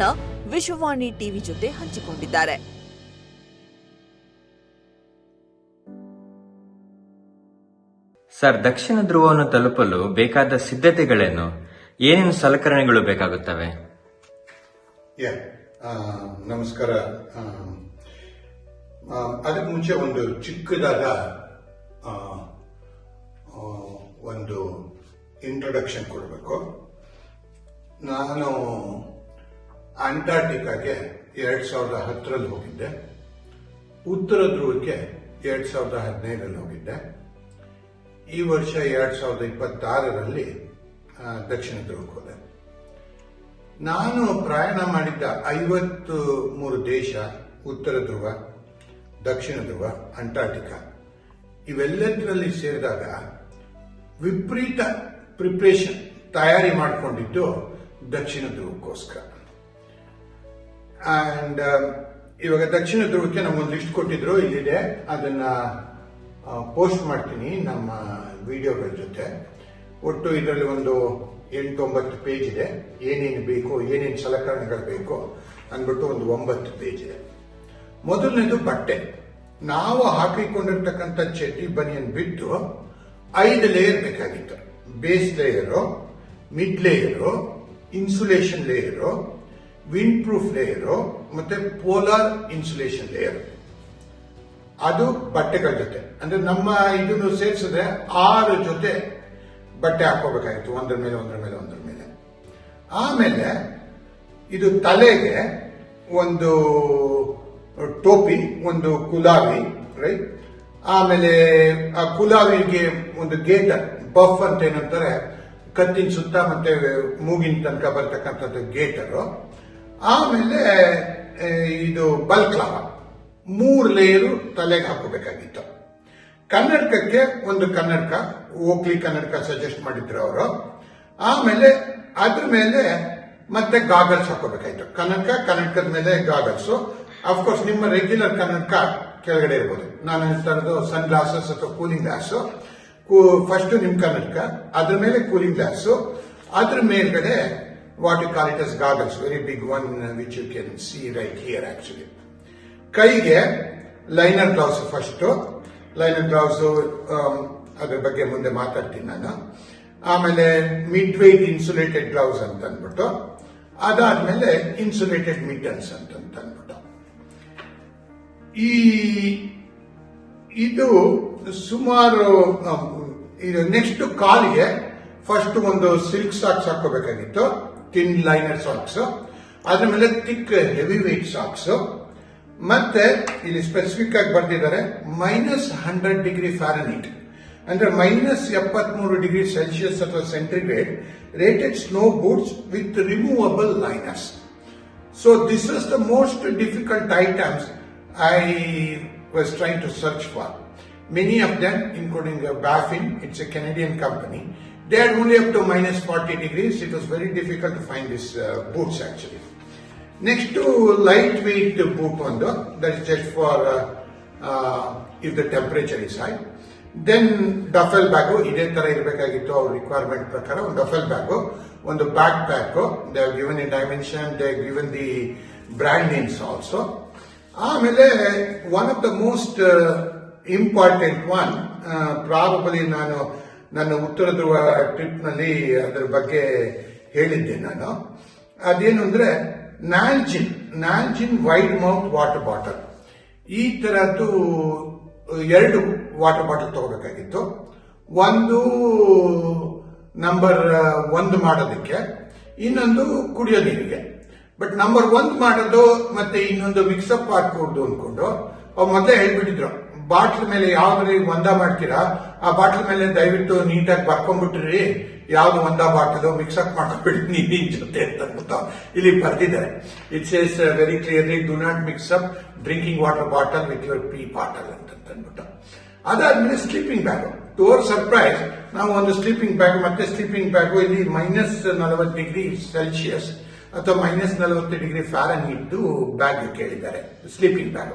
ಅನುಭವವನ್ನ Vishwavani TV ಜೊತೆ ಹಂಚಿಕೊಂಡಿದ್ದಾರೆ. Sir, ದಕ್ಷಿಣ ಧ್ರುವವನ್ನು ತಲುಪಲು ಬೇಕಾದ ಸಿದ್ಧತೆಗಳೇನು? ಏನೇನು ಸಲಕರಣೆಗಳು ಬೇಕಾಗುತ್ತವೆ? ನಮಸ್ಕಾರ. ಅದಕ್ಕೆ ಮುಂಚೆ ಒಂದು ಚಿಕ್ಕದಾದ ಒಂದು ಇಂಟ್ರೊಡಕ್ಷನ್ ಕೊಡಬೇಕು. ನಾನು ಅಂಟಾರ್ಟಿಕಾಗೆ 2010ರಲ್ಲಿ ಹೋಗಿದ್ದೆ. ಉತ್ತರ ಧ್ರುವಕ್ಕೆ 2015ರಲ್ಲಿ ಹೋಗಿದ್ದೆ. ಈ ವರ್ಷ 2026ರಲ್ಲಿ ದಕ್ಷಿಣ ಧ್ರುವಕ್ಕೆ ಹೋದೆ. ನಾನು ಪ್ರಯಾಣ ಮಾಡಿದ್ದ 53 ದೇಶ, ಉತ್ತರ ಧ್ರುವ, ದಕ್ಷಿಣ ಧ್ರುವ, ಅಂಟಾರ್ಟಿಕಾ, ಇವೆಲ್ಲದರಲ್ಲಿ ಸೇರಿದಾಗ ವಿಪರೀತ ಪ್ರಿಪ್ರೇಷನ್, ತಯಾರಿ ಮಾಡಿಕೊಂಡಿದ್ದು ದಕ್ಷಿಣ ಧ್ರುವಕ್ಕೋಸ್ಕರ. ಅಂಡ್ ಇವಾಗ ದಕ್ಷಿಣ ಧ್ರುವಕ್ಕೆ ನಮಗೊಂದು ಲಿಸ್ಟ್ ಕೊಟ್ಟಿದ್ರು, ಇಲ್ಲಿದೆ. ಅದನ್ನ ಪೋಸ್ಟ್ ಮಾಡ್ತೀನಿ ನಮ್ಮ ವಿಡಿಯೋಗಳ ಜೊತೆ. ಒಟ್ಟು ಇದರಲ್ಲಿ ಒಂದು 8-9 ಪೇಜ್ ಇದೆ. ಏನೇನು ಬೇಕು, ಏನೇನು ಸಲಕರಣೆಗಳು ಬೇಕು ಅಂದ್ಬಿಟ್ಟು ಒಂದು 9 ಪೇಜ್ ಇದೆ. ಮೊದಲನೇದು ಬಟ್ಟೆ. ನಾವು ಹಾಕಿಕೊಂಡಿರ್ತಕ್ಕಂಥ ಚಡ್ಡಿ ಬನಿಯನ್ ಬಿಟ್ಟು 5 ಲೇಯರ್ ಬೇಕಾಗಿತ್ತು. Base layer, mid layer, insulation layer, wind proof layer ಮತ್ತೆ ಪೋಲಾರ್ ಇನ್ಸುಲೇಷನ್ ಲೇಯರ್. ಅದು ಬಟ್ಟೆಗಳ ಜೊತೆ. ಅಂದ್ರೆ ನಮ್ಮ ಇದನ್ನು ಸೇರಿಸಿದ್ರೆ 6 ಜೊತೆ ಬಟ್ಟೆ ಹಾಕೋಬೇಕಾಗಿತ್ತು, ಒಂದ್ರ ಮೇಲೆ ಒಂದ್ರ ಮೇಲೆ ಒಂದ್ರ ಮೇಲೆ. ಆಮೇಲೆ ಇದು ತಲೆಗೆ ಒಂದು ಟೋಪಿ, ಒಂದು ಕುಲಾವಿ, ರೈಟ್. ಆಮೇಲೆ ಆ ಕುಲಾವಿಗೆ ಒಂದು ಗೇಟರ್, ಬಫ್ ಅಂತ ಏನಂತಾರೆ, ಕತ್ತಿನ ಸುತ್ತ ಮತ್ತೆ ಮೂಗಿನ ತನಕ ಬರ್ತಕ್ಕಂಥದ್ದು ಗೇಟರು. ಆಮೇಲೆ ಇದು ಬಲ್ಕ್ಲಾವ. 3 ಲೇಯರು ತಲೆಗೆ ಹಾಕೋಬೇಕಾಗಿತ್ತು. ಕನ್ನಡಕಕ್ಕೆ ಒಂದು ಕನ್ನಡಕ, ಓಕ್ಲಿ ಕನ್ನಡಕ ಸಜೆಸ್ಟ್ ಮಾಡಿದ್ರು ಅವರು. ಆಮೇಲೆ ಅದ್ರ ಮೇಲೆ ಮತ್ತೆ ಗಾಗಲ್ಸ್ ಹಾಕೋಬೇಕಾಯ್ತು. ಕನ್ನಡಕದ ಮೇಲೆ ಗಾಗಲ್ಸ್. ಅಫ್ಕೋರ್ಸ್ ನಿಮ್ಮ ರೆಗ್ಯುಲರ್ ಕನ್ನಡಕ ಕೆಳಗಡೆ ಇರ್ಬೋದು. ನಾನು ಹೇಳ್ತಾ ಸನ್ ಗ್ಲಾಸಸ್ ಅಥವಾ ಕೂಲಿಂಗ್ ಗ್ಲಾಸ್. ಫಸ್ಟ್ ನಿಮ್ ಕನ್ನಡಕ, ಅದ್ರ ಮೇಲೆ ಕೂಲಿಂಗ್ ಗ್ಲಾಸ್, ಅದ್ರ ಮೇಲ್ಗಡೆ what you call it as goggles, very big one which you can see right here actually. ಕೈಗೆ liner gloves. First liner gloves, ಅದ್ರ ಬಗ್ಗೆ ಮುಂದೆ ಮಾತಾಡ್ತೀನಿ ನಾನು. ಆಮೇಲೆ ಮಿಡ್ ವೇಟ್ ಇನ್ಸುಲೇಟೆಡ್ ಗ್ಲೌಸ್ ಅಂತ ಅಂದ್ಬಿಟ್ಟು, ಅದಾದ್ಮೇಲೆ ಇನ್ಸುಲೇಟೆಡ್ ಮಿಟನ್ಸ್ ಅಂತ ಅಂದ್ಬಿಟ್ಟು. ಇದು ಸುಮಾರು ಇದು ನೆಕ್ಸ್ಟ್ ಕಾಲಿಗೆ ಫಸ್ಟ್ ಒಂದು ಸಿಲ್ಕ್ ಸಾಕ್ಸ್ ಹಾಕೋಬೇಕಾಗಿತ್ತು, ಥಿನ್ ಲೈನರ್ ಸಾಕ್ಸ್. ಅದ್ರ ಮೇಲೆ ಥಿಕ್ ಹೆವಿ ವೇಟ್ ಸಾಕ್ಸ್. ಮತ್ತೆ ಇಲ್ಲಿ ಸ್ಪೆಸಿಫಿಕ್ ಆಗಿ ಬರ್ತಿದ್ದಾರೆ -100 ಡಿಗ್ರಿ ಫ್ಯಾರನೀಟ್, ಅಂದ್ರೆ -73 ಡಿಗ್ರಿ ಸೆಲ್ಸಿಯಸ್ ಅಥವಾ centigrade rated snow boots with removable liners. So this is the most difficult items I was trying to search for. Many of them, including Baffin, it's a Canadian company, they had only up to -40 degrees. It was very difficult to find these boots actually. Next to lightweight boot one, that is just for if the temperature is high. Then duffel bag, iದೇ ತರ ಇರಬೇಕಾಗಿತ್ತು ಅವ್ರ requirement ಪ್ರಕಾರ. ಒಂದು duffel bag, ಒಂದು back pack. They have given a dimension, they have given the brand names also. ಆಮೇಲೆ one of the most important one, probably ನಾನು ನನ್ನ ಉತ್ತರ ಧ್ರುವ ಟ್ರಿಪ್ ನಲ್ಲಿ ಅದರ ಬಗ್ಗೆ ಹೇಳಿದ್ದೆ ನಾನು. ಅದೇನು ಅಂದ್ರೆ ನ್ಯಾಲ್ಜಿನ್ ವೈಡ್ ಮೌತ್ ವಾಟರ್ ಬಾಟಲ್. ಈ ತರದ್ದು 2 ವಾಟರ್ ಬಾಟಲ್ ತಗೋಬೇಕಾಗಿತ್ತು. ಒಂದು ನಂಬರ್ 1 ಮಾಡೋದಕ್ಕೆ, ಇನ್ನೊಂದು ಕುಡಿಯೋ ನೀರಿಗೆ. ಬಟ್ ನಂಬರ್ 1 ಮಾಡೋದು ಮತ್ತೆ ಇನ್ನೊಂದು ಮಿಕ್ಸಪ್ ಹಾಕೂಡ್ದು ಅನ್ಕೊಂಡು ಅವ್ರು ಮೊದಲೇ ಹೇಳ್ಬಿಟ್ಟಿದ್ರು, ಬಾಟ್ಲ್ ಮೇಲೆ ಯಾವ್ದ್ರಿ ಒಂದ ಮಾಡ್ತೀರಾ ಆ ಬಾಟ್ಲ್ ಮೇಲೆ ದಯವಿಟ್ಟು ನೀಟಾಗಿ ಬರ್ಕೊಂಡ್ಬಿಟ್ರಿ, ಯಾವ್ದು ಒಂದ ಬಾಟಲ್ ಮಿಕ್ಸಪ್ ಮಾಡ್ಕೊಂಡ್ಬಿಟ್ಟು ನೀರಿನ ಜೊತೆ ಅಂತ ಇಲ್ಲಿ ಬರ್ದಿದ್ದಾರೆ. It says very clearly, do not mix up drinking water bottle with your pee bottle ಅಂತ ಅಂದ್ಬಿಟ್ಟು. ಅದಾದ್ಮೇಲೆ sleeping bag. To our surprise ನಾವು ಒಂದು ಸ್ಲೀಪಿಂಗ್ ಬ್ಯಾಗ್, ಮತ್ತೆ ಸ್ಲೀಪಿಂಗ್ ಬ್ಯಾಗ್ ಇಲ್ಲಿ -40 ಡಿಗ್ರಿ ಸೆಲ್ಸಿಯಸ್ ಅಥವಾ -40 ಡಿಗ್ರಿ ಫ್ಯಾರನ್ಹೀಟ್ ಬ್ಯಾಗ್ ಕೇಳಿದ್ದಾರೆ. Sleeping bag.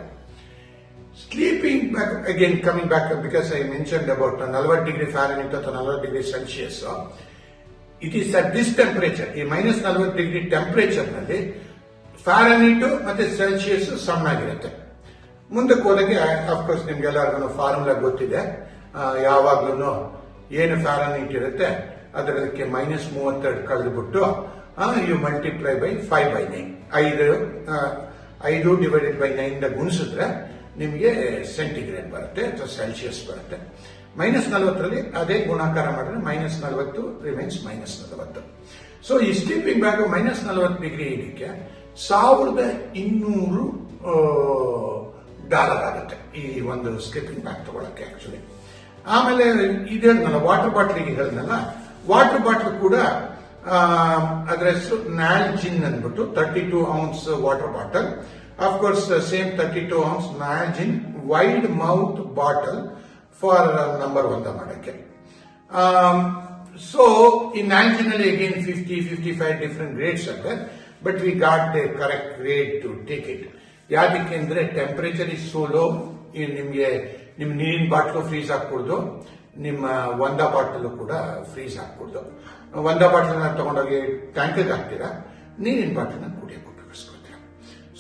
Sleeping bag again coming back, because I mentioned about 40 degree Fahrenheit ಅಥವಾ 40 degree Celsius. It is at this temperature, ಈ -40 degree temperature ನಲ್ಲಿ Fahrenheit ಮತ್ತೆ Celsius ಸಣ್ಣಾಗಿರುತ್ತೆ. ಮುಂದಕ್ಕೆ ಹೋದಾಗೆ of course ನಿಮ್ಗೆಲ್ಲರಿಗೂ ಫಾರ್ಮುಲಾ ಗೊತ್ತಿದೆ. ಯಾವಾಗ್ಲೂ ಏನು ಫ್ಯಾರನೀಟ್ ಇರುತ್ತೆ ಅದಕ್ಕೆ -32 ಕಳೆದುಬಿಟ್ಟು you multiply by 5/9 5 divided by 9 ಗುಣಿಸಿದ್ರೆ ನಿಮಗೆ ಸೆಂಟಿಗ್ರೇಡ್ ಬರುತ್ತೆ ಅಥವಾ ಸೆಲ್ಸಿಯಸ್ ಬರುತ್ತೆ. -40 ಅದೇ ಗುಣಾಕಾರ ಮಾಡಿದ್ರೆ -40 ರಿಮೈನ್ಸ್ -40. ಸೊ ಈ ಸ್ಲೀಪಿಂಗ್ ಬ್ಯಾಗ್ -40 ಡಿಗ್ರಿ ಇದಕ್ಕೆ $1200 ಆಗುತ್ತೆ ಈ ಒಂದು ಸ್ಲೀಪಿಂಗ್ ಬ್ಯಾಗ್ ತಗೊಳಕ್ಕೆ ಆಕ್ಚುಲಿ. ಆಮೇಲೆ ಇದೇನಲ್ಲ ವಾಟರ್ ಬಾಟ್ಲಿಗೆ ಹೇಳಿದ್ನಲ್ಲ, ವಾಟರ್ ಬಾಟ್ಲ್ ಕೂಡ ಅದರ ಹೆಸರು ನ್ಯಾಲ್ಜಿನ್ ಅಂದ್ಬಿಟ್ಟು 32 ounce water bottle. Of course same 32 ounce Nalgene wide mouth bottle for number 1 ಮಾಡಕ್ಕೆ. ಸೊ ಈ ನ್ಯಾಲ್ಜಿನ್ ಅಲ್ಲಿ ಅಗೇನ್ 50-55 ಡಿಫರೆಂಟ್ ಗ್ರೇಡ್ಸ್ ಇದೆ, but we got the correct grade to take it. ಯಾದಕ್ಕೆ ಅಂದ್ರೆ ಟೆಂಪರೇಚರ್ ಇಸ್ ಸೋ ಲೋ, ನಿಮ್ಗೆ ನಿಮ್ ನೀರಿನ ಬಾಟ್ಲು ಫ್ರೀಸ್ ಹಾಕ್ಬಿಡ್ದು, ನಿಮ್ಮ ಒಂದ ಬಾಟಲ್ ಕೂಡ ಫ್ರೀಸ್ ಹಾಕ್ಬಿಡ್ದು. ಒಂದ ಬಾಟಲ್ ತಗೊಂಡೋಗಿ ಟ್ಯಾಂಕಿಗೆ ಹಾಕ್ತೀರಾ, ನೀರಿನ ಬಾಟಲ್ನ ಕುಡಿಯಕ್ಕೆ ಉಪಯೋಗಿಸ್ಕೊತೀರಾ.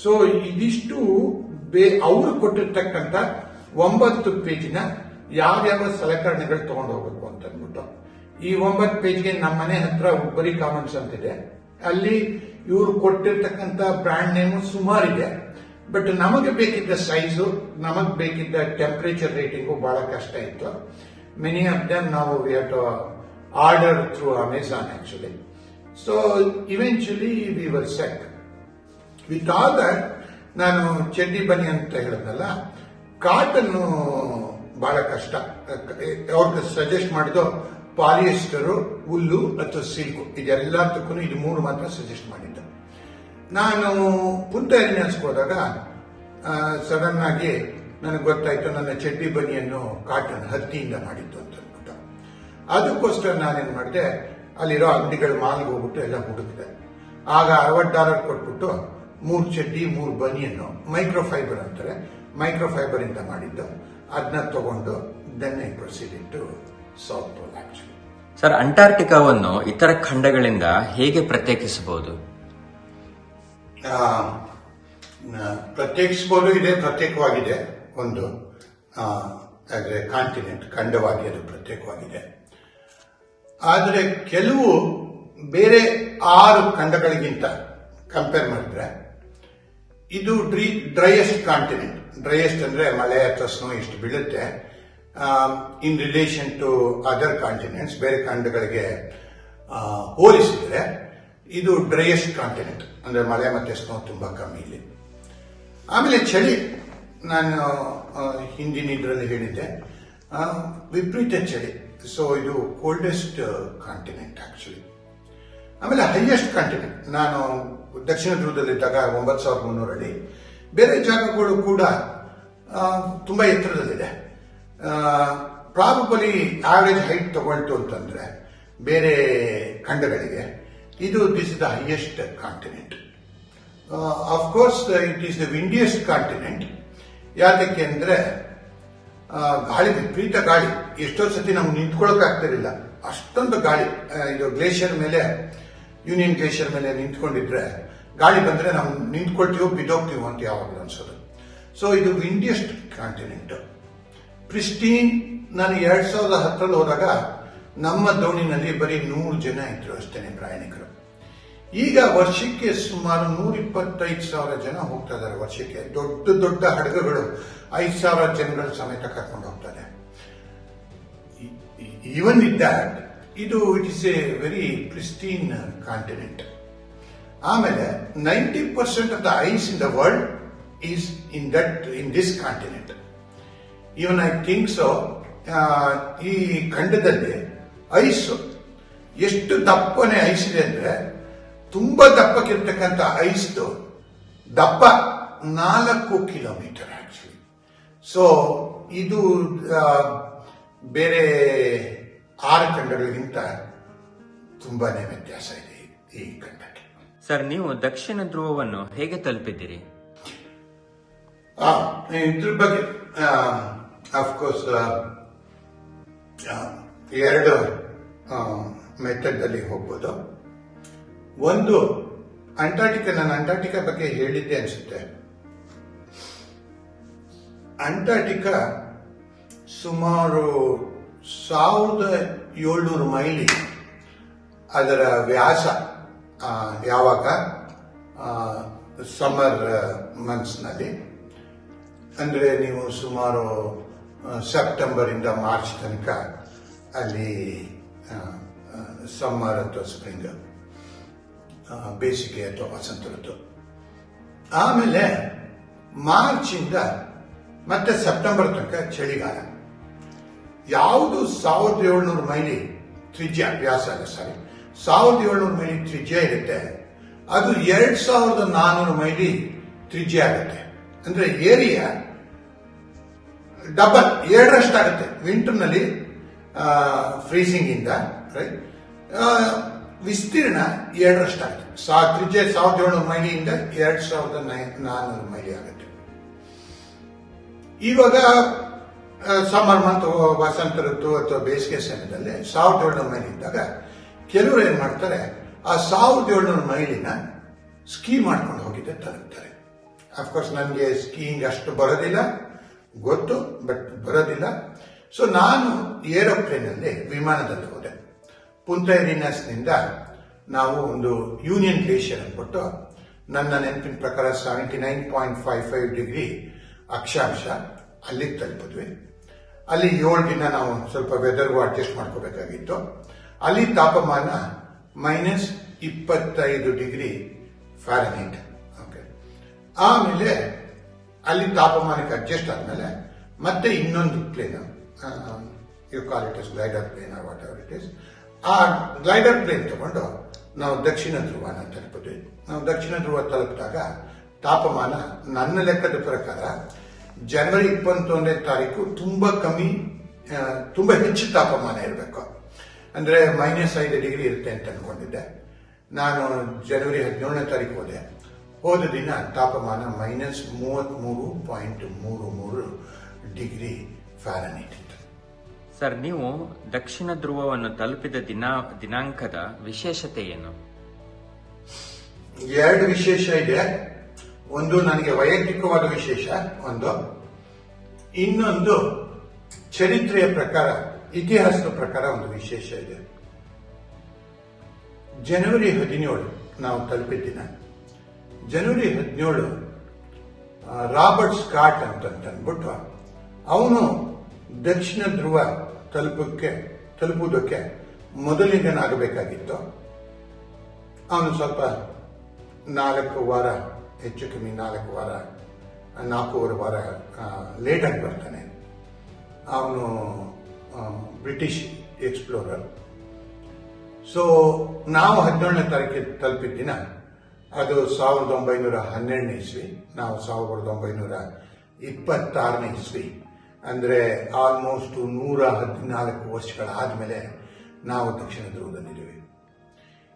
ಸೊ ಇದಿಷ್ಟು ಅವರು ಕೊಟ್ಟಿರ್ತಕ್ಕಂಥ 9 ಪೇಜಿನ ಯಾವ್ಯಾವ ಸಲಕರಣೆಗಳು ತಗೊಂಡು ಹೋಗ್ಬೇಕು ಅಂತ ಅಂದ್ಬಿಟ್ಟು. ಈ 9 ಪೇಜ್ಗೆ ನಮ್ಮ ಮನೆ ಹತ್ರ ಬರೀ ಕಾಮನ್ಸ್ ಅಂತಿದೆ, ಅಲ್ಲಿ ಇವರು ಕೊಟ್ಟಿರ್ತಕ್ಕಂಥ ಬ್ರ್ಯಾಂಡ್ ನೇಮು ಸುಮಾರಿದೆ. ಬಟ್ ನಮಗೆ ಬೇಕಿದ್ದ ಸೈಜು, ನಮಗೆ ಬೇಕಿದ್ದ ಟೆಂಪರೇಚರ್ ರೇಟಿಂಗು ಬಹಳ ಕಷ್ಟ ಇತ್ತು. ಮೆನಿ ಆಫ್ ದಮ್ ನಾವು we have to order through Amazon actually. So eventually we were set with all that. ನಾನು ಚಡ್ಡಿ ಬನ್ನಿ ಅಂತ ಹೇಳಿದ್ನಲ್ಲ, ಕಾಟನ್ ಬಹಳ ಕಷ್ಟ. ಅವ್ರಿಗೆ ಸಜೆಸ್ಟ್ ಮಾಡಿದ್ದು ಪಾಲಿಯೆಸ್ಟರು, ಹುಲ್ಲು ಅಥವಾ ಸಿಲ್ಕು, ಇದೆಲ್ಲದಕ್ಕೂ ಇದು 3 ಮಾತ್ರ ಸಜೆಸ್ಟ್ ಮಾಡಿದ್ದೆ. ನಾನು ಪುಂತೇರಿ ನೆನೆಸ್ಕೋದಾಗ ಸಡನ್ ಆಗಿ ನನಗೆ ಗೊತ್ತಾಯ್ತು ನನ್ನ ಚಡ್ಡಿ ಬನಿಯನ್ನು ಕಾಟನ್ ಹತ್ತಿಯಿಂದ ಮಾಡಿದ್ದು ಅಂತ ಅಂದ್ಬಿಟ್ಟು. ಅದಕ್ಕೋಸ್ಕರ ನಾನೇನ್ ಮಾಡಿದೆ, ಅಲ್ಲಿರೋ ಅಂಗಡಿಗಳ ಮಾಲ್ಗೆ ಹೋಗ್ಬಿಟ್ಟು ಎಲ್ಲ ಹುಡುಕಿದೆ. ಆಗ $60 ಕೊಟ್ಬಿಟ್ಟು 3 ಚಡ್ಡಿ 3 ಬನಿಯನ್ನು ಮೈಕ್ರೋಫೈಬರ್ ಅಂತಾರೆ, ಮೈಕ್ರೋಫೈಬರ್ ಇಂದ ಮಾಡಿದ್ದು, ಅದನ್ನ ತಗೊಂಡು then I proceeded to south pole actually. Sir, ಅಂಟಾರ್ಟಿಕಾವನ್ನು ಇತರ ಖಂಡಗಳಿಂದ ಹೇಗೆ ಪ್ರತ್ಯೇಕಿಸಬಹುದು? ಪ್ರತ್ಯೇಕಿಸಬಹುದು, ಇದೆ ಪ್ರತ್ಯೇಕವಾಗಿದೆ. ಒಂದು ಆದ್ರೆ ಕಾಂಟಿನೆಂಟ್ ಖಂಡವಾಗಿ ಅದು ಪ್ರತ್ಯೇಕವಾಗಿದೆ. ಆದರೆ ಕೆಲವು ಬೇರೆ 6 ಖಂಡಗಳಿಗಿಂತ ಕಂಪೇರ್ ಮಾಡಿದ್ರೆ ಇದು ಡ್ರೈಯೆಸ್ಟ್ ಕಾಂಟಿನೆಂಟ್. ಡ್ರೈಯೆಸ್ಟ್ ಅಂದ್ರೆ ಮಳೆ ಅಥವಾ ಸ್ನೋ ಎಷ್ಟು ಬೀಳುತ್ತೆ in relation to other continents. ಬೇರೆ ಖಂಡಗಳಿಗೆ ಹೋಲಿಸಿದ್ರೆ ಇದು ಡ್ರೈಯೆಸ್ಟ್ ಕಾಂಟಿನೆಂಟ್, ಅಂದ್ರೆ ಮಳೆ ಮತ್ತೆ ಸ್ನೋ ತುಂಬಾ ಕಮ್ಮಿ ಇಲ್ಲಿ. ಆಮೇಲೆ ಚಳಿ, ನಾನು ಹಿಂದಿನ ಇದರಲ್ಲಿ ಹೇಳಿದ್ದೆ, ವಿಪರೀತ ಚಳಿ. ಸೊ ಇದು ಕೋಲ್ಡೆಸ್ಟ್ ಕಾಂಟಿನೆಂಟ್ ಆಕ್ಚುಲಿ. ಆಮೇಲೆ ಹೈಯೆಸ್ಟ್ ಕಾಂಟಿನೆಂಟ್, ನಾನು ದಕ್ಷಿಣ ಧ್ರುವದಲ್ಲಿದ್ದಾಗ 9300 ಅಡಿ. ಬೇರೆ ಜಾಗಗಳು ಕೂಡ ತುಂಬಾ ಎತ್ತರದಲ್ಲಿದೆ. ಪ್ರಾಬಬಲಿ ಆವರೇಜ್ ಹೈಟ್ ತಗೊಳ್ತು ಅಂತಂದ್ರೆ ಬೇರೆ ಖಂಡಗಳಿಗೆ ಇದು this is the highest continent. Of course it is the windiest continent. ಯಾತಕ್ಕೆ ಅಂದ್ರೆ ಗಾಳಿ, ವಿಪರೀತ ಗಾಳಿ. ಎಷ್ಟೋ ಸತಿ ನಮ್ಗೆ ನಿಂತ್ಕೊಳ್ಳೋಕೆ ಆಗ್ತಿರಲಿಲ್ಲ, ಅಷ್ಟೊಂದು ಗಾಳಿ. ಇದು ಗ್ಲೇಷಿಯರ್ ಮೇಲೆ, ಯೂನಿಯನ್ ಗ್ಲೇಷಿಯರ್ ಮೇಲೆ ನಿಂತ್ಕೊಂಡಿದ್ರೆ ಗಾಳಿ ಬಂದ್ರೆ ನಾವು ನಿಂತ್ಕೊಳ್ತೀವೋ ಬಿದ್ದೋಗ್ತೀವೋ ಅಂತ ಯಾವಾಗಲೂ ಅನ್ಸೋದು. ಸೊ ಇದು ವಿಂಡಿಯೆಸ್ಟ್ ಕಾಂಟಿನೆಂಟ್. ಪ್ರಿಸ್ಟೀನ್. ನಾನು 2010 ಹೋದಾಗ ನಮ್ಮ ದೋಣಿನಲ್ಲಿ ಬರೀ 100 ಜನ ಇದ್ರು ಅಷ್ಟೇನೆ ಪ್ರಯಾಣಿಕರು. ಈಗ ವರ್ಷಕ್ಕೆ ಸುಮಾರು 125,000 ಜನ ಹೋಗ್ತಾ ಇದ್ದಾರೆ ವರ್ಷಕ್ಕೆ. ದೊಡ್ಡ ದೊಡ್ಡ ಹಡಗುಗಳು 5,000 ಜನಗಳ ಸಮೇತ ಕರ್ಕೊಂಡು ಹೋಗ್ತಾರೆ. ಈವನ್ ಇಟ್ ದಟ್ ಇದು it is A very pristine continent. ಆಮೇಲೆ 90% of the ice in the world is in this continent. Even I think so. ಈ ಖಂಡದಲ್ಲಿ ಐಸ್ ಎಷ್ಟು ದಪ್ಪನೆ ಐಸ್ ಇದೆ ಅಂದ್ರೆ, ತುಂಬಾ ದಪ್ಪಕ್ಕಿರ್ತಕ್ಕಂಥ ಐಸ್ ದಪ್ಪ 4 ಕಿಲೋಮೀಟರ್ ಆಕ್ಚುಲಿ. ಸೊ ಇದು ಬೇರೆ 6 ಖಂಡಗಳಿಗಿಂತ ತುಂಬಾನೇ ವ್ಯತ್ಯಾಸ ಇದೆ ಈ ಖಂಡಕ್ಕೆ. ಸರ್, ನೀವು ದಕ್ಷಿಣ ಧ್ರುವವನ್ನು ಹೇಗೆ ತಲುಪಿದ್ದೀರಿ? ಇದ್ರ ಬಗ್ಗೆ ಅಫ್ಕೋರ್ಸ್ 2 ಮೆಥಡ್ ಅಲ್ಲಿ ಹೋಗ್ಬೋದು. ಒಂದು ನಾನು ಅಂಟಾರ್ಟಿಕಾ ಬಗ್ಗೆ ಹೇಳಿದ್ದೆ ಅನಿಸುತ್ತೆ. ಅಂಟಾರ್ಟಿಕಾ ಸುಮಾರು 1700 ಮೈಲಿ ಅದರ ವ್ಯಾಸ. ಯಾವಾಗ ಸಮ್ಮರ್ ಮಂತ್ಸ್ನಲ್ಲಿ, ಅಂದರೆ ನೀವು ಸುಮಾರು ಸೆಪ್ಟೆಂಬರ್ ಇಂದ ಮಾರ್ಚ್ ತನಕ ಅಲ್ಲಿ ಸಮ್ಮರ್ ಅಥವಾ ಸ್ಪ್ರಿಂಗ್, ಬೇಸಿಗೆ ಅಥವಾ ವಸಂತ ಋತು. ಆಮೇಲೆ ಮಾರ್ಚ್ ಇಂದ ಮತ್ತೆ ಸೆಪ್ಟೆಂಬರ್ ತನಕ ಚಳಿಗಾಲ. ಯಾವುದು 1700 ಮೈಲಿ ತ್ರಿಜ್ಯ, ವ್ಯಾಸ ಅಲ್ಲ ಸಾರಿ, 1700 ಮೈಲಿ ತ್ರಿಜ್ಯ ಇರುತ್ತೆ, ಅದು 2400 ಮೈಲಿ ತ್ರಿಜ್ಯ ಆಗುತ್ತೆ. ಅಂದ್ರೆ ಏರಿಯಾ ಡಬಲ್, 7ರಷ್ಟಾಗುತ್ತೆ ವಿಂಟರ್ನಲ್ಲಿ ಫ್ರೀಸಿಂಗ್ ಇಂದ, ರೈಟ್. ವಿಸ್ತೀರ್ಣ 7ರಷ್ಟಾಗುತ್ತೆ. ತ್ರಿಜ್ಯ 1700 ಮೈಲಿಯಿಂದ 2400 ಮೈಲಿ ಆಗುತ್ತೆ. ಇವಾಗ ಸಮ್ಮರ್ ಮಂತ್, ವಸಂತ ಋತು ಅಥವಾ ಬೇಸಿಗೆ ಸಮಯದಲ್ಲಿ 1700 ಮೈಲಿ ಇದ್ದಾಗ ಕೆಲವರು ಏನ್ ಮಾಡ್ತಾರೆ, ಆ 1700 ಮೈಲಿನ ಸ್ಕೀ ಮಾಡ್ಕೊಂಡು ಹೋಗಿದ್ದೆ ತಲುಪ್ತಾರೆ. ಅಫ್ಕೋರ್ಸ್ ನನಗೆ ಸ್ಕೀಯಿಂಗ್ ಅಷ್ಟು ಬರೋದಿಲ್ಲ, ಗೊತ್ತು, ಬಟ್ ಬರೋದಿಲ್ಲ. ಸೊ ನಾನು ಏರೋಪ್ಲೇನ್ ಅಲ್ಲಿ, ವಿಮಾನದಲ್ಲಿ ಹೋದೆ. ಪುಂತ ಏರಿನಾಸ್ನಿಂದ ನಾವು ಒಂದು ಯೂನಿಯನ್ ಗ್ಲೇಷಿಯರ್ ಅಂದ್ಬಿಟ್ಟು, ನನ್ನ ನೆನಪಿನ ಪ್ರಕಾರ 79.55 ಡಿಗ್ರಿ ಅಕ್ಷಾಂಶ, ಅಲ್ಲಿಗೆ ತಲುಪಿದ್ವಿ. ಅಲ್ಲಿ 7 ದಿನ ನಾವು ಸ್ವಲ್ಪ ವೆದರ್ಗೂ ಅಡ್ಜಸ್ಟ್ ಮಾಡ್ಕೋಬೇಕಾಗಿತ್ತು. ಅಲ್ಲಿ ತಾಪಮಾನ -25 ಡಿಗ್ರಿ ಫ್ಯಾರನೈಟ್. ಓಕೆ. ಆಮೇಲೆ ಅಲ್ಲಿ ತಾಪಮಾನಕ್ಕೆ ಅಡ್ಜಸ್ಟ್ ಆದ್ಮೇಲೆ ಮತ್ತೆ ಇನ್ನೊಂದು plane, you call it is glider plane or whatever it is, ಆ ಗ್ಲೈಡರ್ ಪ್ಲೇನ್ ತಗೊಂಡು ನಾವು ದಕ್ಷಿಣ ಧ್ರುವನ ತಲುಪಿದ್ವಿ. ನಾವು ದಕ್ಷಿಣ ಧ್ರುವ ತಲುಪಿದಾಗ ತಾಪಮಾನ ನನ್ನ ಲೆಕ್ಕದ ಪ್ರಕಾರ ಜನವರಿ 21ನೇ ತಾರೀಕು ತುಂಬಾ ಕಮ್ಮಿ, ತುಂಬಾ ಹೆಚ್ಚು ತಾಪಮಾನ ಇರಬೇಕು. ಅಂದ್ರೆ -5 ಡಿಗ್ರಿ ಇರುತ್ತೆ ಅಂತ ಅನ್ಕೊಂಡಿದ್ದೆ. ನಾನು ಜನವರಿ 17ನೇ ತಾರೀಕು ಹೋದೆ. ಹೋದ ದಿನ ತಾಪಮಾನ -33.33 ಡಿಗ್ರಿ ಫ್ಯಾರನೈಟ್ ಇತ್ತು. ಸರ್, ನೀವು ದಕ್ಷಿಣ ಧ್ರುವವನ್ನು ತಲುಪಿದ ದಿನಾಂಕದ ವಿಶೇಷತೆ ಏನು? 2 ವಿಶೇಷ ಇದೆ. ಒಂದು ನನಗೆ ವೈಯಕ್ತಿಕವಾದ ವಿಶೇಷ, ಇನ್ನೊಂದು ಚರಿತ್ರೆಯ ಪ್ರಕಾರ, ಇತಿಹಾಸದ ಪ್ರಕಾರ ಒಂದು ವಿಶೇಷ ಇದೆ. ಜನವರಿ 17 ನಾವು ತಲುಪಿದ್ದಿನ, ಜನವರಿ 17 ರಾಬರ್ಟ್ ಸ್ಕಾಟ್ ಅಂತಂದ್ಬಿಟ್ಟು ಅವನು ದಕ್ಷಿಣ ಧ್ರುವ ತಲುಪುವುದಕ್ಕೆ ಮೊದಲಿಗನಾಗಬೇಕಾಗಿತ್ತು. ಅವನು ಸ್ವಲ್ಪ 4 ವಾರ, ಹೆಚ್ಚು ಕಮ್ಮಿ 4.25 ವಾರ ಲೇಟ್ ಆಗಿ ಬರ್ತಾನೆ. ಅವನು ಬ್ರಿಟಿಷ್ ಎಕ್ಸ್ಪ್ಲೋರರ್. ಸೊ ನಾವು 17ನೇ ತಾರೀಕಿಗೆ ತಲುಪಿದ ದಿನ, ಅದು 1912ನೇ ಇಸ್ವಿ, ನಾವು 1926ನೇ ಇಸ್ವಿ. ಅಂದ್ರೆ ಆಲ್ಮೋಸ್ಟ್ 114 ವರ್ಷಗಳಾದ್ಮೇಲೆ ನಾವು ದಕ್ಷಿಣ ಧ್ರುವದಲ್ಲಿದ್ದೀವಿ.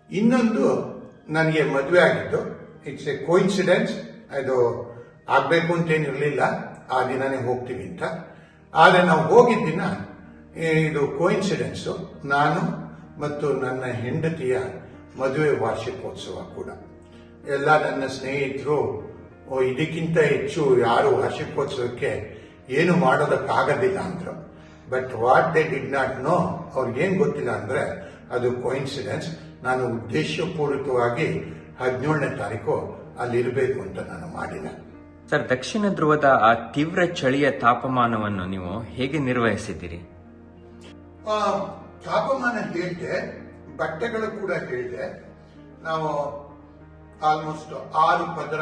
ಇನ್ನೊಂದು, ನನಗೆ ಮದುವೆ ಆಗಿದ್ದು, ಇಟ್ಸ್ ಎ ಕೋಇನ್ಸಿಡೆನ್ಸ್. ಅದು ಆಗ್ಬೇಕು ಅಂತೇನಿರಲಿಲ್ಲ, ಆ ದಿನನೇ ಹೋಗ್ತೀವಿ ಅಂತ. ಆದರೆ ನಾವು ಹೋಗಿದ್ದ ದಿನ ಇದು ಕೋಇನ್ಸಿಡೆನ್ಸ್, ನಾನು ಮತ್ತು ನನ್ನ ಹೆಂಡತಿಯ ಮದುವೆ ವಾರ್ಷಿಕೋತ್ಸವ ಕೂಡ. ಎಲ್ಲ ನನ್ನ ಸ್ನೇಹಿತರು ಇದಕ್ಕಿಂತ ಹೆಚ್ಚು ಯಾರು ವಾರ್ಷಿಕೋತ್ಸವಕ್ಕೆ ಏನು ಮಾಡೋದಕ್ಕಾಗೋದಿಲ್ಲ ಅಂದ್ರು. But what they did not know, ಅವ್ರಿಗೇನು ಗೊತ್ತಿಲ್ಲ ಅಂದ್ರೆ ಅದು ಕೋಇನ್ಸಿಡೆನ್ಸ್. ನಾನು ಉದ್ದೇಶಪೂರ್ವಕವಾಗಿ 17ನೇ ತಾರೀಕು ಅಲ್ಲಿರಬೇಕು ಅಂತ ನಾನು ಮಾಡಿಲ್ಲ. ಸರ್, ದಕ್ಷಿಣ ಧ್ರುವದ ಆ ತೀವ್ರ ಚಳಿಯ ತಾಪಮಾನವನ್ನು ನೀವು ಹೇಗೆ ನಿರ್ವಹಿಸಿದ್ದೀರಿ? ತಾಪಮಾನ ಹೇಳಿದೆ, ಬಟ್ಟೆಗಳು ಕೂಡ ಹೇಳಿದೆ. ನಾವು ಆಲ್ಮೋಸ್ಟ್ 6 ಪದರ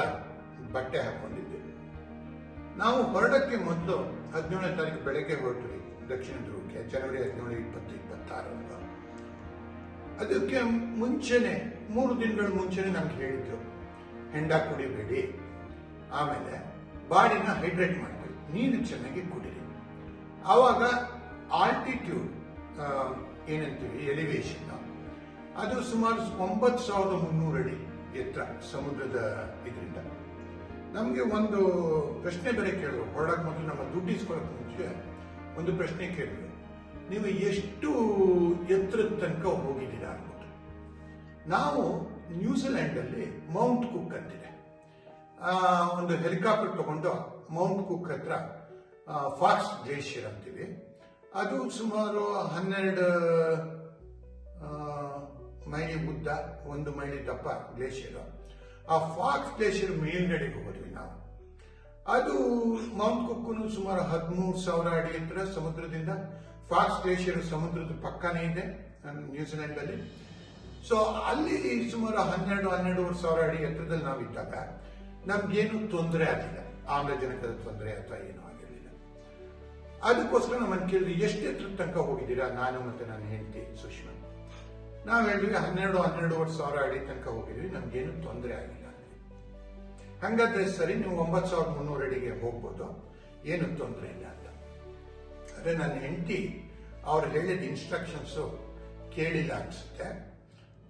ಬಟ್ಟೆ ಹಾಕೊಂಡಿದ್ದೇವೆ. ನಾವು ಹೊರಡಕ್ಕೆ ಮೊದಲು 17ನೇ ತಾರೀಕು ಬೆಳಗ್ಗೆ ಹೊರಟ್ವಿ ದಕ್ಷಿಣ ಧ್ರುವಕ್ಕೆ, ಜನವರಿ 17, 20, 26. ಅದಕ್ಕೆ ಮುಂಚೆನೆ 3 ದಿನಗಳ ಮುಂಚೆನೆ ನಮ್ಗೆ ಹೇಳಿದ್ರು, ಹೆಂಡ ಕುಡಿಬೇಡಿ, ಆಮೇಲೆ ಬಾಡಿನ ಹೈಡ್ರೇಟ್ ಮಾಡ್ಕೊಳ್ಳಿ, ನೀರು ಚೆನ್ನಾಗಿ ಕುಡಿರಿ. ಆವಾಗ ಆಲ್ಟಿಟ್ಯೂಡ್ ಏನಂತೀವಿ, ಎಲಿವೇಶನ್, ಅದು ಸುಮಾರು 9300 ಅಡಿ ಎತ್ತರ ಸಮುದ್ರದ ಇದರಿಂದ. ನಮಗೆ ಒಂದು ಪ್ರಶ್ನೆ ಬೇರೆ ಕೇಳಿದ್ರು, ಹೊರಡಕ್ಕೆ ಮೊದಲು ನಮ್ಮ ದುಡ್ಡು ಇಸ್ಕೊಳ್ಳೋಕೆ ಮುಂಚೆ ಒಂದು ಪ್ರಶ್ನೆ ಕೇಳಿದ್ರು, ನೀವು ಎಷ್ಟು ಎತ್ತರದ ತನಕ ಹೋಗಿದ್ದೀರಾ ಅಂದ್ಬಿಟ್ಟು. ನಾವು ನ್ಯೂಜಿಲೆಂಡಲ್ಲಿ ಮೌಂಟ್ ಕುಕ್ ಅಂತಿದೆ. ಒಂದು ಹೆಲಿಕಾಪ್ಟರ್ ತಗೊಂಡು ಮೌಂಟ್ ಕುಕ್ ಹತ್ರ ಫಾಕ್ಸ್ ಗ್ಲೇಷಿಯರ್ ಅಂತೀವಿ. ಅದು ಸುಮಾರು 12 ಮೈಲಿ ಉದ್ದ, 1 ಮೈಲಿ ದಪ್ಪ ಗ್ಲೇಷಿಯರ್. ಆ ಫಾಕ್ಸ್ ಗ್ಲೇಷಿಯರ್ ಮೇಲ್ಗಡೆಗೆ ಹೋದ್ವಿ ನಾವು. ಅದು ಮೌಂಟ್ ಕುಕ್ಕನು ಸುಮಾರು 13,000 ಅಡಿ ಎತ್ತರ ಸಮುದ್ರದಿಂದ. ಫಾಕ್ಸ್ ಗ್ಲೇಷಿಯರ್ ಸಮುದ್ರದ ಪಕ್ಕನೇ ಇದೆ ನ್ಯೂಜಿಲೆಂಡ್ ಅಲ್ಲಿ. ಸೊ ಅಲ್ಲಿ ಸುಮಾರು 12,000 ಅಡಿ ಎತ್ತರದಲ್ಲಿ ನಾವಿದ್ದಾಗ ನಮ್ಗೇನು ತೊಂದರೆ ಆಗಿಲ್ಲ, ಆಮ್ಲಜನಕದ ತೊಂದರೆ ಅಥವಾ ಏನೂ ಆಗಿರಲಿಲ್ಲ. ಅದಕ್ಕೋಸ್ಕರ ನಮ್ಮನ್ನು ಕೇಳಿದ್ವಿ, ಎಷ್ಟು ಎತ್ತರ ತನಕ ಹೋಗಿದ್ದೀರಾ ನಾನು ಮತ್ತೆ ನನ್ನ ಹೆಂಡತಿ ಸುಷ್ಮಾ. ನಾವು ಹೇಳಿದ್ವಿ 12,000 ಅಡಿ ತನಕ ಹೋಗಿದ್ವಿ, ನಮ್ಗೇನು ತೊಂದರೆ ಆಗಿಲ್ಲ. ಹಂಗಾದ್ರೆ ಸರಿ, ನೀವು 9,300 ಅಡಿಗೆ ಹೋಗ್ಬೋದು, ಏನು ತೊಂದರೆ ಇಲ್ಲ ಅಂತ. ಅದೇ ನನ್ನ ಹೆಂಡತಿ ಅವ್ರು ಹೇಳಿದ ಇನ್ಸ್ಟ್ರಕ್ಷನ್ಸ್ ಕೇಳಿಲ್ಲ ಅನ್ಸುತ್ತೆ.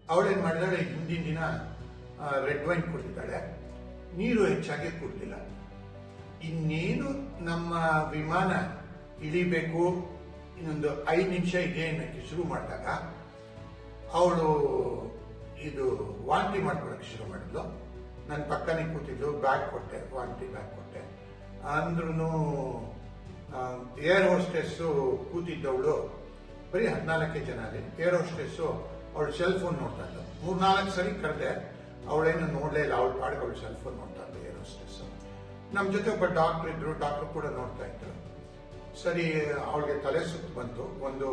ಅವಳೇನ್ ಮಾಡಿದಾಳೆ, ಹಿಂದಿನ ದಿನ ರೆಡ್ ವೈನ್ ಕುಡಿದಿದ್ದಾಳೆ, ನೀರು ಹೆಚ್ಚಾಗಿ ಕುಡಿದಿಲ್ಲ. ಇನ್ನೇನು ನಮ್ಮ ವಿಮಾನ ಇಳಿಬೇಕು, ಇನ್ನೊಂದು 5 ನಿಮಿಷ ಇದೆ ಅನ್ನಕ್ಕೆ ಶುರು ಮಾಡಿದಾಗ ಅವಳು ಇದು ವಾಂತಿ ಮಾಡ್ಕೊಳಕ್ಕೆ ಶುರು ಮಾಡಿದ್ಲು. ನನ್ನ ಪಕ್ಕನೇ ಕೂತಿದ್ಲು, ಬ್ಯಾಗ್ ಕೊಟ್ಟೆ, ವಾಂತಿ ಬ್ಯಾಗ್ ಕೊಟ್ಟೆ. ಅಂದ್ರೂ ಏರ್ ಹೋಸ್ಟೆಸ್ಸು ಕೂತಿದ್ದವಳು, ಬರೀ 14 ಜನ ಅಲ್ಲಿ. ಏರ್ ಹೋಸ್ಟೆಸ್ಸು ಅವಳು ಸೆಲ್ ಫೋನ್ ನೋಡ್ತಾ ಇದ್ಲು. 3-4 ಸರಿ ಕರೆದೆ, ಅವಳೇನು ನೋಡ್ಲೇ ಇಲ್ಲ, ಅವಳ ಪಾಡಿಗೆ ಅವಳು ಸೆಲ್ ಫೋನ್ ನೋಡ್ತಾ ಇದ್ಲು ಏರ್ ಹೋಸ್ಟೆಸ್. ನಮ್ಮ ಜೊತೆ ಒಬ್ಬ ಡಾಕ್ಟರ್ ಇದ್ರು, ಡಾಕ್ಟರ್ ಕೂಡ ನೋಡ್ತಾ ಇದ್ರು. ಸರಿ, ಅವಳಿಗೆ ತಲೆ ಸುತ್ತು ಬಂತು. ಒಂದು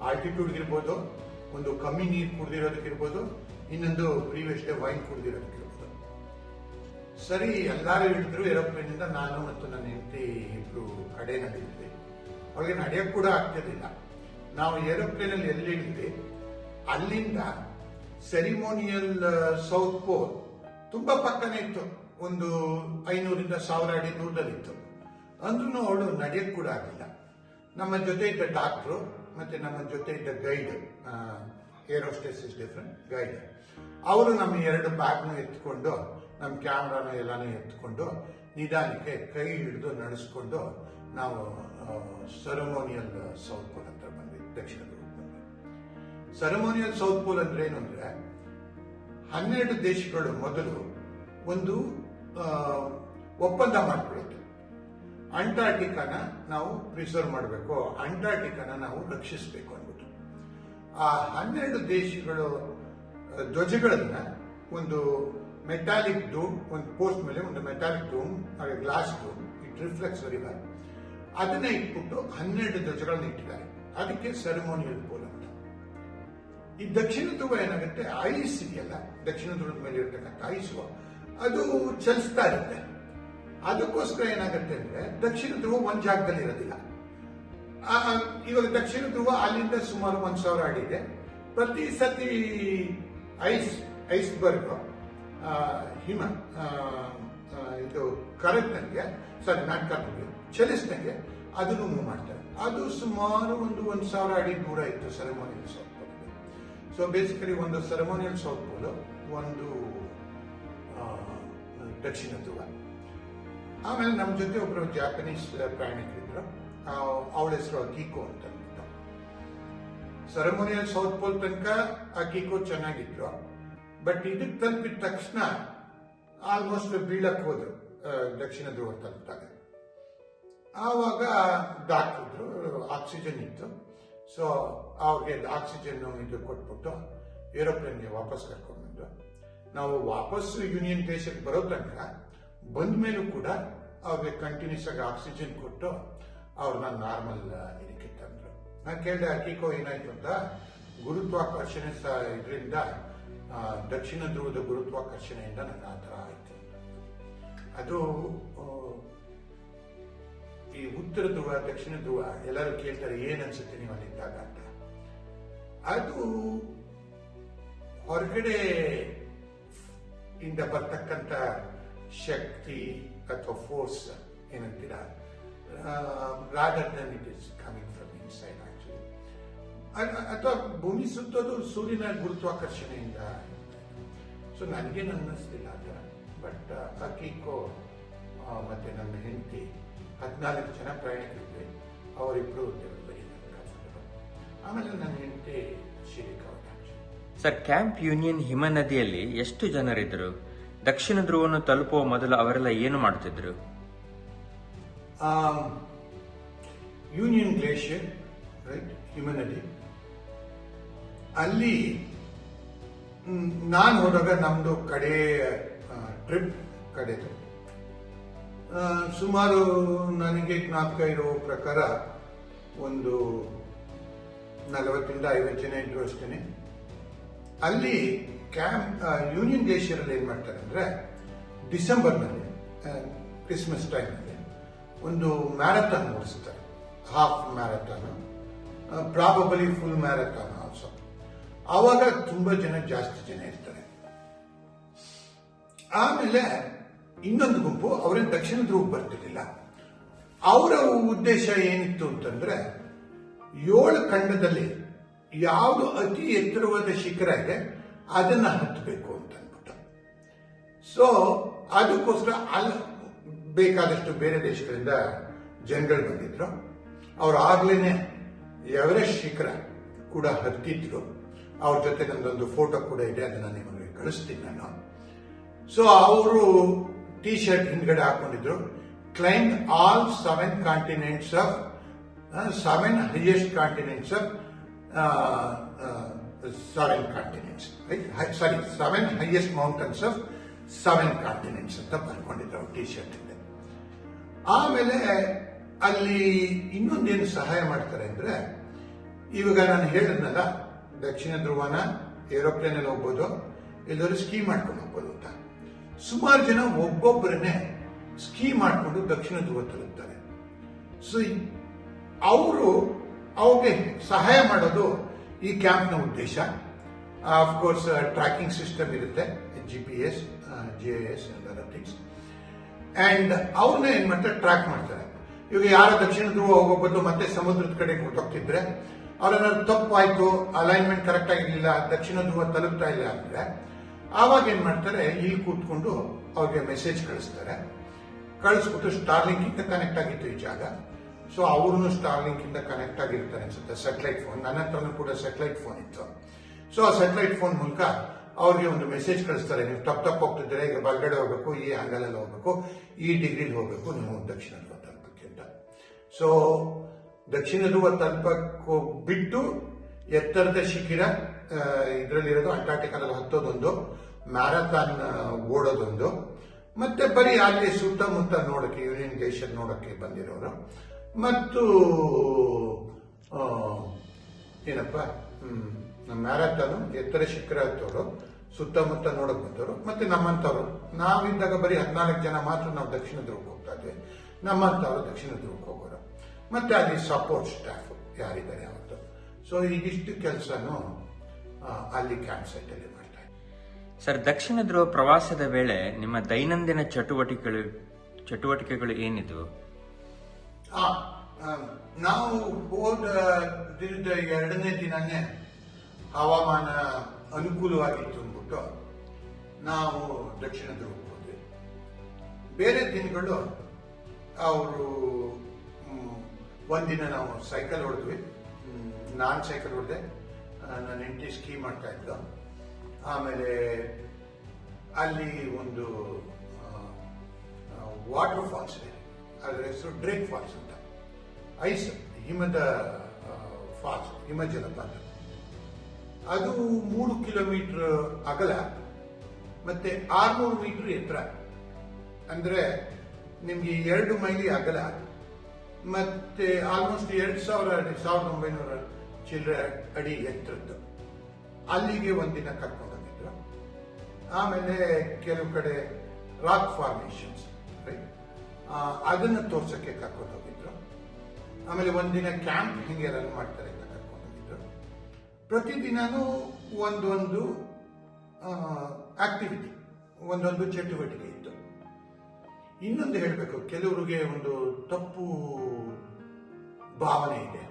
ಆಲ್ಟಿಟ್ಯೂಡ್ ಇರ್ಬೋದು, ಒಂದು ಕಮ್ಮಿ ನೀರು ಕುಡ್ದಿರೋದಕ್ಕಿರ್ಬೋದು, ಇನ್ನೊಂದು ಪ್ರೀವಿಯಸ್ ಡೇ ವೈನ್ ಕುಡ್ದಿರೋದಕ್ಕಿರ್ಬೋದು. ಸರಿ, ಎಲ್ಲರೂ ಇಳಿದ್ರು ಏರೋಪ್ಲೇನ್ ಇಂದ. ನಾನು ಮತ್ತು ನನ್ನ ಹೆಂಡತಿ ಇಬ್ರು ಕಡೆ ನಡೆದಿದ್ವಿ. ಅವಳಿಗೆ ನಡೆಯಕ್ಕೆ ಕೂಡ ಆಗ್ತಿರ್ಲಿಲ್ಲ. ನಾವು ಏರೋಪ್ಲೇನ್ ಅಲ್ಲಿ ಎಲ್ಲಿ ಇಳಿದ್ವಿ, ಅಲ್ಲಿಂದ ಸೆರಿಮೋನಿಯಲ್ ಸೌತ್ ಪೋಲ್ ತುಂಬಾ ಪಕ್ಕನೇ ಇತ್ತು, ಒಂದು 500-1,000 ಅಡಿ ದೂರದಲ್ಲಿತ್ತು. ಅಂದ್ರೂ ಅವಳು ನಡೆಯಕ್ಕೆ ಕೂಡ ಆಗಿಲ್ಲ. ನಮ್ಮ ಜೊತೆ ಇದ್ದ ಡಾಕ್ಟ್ರು ಮತ್ತೆ ನಮ್ಮ ಜೊತೆ ಇದ್ದ guide, air hostess is different, guide, ಅವರು ನಮ್ಮ 2 ಬ್ಯಾಗ್ನು ಎತ್ಕೊಂಡು, ನಮ್ಮ ಕ್ಯಾಮ್ರಾನ ಎಲ್ಲಾನು ಎತ್ಕೊಂಡು ನಿಧಾನಕ್ಕೆ ಕೈ ಹಿಡಿದು ನಡೆಸ್ಕೊಂಡು ನಾವು ಸೆರೆಮೋನಿಯಲ್ ಸೌತ್ ಪೋಲ್ ಹತ್ರ ಬಂದ್ವಿ, ದಕ್ಷಿಣ ಧ್ರುವಕ್ಕೆ ಬಂದ್ವಿ. ಸೆರೆಮೋನಿಯಲ್ ಸೌತ್ ಪೋಲ್ ಅಂದ್ರೆ ಏನು ಅಂದ್ರೆ, 12 ದೇಶಗಳು ಮೊದಲು ಒಂದು ಒಪ್ಪಂದ ಮಾಡ್ಕೊಳ್ಳುತ್ತೆ. ಅಂಟಾರ್ಟಿಕಾನ ನಾವು ಪ್ರಿಸರ್ವ್ ಮಾಡಬೇಕು, ಅಂಟಾರ್ಟಿಕಾನ ನಾವು ರಕ್ಷಿಸಬೇಕು ಅಂದ್ಬಿಟ್ಟು. ಆ 12 ದೇಶಗಳು ಧ್ವಜಗಳನ್ನ ಒಂದು ಮೆಟಾಲಿಕ್ ಡೂಮ್, ಒಂದು ಪೋಸ್ಟ್ ಮೇಲೆ ಒಂದು metallic dome, glass dome, it reflects very well, ಅದನ್ನ ಇಟ್ಬಿಟ್ಟು 12 ಧ್ವಜಗಳನ್ನ ಇಟ್ಟಿದ್ದಾರೆ. ಅದಕ್ಕೆ ಸೆರೆಮೋನಿಯಲ್ ಪೋಲ್ ಅಂತ. ಈ ದಕ್ಷಿಣ ಧ್ರುವ ಏನಾಗುತ್ತೆ, ಐಸ್ ಇದೆಯಲ್ಲ, ದಕ್ಷಿಣ ಧ್ರುವದ ಮೇಲೆ ಇರತಕ್ಕಂಥ ಐಸು ಅದು ಚಲಿಸ್ತಾ ಇರುತ್ತೆ. ಅದಕ್ಕೋಸ್ಕರ ಏನಾಗುತ್ತೆ ಅಂದ್ರೆ, ದಕ್ಷಿಣ ಧ್ರುವ ಒಂದ್ ಜಾಗದಲ್ಲಿ ಇರೋದಿಲ್ಲ. ಇವಾಗ ದಕ್ಷಿಣ ಧ್ರುವ ಅಲ್ಲಿಂದ ಸುಮಾರು 1,000 ಅಡಿ ಇದೆ. ಪ್ರತಿ ಸತಿ ಐಸ್ಬರ್ಗ್ ಹಿಮ ಇದು ಕರೆಕ್ಟ್ನಂಗೆ, ಸಾರಿ ನಾಟ್ ಕರೆಕ್ಟ್, ಚಲಿಸ್ದಂಗೆ ಅದನ್ನು ಮೂವ್ ಮಾಡ್ತಾರೆ. ಅದು ಸುಮಾರು 1,000 ಅಡಿ ದೂರ ಇತ್ತು ceremonial south pole. So basically ಒಂದು ಸೆರೆಮೋನಿಯಲ್ ಸೌತ್ ಪೋಲ್, ಒಂದು ದಕ್ಷಿಣ ಧ್ರುವ. ಆಮೇಲೆ ನಮ್ಮ ಜೊತೆ ಒಬ್ಬರು ಜಾಪನೀಸ್ ಪ್ರಯಾಣಿಕರಿದ್ರು, ಅವಳ ಹೆಸರು ಅಕೀಕೋ ಅಂತ ಅಂದ್ಬಿಟ್ಟು. ಸೆರೆಮೋನಿಯಲ್ ಸೌತ್ ಪೋಲ್ ತನಕ ಅಕೀಕೋ ಚೆನ್ನಾಗಿದ್ರು. ಬಟ್ ಇದಕ್ಕೆ ತಲುಪಿದ ತಕ್ಷಣ ಆಲ್ಮೋಸ್ಟ್ ಬೀಳಕ್ ಹೋದ್ರು ದಕ್ಷಿಣ ಧ್ರುವ ತಲುಪಿದಾಗ. ಆವಾಗ ಡಾಕ್ಟರ್ ಇದ್ರು, ಆಕ್ಸಿಜನ್ ಇತ್ತು. ಸೊ ಅವ್ರಿಗೆ ಆಕ್ಸಿಜನ್ ಇದು ಕೊಟ್ಬಿಟ್ಟು ಏರೋಪ್ಲೇನ್ಗೆ ವಾಪಸ್ ಕರ್ಕೊಂಡ್ಬಂದು, ನಾವು ವಾಪಸ್ ಯೂನಿಯನ್ ದೇಶಕ್ಕೆ ಬರೋ ತನಕ ಬಂದ ಮೇಲೂ ಕೂಡ ಅವ್ರಿಗೆ ಕಂಟಿನ್ಯೂಸ್ ಆಗಿ ಆಕ್ಸಿಜನ್ ಕೊಟ್ಟು ಅವ್ರನ್ನ ನಾರ್ಮಲ್ ಇದಕ್ಕೆ ತಂದ್ರು. ನಾನು ಕೇಳಿದೆ, ಅಕೀಕೋ ಏನಾಯ್ತು ಅಂತ. ಗುರುತ್ವಾಕರ್ಷಣೆ ಇದರಿಂದ, ದಕ್ಷಿಣ ಧ್ರುವದ ಗುರುತ್ವಾಕರ್ಷಣೆಯಿಂದ ನನಗೆ ಆ ಥರ ಆಯ್ತು. ಅದು ಈ ಉತ್ತರ ಧ್ರುವ, ದಕ್ಷಿಣ ಧ್ರುವ ಎಲ್ಲರೂ ಕೇಳ್ತಾರೆ, ಏನ್ ಅನ್ಸುತ್ತೆ ನೀವು ಅಲ್ಲಿದ್ದಾಗ ಅಂತ. ಅದು ಹೊರಗಡೆ ಇಂದ ಬರ್ತಕ್ಕಂಥ ಶಕ್ತಿ ಅಥವಾ ಫೋರ್ಸ್ ಏನಂತೀರ, rather than it is coming from inside actually. ಅಥವಾ ಭೂಮಿ ಸುತ್ತೋದು ಸೂರ್ಯನ ಗುರುತ್ವಾಕರ್ಷಣೆಯಿಂದ. ಸೊ ನನಗೇನು ಅನ್ನಿಸ್ತಿಲ್ಲ ಆ ಥರ. ಬಟ್ ಅಕೀಕೋ ಮತ್ತೆ ನನ್ನ ಹೆಂಡತಿ 14 ಜನ ಪ್ರಯಾಣಿಕರಿದ್ವಿ, ಅವರಿಬ್ರು ವೆರಿ ಕಂಫರ್ಟಬಲ್. ಆಮೇಲೆ ನನ್ನ ಹೆಂಡತಿ ಶಿರಿಕ. ಸರ್, ಕ್ಯಾಂಪ್ ಯೂನಿಯನ್ ಹಿಮನದಿಯಲ್ಲಿ ಎಷ್ಟು ಜನರಿದ್ದರು? ದಕ್ಷಿಣ ಧ್ರುವವನ್ನು ತಲುಪುವ ಮೊದಲು ಅವರೆಲ್ಲ ಏನು ಮಾಡುತ್ತಿದ್ರು? ಯೂನಿಯನ್ ಗ್ಲೇಷಿಯರ್, ರೈಟ್, ಹಿಮನದಿ. ಅಲ್ಲಿ ನಾನು ಹೋದಾಗ ನಮ್ದು ಕಡೆ ಟ್ರಿಪ್ ಕಡೆದು ಸುಮಾರು ನನಗೆ ಜ್ಞಾಪಕ ಇರೋ ಪ್ರಕಾರ ಒಂದು 40 ರಿಂದ 50 ಜನ ಇದ್ರು ಅಷ್ಟೇನೆ. ಅಲ್ಲಿ ಯೂನಿಯನ್ ಗ್ಲೇಷಿಯರ್ ಏನ್ ಮಾಡ್ತಾರೆ ಅಂದ್ರೆ ಡಿಸೆಂಬರ್ನಲ್ಲಿ ಕ್ರಿಸ್ಮಸ್ ಟೈಮ್ನಲ್ಲಿ ಒಂದು ಮ್ಯಾರಥಾನ್ ಓಡಿಸ್ತಾರೆ, half marathon, probably full marathon also. ಆವಾಗ ತುಂಬಾ ಜಾಸ್ತಿ ಜನ ಇರ್ತಾರೆ. ಆಮೇಲೆ ಇನ್ನೊಂದು ಗುಂಪು ಅವರೇನು ದಕ್ಷಿಣ ಧ್ರುವಕ್ಕೆ ಬರ್ತಿರ್ಲಿಲ್ಲ. ಅವರ ಉದ್ದೇಶ ಏನಿತ್ತು ಅಂತಂದ್ರೆ 7 ಖಂಡದಲ್ಲಿ ಯಾವುದು ಅತಿ ಎತ್ತರವಾದ ಶಿಖರ ಇದೆ ಅದನ್ನ ಹತ್ತಬೇಕು ಅಂತ ಅಂದ್ಬಿಟ್ಟು. ಸೊ ಅದಕ್ಕೋಸ್ಕರ ಅಲ್ಲಿ ಬೇಕಾದಷ್ಟು ಬೇರೆ ದೇಶಗಳಿಂದ ಜನಗಳು ಬಂದಿದ್ರು. ಅವ್ರು ಆಗ್ಲೇನೆ ಎವರೆಸ್ಟ್ ಶಿಖರ ಕೂಡ ಹತ್ತಿದ್ರು. ಅವ್ರ ಜೊತೆ ನಂದೊಂದು ಫೋಟೋ ಕೂಡ ಇದೆ, ಅದನ್ನ ನಿಮಗೆ ಕಳಿಸ್ತೀನಿ ನಾನು. ಸೊ ಅವರು ಟಿ ಶರ್ಟ್ ಹಿಂದ್ಗಡೆ ಹಾಕೊಂಡಿದ್ರು, climb all 7 continents of 7 highest continents of 7 continents, sorry 7 highest mountains of 7 continents ಅಂತ ಬರ್ಕೊಂಡಿದ್ರು ಅವ್ರು ಟಿ ಶರ್ಟ್ ಇಂದ. ಆಮೇಲೆ ಅಲ್ಲಿ ಇನ್ನೊಂದೇನು ಸಹಾಯ ಮಾಡ್ತಾರೆ ಅಂದ್ರೆ, ಇವಾಗ ನಾನು ಹೇಳಿದ್ನಲ್ಲ ದಕ್ಷಿಣ ಧ್ರುವನ ಏರೋಪ್ಲೇನ್ ಅಲ್ಲಿ ಹೋಗ್ಬೋದು, ಎಲ್ಲರೂ ಸ್ಕೀ ಮಾಡ್ಕೊಂಡು ಹೋಗ್ಬೋದು ಅಂತ. ಸುಮಾರು ಜನ ಒಬ್ಬೊಬ್ಬರನ್ನೇ ಸ್ಕೀ ಮಾಡಿಕೊಂಡು ದಕ್ಷಿಣ ಧ್ರುವ ತಲುಪ್ತಾರೆ. ಸೊ ಅವರು ಅವ್ರಿಗೆ ಸಹಾಯ ಮಾಡೋದು ಈ ಕ್ಯಾಂಪ್ನ ಉದ್ದೇಶ. ಆಫ್ಕೋರ್ಸ್ ಟ್ರ್ಯಾಕಿಂಗ್ ಸಿಸ್ಟಮ್ ಇರುತ್ತೆ, GPS, GIS and other things. And ಅವ್ರನ್ನ ಏನ್ ಮಾಡ್ತಾರೆ, ಟ್ರ್ಯಾಕ್ ಮಾಡ್ತಾರೆ. ಇವಾಗ ಯಾರ ದಕ್ಷಿಣ ಧ್ರುವ ಹೋಗೋ ಬದಲು ಮತ್ತೆ ಸಮುದ್ರದ ಕಡೆ ಹೊರಟೋಗ್ತಿದ್ರೆ, ಅವ್ರನ್ನ ತಪ್ಪಾಯ್ತು, ಅಲೈನ್ಮೆಂಟ್ ಕರೆಕ್ಟ್ ಆಗಿರ್ಲಿಲ್ಲ, ದಕ್ಷಿಣ ಧ್ರುವ ತಲುಪ್ತಾ ಇಲ್ಲ ಅಂದ್ರೆ ಆವಾಗ ಏನ್ ಮಾಡ್ತಾರೆ, ಇಲ್ಲಿ ಕೂತ್ಕೊಂಡು ಅವ್ರಿಗೆ ಮೆಸೇಜ್ ಕಳಿಸ್ತಾರೆ. ಕಳಿಸ್ಬಿಟ್ಟು ಸ್ಟಾರ್ಲಿಂಕ್ ಇಂದ ಕನೆಕ್ಟ್ ಆಗಿತ್ತು ಈ ಜಾಗ. ಸೊ ಅವ್ರನ್ನು ಸ್ಟಾರ್ಲಿಂಕ್ ಇಂದ ಕನೆಕ್ಟ್ ಆಗಿರ್ತಾರೆ ಅನ್ಸುತ್ತೆ, ಸ್ಯಾಟಲೈಟ್ ಫೋನ್. ನನ್ನ ಹತ್ರನೂ ಕೂಡ ಸ್ಯಾಟಲೈಟ್ ಫೋನ್ ಇತ್ತು. ಸೊ ಆ ಸ್ಯಾಟಲೈಟ್ ಫೋನ್ ಮೂಲಕ ಅವ್ರಿಗೆ ಒಂದು ಮೆಸೇಜ್ ಕಳಿಸ್ತಾರೆ, ನೀವು ತಪ್ಪು ಹೋಗ್ತಿದ್ರೆ ಈಗ ಬಲ್ಗಡೆ ಹೋಗ್ಬೇಕು, ಈ ಆಂಗಲಲ್ಲಿ ಹೋಗ್ಬೇಕು, ಈ ಡಿಗ್ರಿಲಿ ಹೋಗ್ಬೇಕು, ನೀವು ದಕ್ಷಿಣ ಧ್ರುವ ತಲುಪಕ್ಕೆ ಅಂತ. ಸೊ ದಕ್ಷಿಣ ಧ್ರುವ ತಲುಪಕ್ಕೆ ಬಿಟ್ಟು ಎತ್ತರದ ಶಿಖರ ಇದರಲ್ಲಿರೋದು ಅಂಟಾರ್ಟಿಕಾದಲ್ಲಿ ಹತ್ತೋದೊಂದು, ಮ್ಯಾರಥಾನ್ ಓಡೋದೊಂದು, ಮತ್ತೆ ಬರೀ ಅಲ್ಲಿ ಸುತ್ತಮುತ್ತ ನೋಡಕ್ಕೆ ಯೂನಿಯನ್ ಗ್ಲೇಷಿಯರ್ ನೋಡಕ್ಕೆ ಬಂದಿರೋರು, ಮತ್ತು ಏನಪ್ಪ ಮ್ಯಾರಥಾನ್ ಎತ್ತರ ಶಿಖರ ಹತ್ತೋರು, ಸುತ್ತಮುತ್ತ ನೋಡಕ್ ಬಂದವರು, ಮತ್ತೆ ನಮ್ಮಂತವ್ರು. ನಾವಿದ್ದಾಗ ಬರೀ 14 ಜನ ಮಾತ್ರ ನಾವು ದಕ್ಷಿಣ ಧ್ರುವಕ್ಕೆ ಹೋಗ್ತಾ ಇದ್ವಿ. ನಮ್ಮಂತವ್ರು ದಕ್ಷಿಣ ಧ್ರುವಕ್ಕೆ ಹೋಗೋರು, ಮತ್ತೆ ಅಲ್ಲಿ ಸಪೋರ್ಟ್ ಸ್ಟಾಫ್ ಯಾರಿದ್ದಾರೆ ಅವತ್ತು. ಸೊ ಇದಿಷ್ಟು ಕೆಲಸನೂ ಅಲ್ಲಿ ಕ್ಯಾಂಪ್ ಸೈಟ್ ಅಲ್ಲಿ ಮಾಡ್ತಾ ಇದ್ವಿ. ಸರ್, ದಕ್ಷಿಣ ಧ್ರುವ ಪ್ರವಾಸದ ವೇಳೆ ನಿಮ್ಮ ದೈನಂದಿನ ಚಟುವಟಿಕೆಗಳು ಏನಿದ್ವು? ನಾವು ಹೋದ ದಿನದ 2ನೇ ದಿನನೇ ಹವಾಮಾನ ಅನುಕೂಲವಾಗಿತ್ತು ಅಂದ್ಬಿಟ್ಟು ನಾವು ದಕ್ಷಿಣ ಧ್ರುವಕ್ಕೆ ಹೋದ್ವಿ. ಬೇರೆ ದಿನಗಳು ಅವರು ಒಂದಿನ ನಾವು ಸೈಕಲ್ ಹೊಡೆದ್ವಿ. ನಾನು ಸೈಕಲ್ ಹೊಡೆದೆ, ನನ್ನ ಹೆಂಡತಿ ಸ್ಕೀ ಮಾಡ್ತಾ ಇದ್ಲು. ಆಮೇಲೆ ಅಲ್ಲಿ ಒಂದು ವಾಟರ್ ಫಾಲ್ಸ್ ಇದೆ, ಅದರ ಹೆಸರು ಡ್ರೇಕ್ ಫಾಲ್ಸ್ ಅಂತ. ಐಸ್, ಹಿಮದ ಫಾಲ್ಸ್, ಹಿಮ ಜಲಪಾತ. ಅದು 3 ಕಿಲೋಮೀಟರ್ ಅಗಲ ಮತ್ತೆ 600 ಮೀಟರ್ ಎತ್ತರ. ಅಂದ್ರೆ ನಿಮ್ಗೆ 2 ಮೈಲಿ ಅಗಲ ಮತ್ತೆ ಆಲ್ಮೋಸ್ಟ್ 1900 ಚಿಲ್ಲರೆ ಅಡಿ ಎತ್ತರದ್ದು. ಅಲ್ಲಿಗೆ ಒಂದಿನ ಕರ್ಕೊಂಡು ಹೋಗಿದ್ರು. ಆಮೇಲೆ ಕೆಲವು ಕಡೆ ರಾಕ್ ಫಾರ್ಮೇಶನ್ಸ್, ಅದನ್ನು ತೋರ್ಸಕ್ಕೆ ಕರ್ಕೊಂಡು ಹೋಗಿದ್ರು. ಆಮೇಲೆ ಒಂದಿನ ಕ್ಯಾಂಪ್ ಹಿಂಗೆ ರನ್ ಮಾಡ್ತಾರೆ ಅಂತ ಕರ್ಕೊಂಡು ಹೋಗಿದ್ರು. ಪ್ರತಿದಿನನೂ ಒಂದೊಂದು ಆಕ್ಟಿವಿಟಿ, ಒಂದೊಂದು ಚಟುವಟಿಕೆ ಇತ್ತು. ಇನ್ನೊಂದು ಹೇಳಬೇಕು, ಕೆಲವರಿಗೆ ಒಂದು ತಪ್ಪು ಭಾವನೆ ಇದೆ.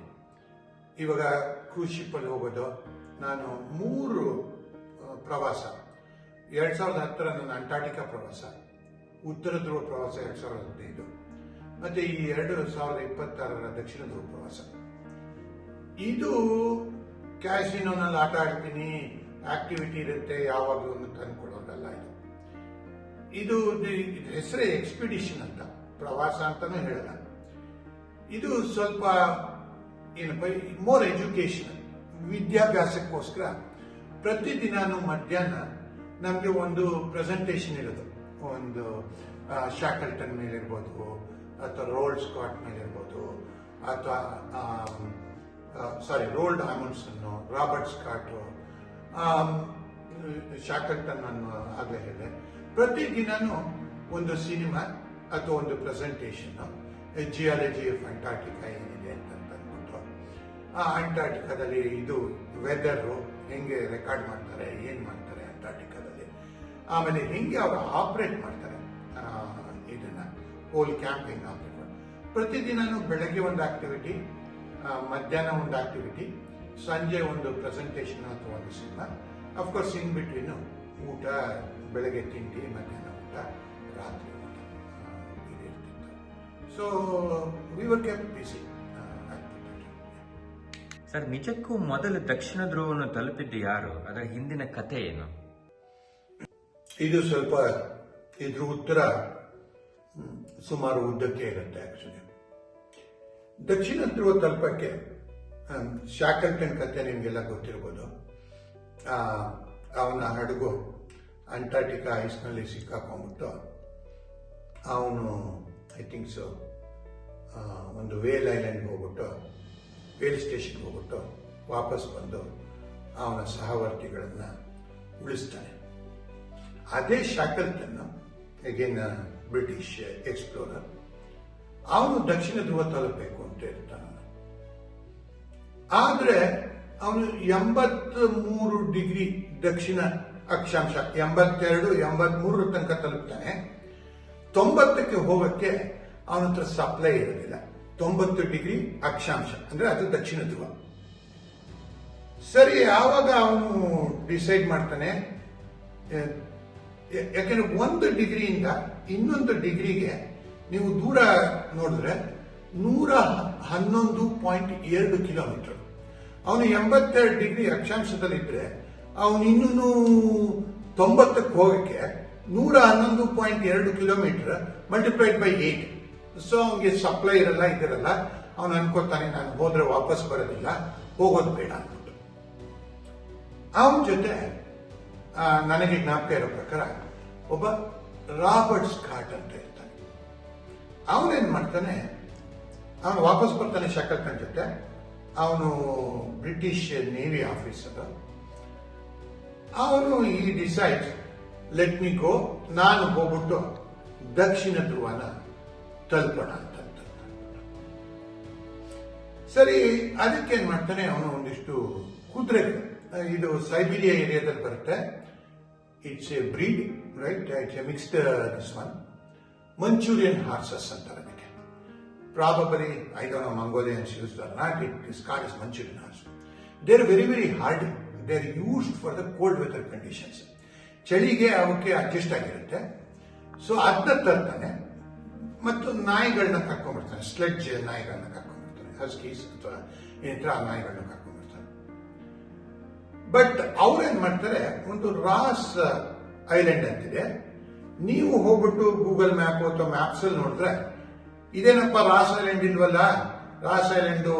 ಇವಾಗ ಕ್ರೂಸ್ ಶಿಪ್ ಅಲ್ಲಿ ಹೋಗೋದು. ನಾನು 3 ಪ್ರವಾಸ, 2010 ನನ್ನ ಅಂಟಾರ್ಟಿಕಾ ಪ್ರವಾಸ, ಉತ್ತರ ಧ್ರುವ ಪ್ರವಾಸ 2015, ಮತ್ತೆ ಈ 2026 ದಕ್ಷಿಣ ಧ್ರುವ ಪ್ರವಾಸ. ಇದು ಕ್ಯಾಸಿನೋನಲ್ಲಿ ಆಟ ಆಡ್ತೀನಿ, ಆಕ್ಟಿವಿಟಿ ಇರುತ್ತೆ ಯಾವಾಗಲೂ ತಂದ್ಕೊಡೋದಲ್ಲ ಇದು ಹೆಸರೇ ಎಕ್ಸ್ಪಿಡಿಷನ್ ಅಂತ, ಪ್ರವಾಸ ಅಂತಾನೂ ಹೇಳಲ್ಲ. ಇದು ಸ್ವಲ್ಪ ಏನಪ್ಪ ಮೋರ್ ಎಜುಕೇಶನ್, ವಿದ್ಯಾಭ್ಯಾಸಕ್ಕೋಸ್ಕರ ಪ್ರತಿದಿನಾನು ಮಧ್ಯಾಹ್ನ ನಮಗೆ ಒಂದು ಪ್ರೆಸೆಂಟೇಷನ್ ಇರೋದು. ಒಂದು ಶಾಕಲ್ಟನ್ ಮೇಲಿರ್ಬೋದು, ಅಥವಾ ರೋಲ್ಡ್ ಸ್ಕಾಟ್ ಮೇಲಿರ್ಬೋದು, ಅಥವಾ ರೋಲ್ಡ್ ಆಮಂಡ್ಸನ್, ರಾಬರ್ಟ್ ಸ್ಕಾಟು, ಶಾಕಲ್ಟನ್ ಅನ್ನು ಆಗಲೇ ಹೇಳಿದೆ. ಪ್ರತಿದಿನನೂ ಒಂದು ಸಿನಿಮಾ ಅಥವಾ ಒಂದು ಪ್ರೆಸೆಂಟೇಷನ್, ಜಿಯಾಲಜಿ ಆಫ್ ಅಂಟಾರ್ಟಿಕಾ ಏನಿದೆ ಅಂತ ಅಂದ್ಬಿಟ್ಟು, ಆ ಅಂಟಾರ್ಟಿಕಾದಲ್ಲಿ ಇದು ವೆದರು ಹೆಂಗೆ ರೆಕಾರ್ಡ್ ಮಾಡ್ತಾರೆ, ಏನು ಮಾಡ್ತಾರೆ ಅಂಟಾರ್ಟಿಕಾದಲ್ಲಿ, ಆಮೇಲೆ ಹೆಂಗೆ ಅವರು ಆಪರೇಟ್ ಮಾಡ್ತಾರೆ ಇದನ್ನ ಹೋಲ್ ಕ್ಯಾಂಪಿಂಗ್ ಆಪರೇಟ್ ಮಾಡಿ. ಪ್ರತಿದಿನನೂ ಬೆಳಗ್ಗೆ ಒಂದು ಆಕ್ಟಿವಿಟಿ, ಮಧ್ಯಾಹ್ನ ಒಂದು ಆಕ್ಟಿವಿಟಿ, ಸಂಜೆ ಒಂದು ಪ್ರೆಸೆಂಟೇಷನ್ ಅಥವಾ ಒಂದು ಸಿನಿಮಾ. ಅಫ್ಕೋರ್ಸ್ ಇನ್ ಬಿಟ್ವೀನು ಊಟ, ಬೆಳಗ್ಗೆ ತಿಂಡಿ, ಮಧ್ಯಾಹ್ನ ಊಟ, ರಾತ್ರಿ ಊಟ ಇದಿರ್ತಿತ್ತು. So we were kept busy. Sir, ನಿಜಕ್ಕೂ ಮೊದಲು ದಕ್ಷಿಣ ಧ್ರುವವನ್ನು ತಲುಪಿದ್ದು ಯಾರು? ಅದರ ಹಿಂದಿನ ಕಥೆ ಏನು? ಇದು ಸ್ವಲ್ಪ ಇದ್ರ ಉತ್ತರ ಸುಮಾರು ಉದ್ದಕ್ಕೆ ಇರುತ್ತೆ. ಆಕ್ಚುಲಿ ದಕ್ಷಿಣ ಧ್ರುವ ತಲುಪಕ್ಕೆ ಶಾಕಲ್ಟನ್ ಕಥೆ ನಿಮಗೆಲ್ಲ ಗೊತ್ತಿರ್ಬೋದು. ಅವನ ಹಡಗು ಅಂಟಾರ್ಟಿಕಾ ಐಸ್ನಲ್ಲಿ ಸಿಕ್ಕಾಕೊಂಡ್ಬಿಟ್ಟು ಅವನು ಐ ಥಿಂಕ್ ಸೊ ಒಂದು ವೇಲ್ ಐಲ್ಯಾಂಡ್ಗೆ ಹೋಗ್ಬಿಟ್ಟು, ವೇಲ್ ಸ್ಟೇಷನ್ಗೆ ಹೋಗ್ಬಿಟ್ಟು ವಾಪಸ್ ಬಂದು ಅವನ ಸಹವರ್ತಿಗಳನ್ನ ಉಳಿಸ್ತಾನೆ. ಅದೇ ಶಾಕಲ್ಟನ್, ಅಗೇನ್ ಬ್ರಿಟಿಷ್ ಎಕ್ಸ್ಪ್ಲೋರರ್, ಅವನು ದಕ್ಷಿಣ ಧ್ರುವ ತಲುಪಬೇಕು ಅಂತ ಇರ್ತಾನ. ಆದ್ರೆ ಅವನು 83 ಡಿಗ್ರಿ ದಕ್ಷಿಣ ಅಕ್ಷಾಂಶ, 82, 83 ತನಕ ತಲುಪ್ತಾನೆ. 90ಕ್ಕೆ ಹೋಗಕ್ಕೆ ಅವನ ಹತ್ರ ಸಪ್ಲೈ ಇರೋದಿಲ್ಲ. 90 ಡಿಗ್ರಿ ಅಕ್ಷಾಂಶ ಅಂದ್ರೆ ಅದು ದಕ್ಷಿಣ ಧ್ರುವ. ಸರಿ, ಆವಾಗ ಅವನು ಡಿಸೈಡ್ ಮಾಡ್ತಾನೆ, ಯಾಕೆಂದ್ರೆ 1 ಡಿಗ್ರಿಯಿಂದ ಇನ್ನೊಂದು ಡಿಗ್ರಿಗೆ ನೀವು ದೂರ ನೋಡಿದ್ರೆ 111.2 ಕಿಲೋಮೀಟರ್. ಅವನು 82 ಡಿಗ್ರಿ ಅಕ್ಷಾಂಶದಲ್ಲಿದ್ರೆ ಅವನು ಇನ್ನೂ 90ಕ್ಕೆ ಹೋಗಕ್ಕೆ 111.2 ಕಿಲೋಮೀಟರ್ ಮಲ್ಟಿಪ್ಲೈಡ್ ಬೈ 8. ಸೊ ಅವನಿಗೆ ಸಪ್ಲೈ ಇರಲ್ಲ, ಇದಿರಲ್ಲ. ಅವನು ಅನ್ಕೋತಾನೆ, ನಾನು ಹೋದ್ರೆ ವಾಪಸ್ ಬರೋದಿಲ್ಲ, ಹೋಗೋದು ಬೇಡ ಅಂದ್ಬಿಟ್ಟು. ಅವನ ಜೊತೆ ನನಗೆ ಜ್ಞಾಪಕ ಇರೋ ಪ್ರಕಾರ ಒಬ್ಬ ರಾಬರ್ಟ್ ಸ್ಕಾಟ್ ಅಂತ ಇರ್ತಾನೆ. ಅವನೇನ್ ಮಾಡ್ತಾನೆ, ಅವನು ವಾಪಸ್ ಬರ್ತಾನೆ ಶಾಕಲ್ಟನ್ ಜೊತೆ. ಅವನು ಬ್ರಿಟಿಷ್ ನೇವಿ ಆಫೀಸರ್. ಅವನು ಈ ಡಿಸೈಡ್, ಲೆಟ್ ಮಿ ಗೋ, ನಾನು ಹೋಗ್ಬಿಟ್ಟು ದಕ್ಷಿಣ ಧ್ರುವನ ತಲುಪೋಣ ಅಂತ. ಸರಿ, ಅದಕ್ಕೇನ್ ಮಾಡ್ತಾನೆ, ಅವನು ಒಂದಿಷ್ಟು ಕುದುರೆಗಳು, ಇದು ಸೈಬೀರಿಯಾ ಏರಿಯಾದಲ್ಲಿ ಬರುತ್ತೆ. It's a breed, right? It's a mixed this one. Manchurian horses ಅಂತಾರೆ ಅದಕ್ಕೆ. Probably I don't know Mongolians use the not. It is called as Manchurian horse. They are very, very hardy. They are used for the cold weather conditions. ಚಳಿಗೆ ಅವಕ್ಕೆ adjust ಆಗಿರುತ್ತೆ. So ಅದನ್ನ ತರ್ತಾನೆ ಮತ್ತು ನಾಯಿಗಳನ್ನ ಕರ್ಕೊಂಡ್ಬರ್ತಾನೆ, sledge ನಾಯಿಗಳನ್ನ ಕರ್ಕೊಂಡ್ಬರ್ತಾನೆ, Huskies ಅಥವಾ ಏನಂತ ಆ ನಾಯಿಗಳನ್ನ ಕರ್ಕೊಂಡ್ಬರ್ತಾನೆ. But ಅವ್ರೇನ್ ಮಾಡ್ತಾರೆ, ಒಂದು ರಾಸ್ ಐಲ್ಯಾಂಡ್ ಅಂತಿದೆ. ನೀವು ಹೋಗ್ಬಿಟ್ಟು ಗೂಗಲ್ ಮ್ಯಾಪ್ ಅಥವಾ ಮ್ಯಾಪ್ಸ್ ಅಲ್ಲಿ ನೋಡಿದ್ರೆ, ಇದೇನಪ್ಪ ರಾಸ್ ಐಲ್ಯಾಂಡ್ ಇಲ್ವಲ್ಲ, Ross Island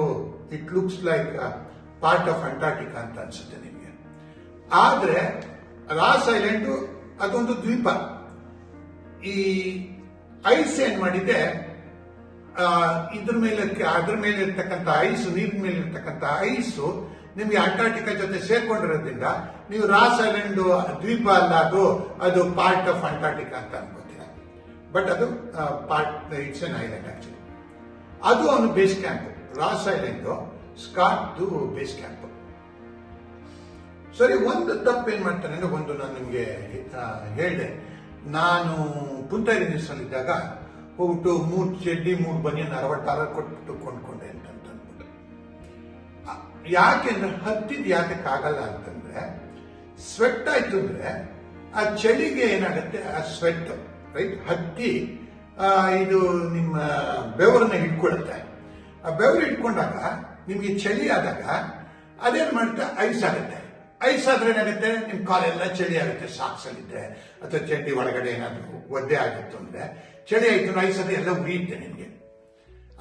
it looks like part of Antarctica ಅಂತ ಅನ್ಸುತ್ತೆ ನಿಮಗೆ. ಆದ್ರೆ ರಾಸ್ ಐಲ್ಯಾಂಡ್ ಅದೊಂದು ದ್ವೀಪ. ಈ ಐಸ್ ಏನ್ ಮಾಡಿದೆ, ಅದ್ರ ಮೇಲೆ ಇರ್ತಕ್ಕಂಥ ಐಸು, ನೀರಿನ ಮೇಲೆ ಇರ್ತಕ್ಕಂಥ ಐಸು ನಿಮ್ಗೆ ಅಂಟಾರ್ಟಿಕಾ ಜೊತೆ ಸೇರ್ಕೊಂಡಿರೋದ್ರಿಂದ ನೀವು ರಾಸ್ ಐಲ್ಯಾಂಡ್ ದ್ವೀಪ ಅಲ್ಲ, ಅದು ಪಾರ್ಟ್ ಆಫ್ ಅಂಟಾರ್ಟಿಕಾ ಅಂತ ಅನ್ಕೋತೀರ. ಬಟ್ ಅದು part, it's an island actually. ಅದು ಅವನು base camp. Ross Island Scott base camp. ಸರಿ, ಒಂದು ತಪ್ಪು ಏನ್ ಮಾಡ್ತಾನೆ ಅಂದ್ರೆ, ಒಂದು ನಾನು ನಿಮ್ಗೆ ಹೇಳಿದೆ, ನಾನು ಪುಂತಾರಿ ನ್ಯೂಸ್ನಲ್ಲಿದ್ದಾಗ ಹೋಗ್ಬಿಟ್ಟು 3 ಚಡ್ಡಿ 3 ಬನಿಯನ್ 66 ಕೊಟ್ಟು ಕೊಂಡ್ಕೊಂಡೆ ಅಂತ ಅಂದ್ಬಿಟ್ಟು. ಯಾಕೆಂದ್ರೆ ಹತ್ತಿದ್ ಯಾತಕ್ಕಾಗಲ್ಲ ಅಂತಂದ್ರೆ, ಸ್ವೆಟ್ ಆಯ್ತು ಅಂದ್ರೆ ಆ ಚಳಿಗೆ ಏನಾಗುತ್ತೆ, ಆ ಸ್ವೆಟ್ ರೈಟ್ ಹತ್ತಿ ಇದು ನಿಮ್ಮ ಬೆವರನ್ನ ಹಿಡ್ಕೊಳುತ್ತೆ. ಆ ಬೆವರು ಹಿಡ್ಕೊಂಡಾಗ ನಿಮ್ಗೆ ಚಳಿ ಆದಾಗ ಅದೇನ್ ಮಾಡುತ್ತೆ, ಐಸ್ ಆಗುತ್ತೆ. ಐಸ್ ಆದ್ರೆ ಏನಾಗುತ್ತೆ ನಿಮ್ ಕಾಲೆಲ್ಲ ಚಳಿ ಆಗುತ್ತೆ ಸಾಕ್ಸ್ ಅಲ್ಲಿದ್ರೆ ಅಥವಾ ಚಡ್ಡಿ ಒಳಗಡೆ ಏನಾದ್ರು ಒದ್ದೆ ಆಗಿತ್ತು ಅಂದ್ರೆ ಚಳಿ ಆಯ್ತು ಐಸ್ ಆದ್ರೆ ಎಲ್ಲ ಉರಿಯುತ್ತೆ ನಿಮ್ಗೆ.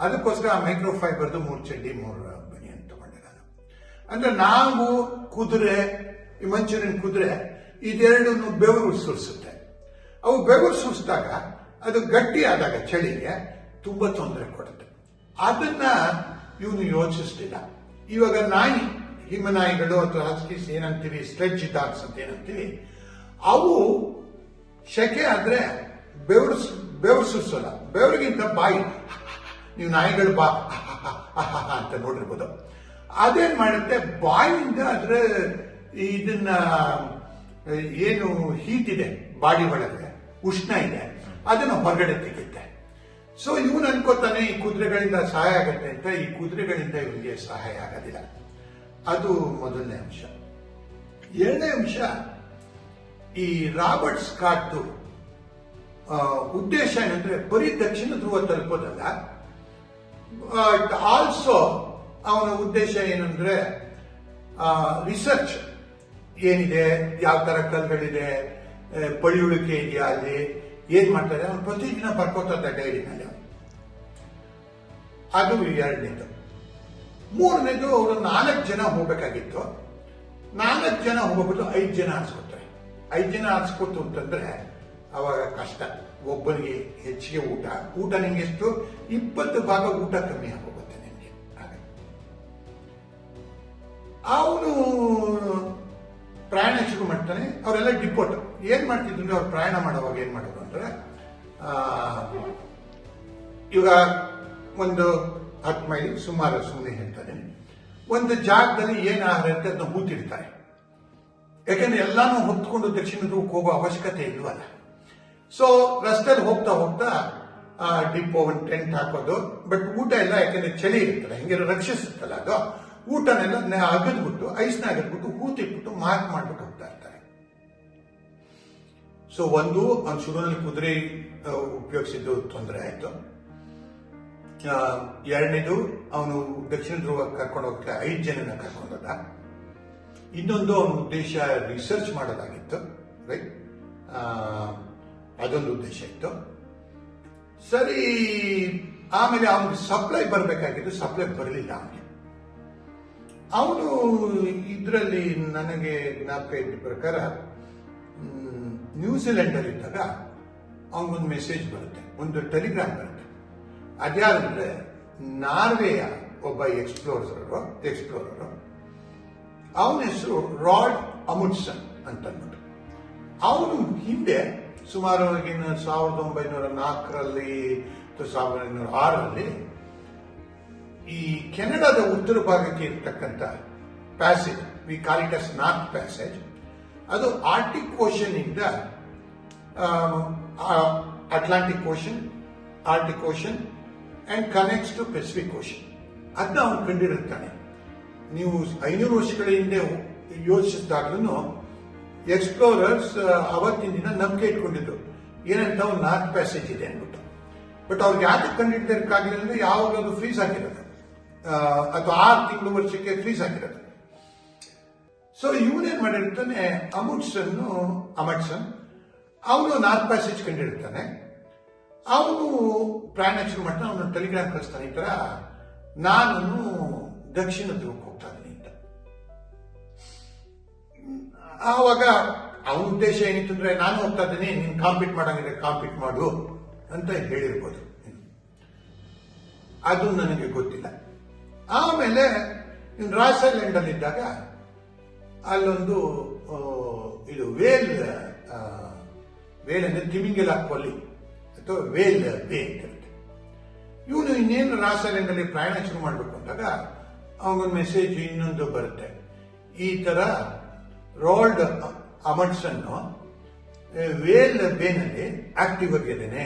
ಅದಕ್ಕೋಸ್ಕರ ಮೈಕ್ರೋ ಫೈಬರ್ದು 3 ಚಡ್ಡಿ 3 ಬನಿಯನ್ ತಗೊಂಡೆ ನಾನು. ಅಂದ್ರೆ ನಾವು ಕುದುರೆ ಈ ಮಂಚೂರಿಯನ್ ಕುದುರೆ ಇದೆರಡು ಬೆವರು ಸುರಿಸುತ್ತೆ. ಅವು ಬೆವರು ಸುರಿಸಿದಾಗ ಅದು ಗಟ್ಟಿ ಆದಾಗ ಚಳಿಗೆ ತುಂಬಾ ತೊಂದರೆ ಕೊಡುತ್ತೆ. ಅದನ್ನ ಇವನು ಯೋಚಿಸ್ಲಿಲ್ಲ. ಇವಾಗ ನಾಯಿ ಹಿಮನಾಯಿಗಳು ಅಥವಾ ಹಸ್ಕೀಸ್ ಏನಂತೀವಿ ಸ್ಲೆಡ್ಜ್ ಡಾಗ್ಸ್ ಅಂತ ಏನಂತೀವಿ, ಅವು ಶೆಕೆ ಆದ್ರೆ ಬೆವರು ಸುರಿಸೋಲ್ಲ, ಬೆವರಿಗಿಂತ ಬಾಯಿ. ನೀವು ನಾಯಿಗಳು ಬಾ ಅಂತ ನೋಡಿರ್ಬೋದು. ಅದೇನ್ ಮಾಡುತ್ತೆ ಬಾಯಿಯಿಂದ ಅದ್ರ ಇದನ್ನ ಏನು ಹೀಟ್ ಇದೆ ಬಾಡಿ ಒಳಗೆ ಉಷ್ಣ ಇದೆ ಅದನ್ನ ಹೊರಗಡೆ ತೆಗೆಯುತ್ತೆ. ಸೊ ಇವನು ಅನ್ಕೋತಾನೆ ಈ ಕುದುರೆಗಳಿಂದ ಸಹಾಯ ಆಗತ್ತೆ ಅಂತ. ಈ ಕುದುರೆಗಳಿಂದ ಇವನಿಗೆ ಸಹಾಯ ಆಗೋದಿಲ್ಲ. ಅದು ಮೊದಲನೇ ಅಂಶ. ಎರಡನೇ ಅಂಶ, ಈ ರಾಬರ್ಟ್ ಸ್ಕಾಟ್ ಉದ್ದೇಶ ಏನಂದ್ರೆ ಬರೀ ದಕ್ಷಿಣ ಧ್ರುವ ತಲುಪೋದಲ್ಲ, ಆಲ್ಸೋ ಅವನ ಉದ್ದೇಶ ಏನಂದ್ರೆ ರಿಸರ್ಚ್ ಏನಿದೆ, ಯಾವ ತರ ಕಲ್ಗಳಿದೆ, ಪಳಿಯುಳಿಕೆ ಇದೆಯಾ, ಅಲ್ಲಿ ಏನ್ ಮಾಡ್ತಾರೆ ಅವನು ಪ್ರತಿದಿನ ಬರ್ಕೋತ ಡೈರಿನಲ್ಲಿ. ಅದು ಎರಡನೇದು. ಮೂರನೇದು ಅವರು 4 ಜನ ಹೋಗ್ಬೇಕಾಗಿತ್ತು. 4 ಜನ ಹೋಗ್ಬಿಟ್ಟು 5 ಜನ ಆರಿಸ್ಕೊತಾರೆ. 5 ಜನ ಆರಿಸ್ಕೊತು ಅಂತಂದ್ರೆ ಅವಾಗ ಕಷ್ಟ. ಒಬ್ಬನಿಗೆ ಹೆಚ್ಚಿಗೆ ಊಟ ನಿಮ್ಗೆ ಎಷ್ಟು 20 ಭಾಗ ಊಟ ಕಮ್ಮಿ ಆಗೋಗುತ್ತೆ ನಿಮ್ಗೆ. ಅವನು ಪ್ರಯಾಣ ಶುರು ಮಾಡ್ತಾನೆ. ಅವರೆಲ್ಲ ಡಿಪೋಟ್ ಏನ್ ಮಾಡ್ತಿದ್ರು, ಅವ್ರು ಪ್ರಯಾಣ ಮಾಡುವಾಗ ಏನ್ ಮಾಡೋದು ಅಂದ್ರೆ ಇವಾಗ ಒಂದು 10 ಮೈಲಿ ಸುಮಾರು ಸುಮ್ಮನೆ ಹೇಳ್ತಾನೆ, ಒಂದು ಜಾಗದಲ್ಲಿ ಏನ್ ಆಹಾರ ಅಂತ ಅದನ್ನ ಹೂತಿರ್ತಾರೆ. ಯಾಕಂದ್ರೆ ಎಲ್ಲಾನು ಹೊತ್ಕೊಂಡು ದಕ್ಷಿಣ ಧ್ರುವಕ್ಕೆ ಹೋಗೋ ಅವಶ್ಯಕತೆ ಇಲ್ವಲ್ಲ. ಸೊ ರಸ್ತೆಯಲ್ಲಿ ಹೋಗ್ತಾ ಹೋಗ್ತಾ ಡಿಪೋ ಒಂದು ಟೆಂಟ್ ಹಾಕೋದು. ಬಟ್ ಊಟ ಎಲ್ಲ ಯಾಕಂದ್ರೆ ಚಳಿ ಇರುತ್ತಲ್ಲ, ಹಿಂಗೆ ರಕ್ಷಿಸುತ್ತಲ್ಲ ಅದು, ಊಟನೆಲ್ಲ ಅಗದ್ಬಿಟ್ಟು ಐಸ್ನ ಅಗದ್ಬಿಟ್ಟು ಹೂತಿಟ್ಬಿಟ್ಟು ಮಾರ್ಕ್ ಮಾಡ್ಬಿಟ್ಟು ಹೋಗ್ತಾ ಇರ್ತಾರೆ. ಸೊ ಒಂದು ಅವ್ನು ಶುರುವಿನಲ್ಲಿ ಕುದುರೆ ಉಪಯೋಗಿಸಿದ್ದು ತೊಂದರೆ ಆಯ್ತು. ಎರಡನೇದು ಅವನು ದಕ್ಷಿಣ ಧ್ರುವ ಕರ್ಕೊಂಡು ಹೋಗ್ತಾ 5 ಜನನ ಕರ್ಕೊಂಡೋದ. ಇನ್ನೊಂದು ಅವನ ಉದ್ದೇಶ ರಿಸರ್ಚ್ ಮಾಡೋದಾಗಿತ್ತು, ರೈಟ್? ಅದೊಂದು ಉದ್ದೇಶ ಇತ್ತು. ಸರಿ, ಆಮೇಲೆ ಅವನಿಗೆ ಸಪ್ಲೈ ಬರಬೇಕಾಗಿದ್ದು, ಸಪ್ಲೈ ಬರಲಿಲ್ಲ ಅವನಿಗೆ. ಅವನು ಇದರಲ್ಲಿ ನನಗೆ ಜ್ಞಾಪಕ ಇದ್ದ ಪ್ರಕಾರ ನ್ಯೂಜಿಲೆಂಡ್ ಅಲ್ಲಿ ಇದ್ದಾಗ ಅವನಿಗೊಂದು ಮೆಸೇಜ್ ಬರುತ್ತೆ, ಒಂದು ಟೆಲಿಗ್ರಾಮ್ ಬರುತ್ತೆ. ಅದ್ಯಾರಂದ್ರೆ ನಾರ್ವೆಯ ಒಬ್ಬ ಎಕ್ಸ್ಪ್ಲೋರರ್, ಅವನ ಹೆಸರು ರಾಡ್ ಅಮುಂಡ್ಸನ್ ಅಂತ ಅಂದ್ಬಿಟ್ಟು. ಅವನು ಹಿಂದೆ ಸುಮಾರು 1904ರಲ್ಲಿ 1906ರಲ್ಲಿ ಈ ಕೆನಡಾದ ಉತ್ತರ ಭಾಗಕ್ಕೆ ಇರತಕ್ಕಂಥ passage, we call it as north passage, ಅದು ಆರ್ಟಿಕ್ ಓಷನ್ ಇಂದ Atlantic ocean, Arctic ocean and connects to Pacific ocean. ಅದನ್ನ ಅವನು ಕಂಡಿರುತ್ತಾನೆ. ನೀವು 500 ವರ್ಷಗಳ ಹಿಂದೆ ಯೋಚಿಸಿದಾಗ್ಲೂ ಎಕ್ಸ್ಪ್ಲೋರರ್ಸ್ ಅವತ್ತಿನ ದಿನ ನಂಬಿಕೆ ಇಟ್ಕೊಂಡಿದ್ರು ಏನಂತ ಒಂದು ನಾರ್ತ್ ಪ್ಯಾಸೇಜ್ ಇದೆ ಅಂದ್ಬಿಟ್ಟು. ಬಟ್ ಅವ್ರಿಗೆ ಯಾಕೆ ಕಂಡಿಡ್ದಿರಕ್ಕಾಗಲಿಲ್ಲ ಅಂದ್ರೆ ಯಾವಾಗಲೂ ಅದು ಫ್ರೀಸ್ ಆಗಿರೋದು, ಅಥವಾ 6 ತಿಂಗಳು ವರ್ಷಕ್ಕೆ ಫ್ರೀಸ್ ಆಗಿರೋದು. ಸೊ ಇವನೇನ್ ಮಾಡಿರ್ತಾನೆ, ಅಮುಂಡ್ಸನ್ ಅವನು ನಾರ್ತ್ ಪ್ಯಾಸೇಜ್ ಕಂಡಿರ್ತಾನೆ. ಅವನು ಪ್ರಯಾಣ ಶುರು ಮಾಡ್ತಾನೆ. ಅವನು ಟೆಲಿಗ್ರಾಮ್ ಕಳಿಸ್ತಾನೆ, ಈ ತರ ನಾನು ದಕ್ಷಿಣ ಧ್ರುವಕ್ಕೆ ಹೋಗ್ತಾ ಇದ್ದೀನಿ ಅಂತ. ಆವಾಗ ಅವನ ಉದ್ದೇಶ ಏನಿತ್ತು ಅಂದ್ರೆ, ನಾನು ಹೋಗ್ತಾ ಇದ್ದೀನಿ, ನೀನು ಕಾಂಪೀಟ್ ಮಾಡಂಗಿದ್ರೆ ಕಾಂಪೀಟ್ ಮಾಡು ಅಂತ ಹೇಳಿರ್ಬೋದು. ಅದು ನನಗೆ ಗೊತ್ತಿಲ್ಲ. ಆಮೇಲೆ ರಾಸ್ ಐಲ್ಯಾಂಡ್ ಅಲ್ಲಿ ಇದ್ದಾಗ ಅಲ್ಲೊಂದು ಇದು ವೇಲ್ ಅಂದ್ರೆ ತಿಮಿಂಗಿಲ ಕೊಲ್ಲಿ ಅಥವಾ ವೇಲ್ ಬೇ ಅಂತ ಇರುತ್ತೆ. ಇವನು ಇನ್ನೇನು ರಾಸ್ ಐಲ್ಯಾಂಡ್ ಅಲ್ಲಿ ಪ್ರಯಾಣ ಶುರು ಮಾಡಬೇಕು ಅಂದಾಗ ಅವನೊಂದು ಮೆಸೇಜ್ ಇನ್ನೊಂದು ಬರುತ್ತೆ, ಈ ತರ ರಾಲ್ಡ್ ಅಮಂಡ್ಸನ್ ವೇಲ್ ಬೇನಲ್ಲಿ ಆಕ್ಟಿವ್ ಆಗಿದ್ದೇನೆ,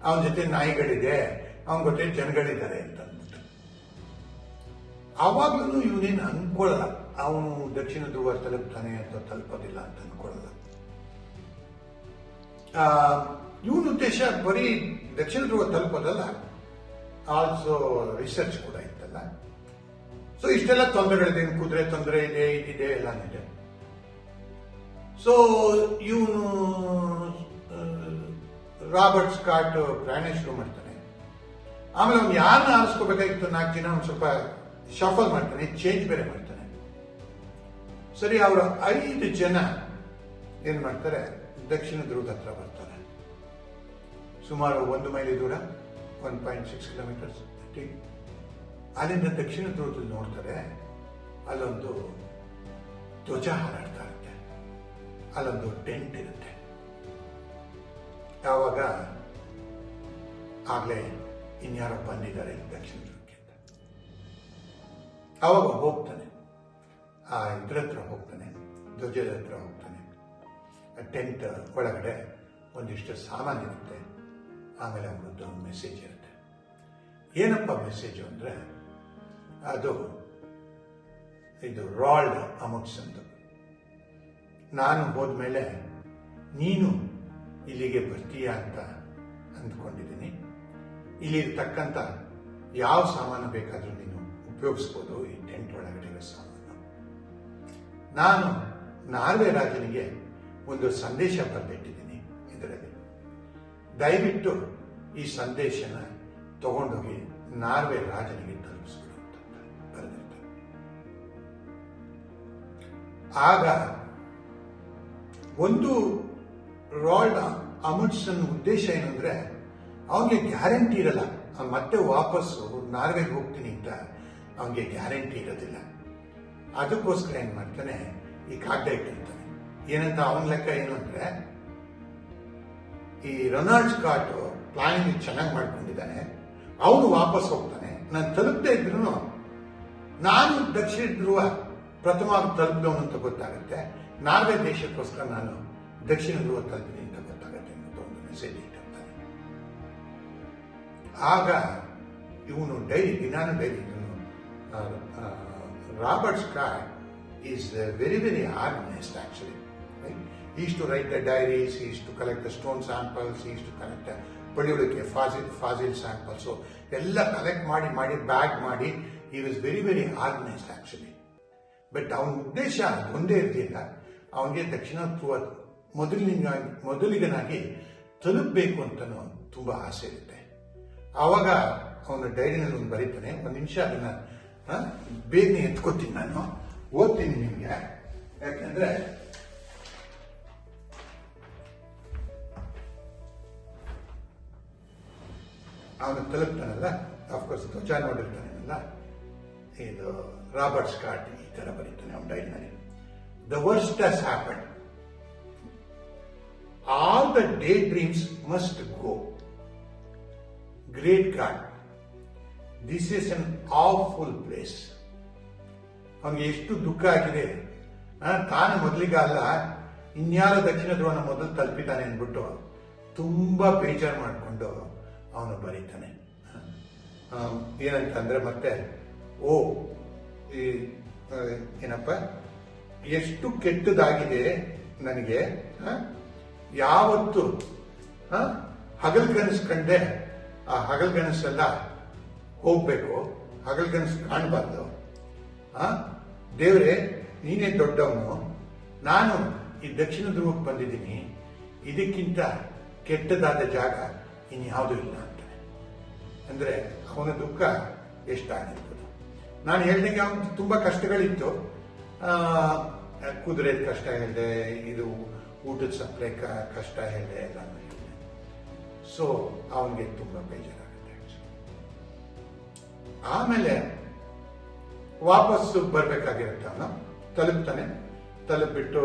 ಅವನ ಜೊತೆ ನಾಯಿಗಳಿದೆ, ಅವನ ಜೊತೆ ಜನಗಳಿದ್ದಾರೆ ಅಂತ ಅಂದ್ಬಿಟ್ಟು. ಆವಾಗ್ಲೂ ಇವನೇನು ಅನ್ಕೊಳ್ಳಲ್ಲ, ಅವನು ದಕ್ಷಿಣ ಧ್ರುವ ತಲುಪ್ತಾನೆ ಅಥವಾ ತಲುಪೋದಿಲ್ಲ ಅಂತ ಅನ್ಕೊಳ್ಳಲ್ಲ. ಇವನ ಉದ್ದೇಶ ಬರೀ ದಕ್ಷಿಣ ಧ್ರುವ ತಲುಪೋದಲ್ಲ, ಆಲ್ಸೋ ರಿಸರ್ಚ್ ಕೂಡ ಇತ್ತಲ್ಲ. ಸೊ ಇಷ್ಟೆಲ್ಲ ತೊಂದರೆಗಳಿದೆ, ಕುದುರೆ ತೊಂದರೆ ಇದೆ, ಇದಿದೆ, ಎಲ್ಲಾನಿದೆ. ಸೊ ಇವನು ರಾಬರ್ಟ್ ಸ್ಕಾಟ್ ಪ್ರಯಾಣ ಶುರು ಮಾಡ್ತಾನೆ. ಆಮೇಲೆ ಅವ್ನು ಯಾರನ್ನ ಆರಿಸ್ಕೋಬೇಕಾಗಿತ್ತು 4 ಜನ ಒಂದು ಸ್ವಲ್ಪ ಶಫಲ್ ಮಾಡ್ತಾನೆ, ಚೇಂಜ್ ಬೇರೆ ಮಾಡ್ತಾನೆ. ಸರಿ, ಅವರು 5 ಜನ ಏನ್ ಮಾಡ್ತಾರೆ, ದಕ್ಷಿಣ ಧ್ರುವದ ಹತ್ರ ಬರ್ತಾರೆ. ಸುಮಾರು 1 ಮೈಲಿ ದೂರ, 1.6 ಕಿಲೋಮೀಟರ್ಸ್. ಅಲ್ಲಿಂದ ದಕ್ಷಿಣ ಧ್ರುವದಲ್ಲಿ ನೋಡ್ತಾರೆ, ಅಲ್ಲೊಂದು ಧ್ವಜ ಹಾರಾಡ್ತಾ ಇರುತ್ತೆ, ಅಲ್ಲೊಂದು ಟೆಂಟ್ ಇರುತ್ತೆ. ಯಾವಾಗ ಆಗ್ಲೇ ಇನ್ಯಾರೋ ಬಂದಿದ್ದಾರೆ ದಕ್ಷಿಣ ಧ್ರುವಕ್ಕೆ ಅಂತ. ಆವಾಗ ಹೋಗ್ತಾನೆ, ಆ ಇದ್ರ ಹತ್ರ ಹೋಗ್ತಾನೆ, ಧ್ವಜದ ಹತ್ರ ಹೋಗ್ತಾನೆ. ಟೆಂಟ್ ಒಳಗಡೆ ಒಂದಿಷ್ಟು ಸಾಮಾನಿರುತ್ತೆ. ಆಮೇಲೆ ಅವರದ್ದು ಮೆಸೇಜ್ ಇರುತ್ತೆ. ಏನಪ್ಪ ಮೆಸೇಜು ಅಂದ್ರೆ, ಇದು ರಾಲ್ಡ್ ಅಮುಟ್ಸನ್ದು. ನಾನು ಹೋದ್ಮೇಲೆ ನೀನು ಇಲ್ಲಿಗೆ ಬರ್ತೀಯ ಅಂತ ಅಂದ್ಕೊಂಡಿದ್ದೀನಿ. ಇಲ್ಲಿ ಇರ್ತಕ್ಕಂಥ ಯಾವ ಸಾಮಾನು ಬೇಕಾದರೂ ನೀನು ಉಪಯೋಗಿಸ್ಬೋದು, ಈ ಟೆಂಟ್ ಒಳಗಡೆ ಇರೋ ಸಾಮಾನು. ನಾನು ನಾರ್ವೆ ರಾಜನಿಗೆ ಒಂದು ಸಂದೇಶ ಬರೆದಿಟ್ಟಿದ್ದೀನಿ ಇದರಲ್ಲಿ. ದಯವಿಟ್ಟು ಈ ಸಂದೇಶನ ತಗೊಂಡೋಗಿ ನಾರ್ವೆ ರಾಜನಿಗೆ ತಲುಪಿಸ್ಬಿಡು ಅಂತ ಬರೆದಿರ್ತಾರೆ. ಆಗ ಒಂದು ರಾಲ್ಡ್ ಅಮುಂಡ್ಸನ್ ಉದ್ದೇಶ ಏನಂದ್ರೆ, ಅವನಿಗೆ ಗ್ಯಾರಂಟಿ ಇರಲ್ಲ, ಅವ್ನು ಮತ್ತೆ ವಾಪಸ್ಸು ನಾರ್ವೆಗೆ ಹೋಗ್ತೀನಿ ಅಂತ ಅವನಿಗೆ ಗ್ಯಾರಂಟಿ ಇರೋದಿಲ್ಲ. ಅದಕ್ಕೋಸ್ಕರ ಏನ್ ಮಾಡ್ತಾನೆ, ಈ ಕಾಗದ ಇಟ್ಟಿರ್ತಾನೆ. ಏನಂತ ಅವನ ಲೆಕ್ಕ ಏನು ಅಂದ್ರೆ, ಈ ರೊನಾಲ್ಡ್ ಸ್ಕಾಟ್ ಪ್ಲಾನಿಂಗ್ ಚೆನ್ನಾಗಿ ಮಾಡ್ಕೊಂಡಿದ್ದಾನೆ, ಅವನು ವಾಪಸ್ ಹೋಗ್ತಾನೆ. ನಾನು ತಲುಪದೇ ಇದ್ರು ನಾನು ದಕ್ಷಿಣ ಧ್ರುವ ಪ್ರಥಮವಾಗಿ ತಲುಪಿದವನು ಅಂತ ಗೊತ್ತಾಗುತ್ತೆ. ನಾರ್ವೆ ದೇಶಕ್ಕೋಸ್ಕರ ನಾನು ದಕ್ಷಿಣ ಧ್ರುವ ತಲುಪಿದೆ ಅಂತ ಗೊತ್ತಾಗುತ್ತೆ ಅಂತ ಒಂದು ಮೆಸೇಜ್ ಇಟ್ಟಿರ್ತಾನೆ. ಆಗ ಇವನು ದಿನಾನು dairy Robert Scott is very organised actually. He used to write the diaries, he used to collect the stone samples, he used to collect the ಪಳೆಯುಳಿಕೆ ಫಾಸಿಲ್ ಸ್ಯಾಂಪಲ್ಸ್ ಎಲ್ಲ ಕಲೆಕ್ಟ್ ಮಾಡಿ ಬ್ಯಾಗ್ ಮಾಡಿ, he was very organised actually. But ಅವನ ಉದ್ದೇಶ ಒಂದೇ ಇರಲಿಲ್ಲ, ಅವನಿಗೆ ದಕ್ಷಿಣ ಧ್ರುವ ಮೊದಲಿಗನಾಗಿ ತಲುಪಬೇಕು ಅಂತನೂ ತುಂಬಾ ಆಸೆ ಇರುತ್ತೆ. ಆವಾಗ ಅವನ ಡೈರಿನಲ್ಲಿ ಒಂದು ಬರೀತಾನೆ. ಒಂದು ನಿಮಿಷ ಅದನ್ನ ಬೇಗನೆ ಎತ್ಕೋತೀನಿ, ನಾನು ಓದ್ತೀನಿ ನಿಮ್ಗೆ. ಯಾಕಂದ್ರೆ ಅವನು ತಲುಪ್ತಾನಲ್ಲ, ಅಫ್ಕೋರ್ಸ್ ಧ್ವಜ ನೋಡಿರ್ತಾನಲ್ಲ. ಇದು ರಾಬರ್ಟ್ ಸ್ಕಾಟ್ ಈ ತರ ಬರೀತಾನೆ ಅವನ ಡೈರಿನಲ್ಲಿ. The worst has happened. All the day dreams must go. Great god, this is an awful place. ಅವನಿಗೆ ಎಷ್ಟು ದುಃಖ ಆಗಿದೆ. ತಾನು ಮೊದಲಿಗೆ ಅಲ್ಲ, ಇನ್ಯಾರೋ ದಕ್ಷಿಣ ಧ್ರುವನ ಮೊದಲು ತಲುಪಿದ್ದಾನೆ ಅಂದ್ಬಿಟ್ಟು ತುಂಬಾ ಬೇಜಾರು ಮಾಡಿಕೊಂಡು ಅವನು ಬರೀತಾನೆ. ಏನಂತಂದ್ರೆ ಮತ್ತೆ ಏನಪ್ಪ, ಎಷ್ಟು ಕೆಟ್ಟದಾಗಿದೆ ನನಗೆ. ಯಾವತ್ತು ಹಗಲ್ಗನಸು ಕಂಡೆ, ಆ ಹಗಲ್ಗನಸೆಲ್ಲ ಹೋಗ್ಬೇಕು, ಹಗಲ್ಗನಸು ಕಾಣಬಾರ್ದು. ದೇವ್ರೆ, ನೀನೇ ದೊಡ್ಡವನು, ನಾನು ಈ ದಕ್ಷಿಣ ಧ್ರುವಕ್ಕೆ ಬಂದಿದ್ದೀನಿ, ಇದಕ್ಕಿಂತ ಕೆಟ್ಟದಾದ ಜಾಗ ಇನ್ಯಾವುದೂ ಇಲ್ಲ ಅಂತಾನೆ. ಅಂದ್ರೆ ಅವನ ದುಃಖ ಎಷ್ಟಾಗಿರ್ಬೋದು. ನಾನು ಹೇಳ್ದಂಗೆ ಅವನು ತುಂಬಾ ಕಷ್ಟಗಳಿತ್ತು. ಕುದುರೆದ ಕಷ್ಟ ಹೇಳಿದೆ, ಇದು ಊಟದ ಸಪ್ಲೈ ಕಷ್ಟ ಹೇಳಿದೆ, ಎಲ್ಲ ಹೇಳಿದೆ. ಸೊ ಅವನಿಗೆ ತುಂಬಾ ಬೇಜಾರಾಗುತ್ತೆ. ಆಮೇಲೆ ವಾಪಸ್ಸು ಬರ್ಬೇಕಾಗಿರುತ್ತೆ. ಅವನು ತಲುಪ್ತಾನೆ. ತಲುಪಿಬಿಟ್ಟು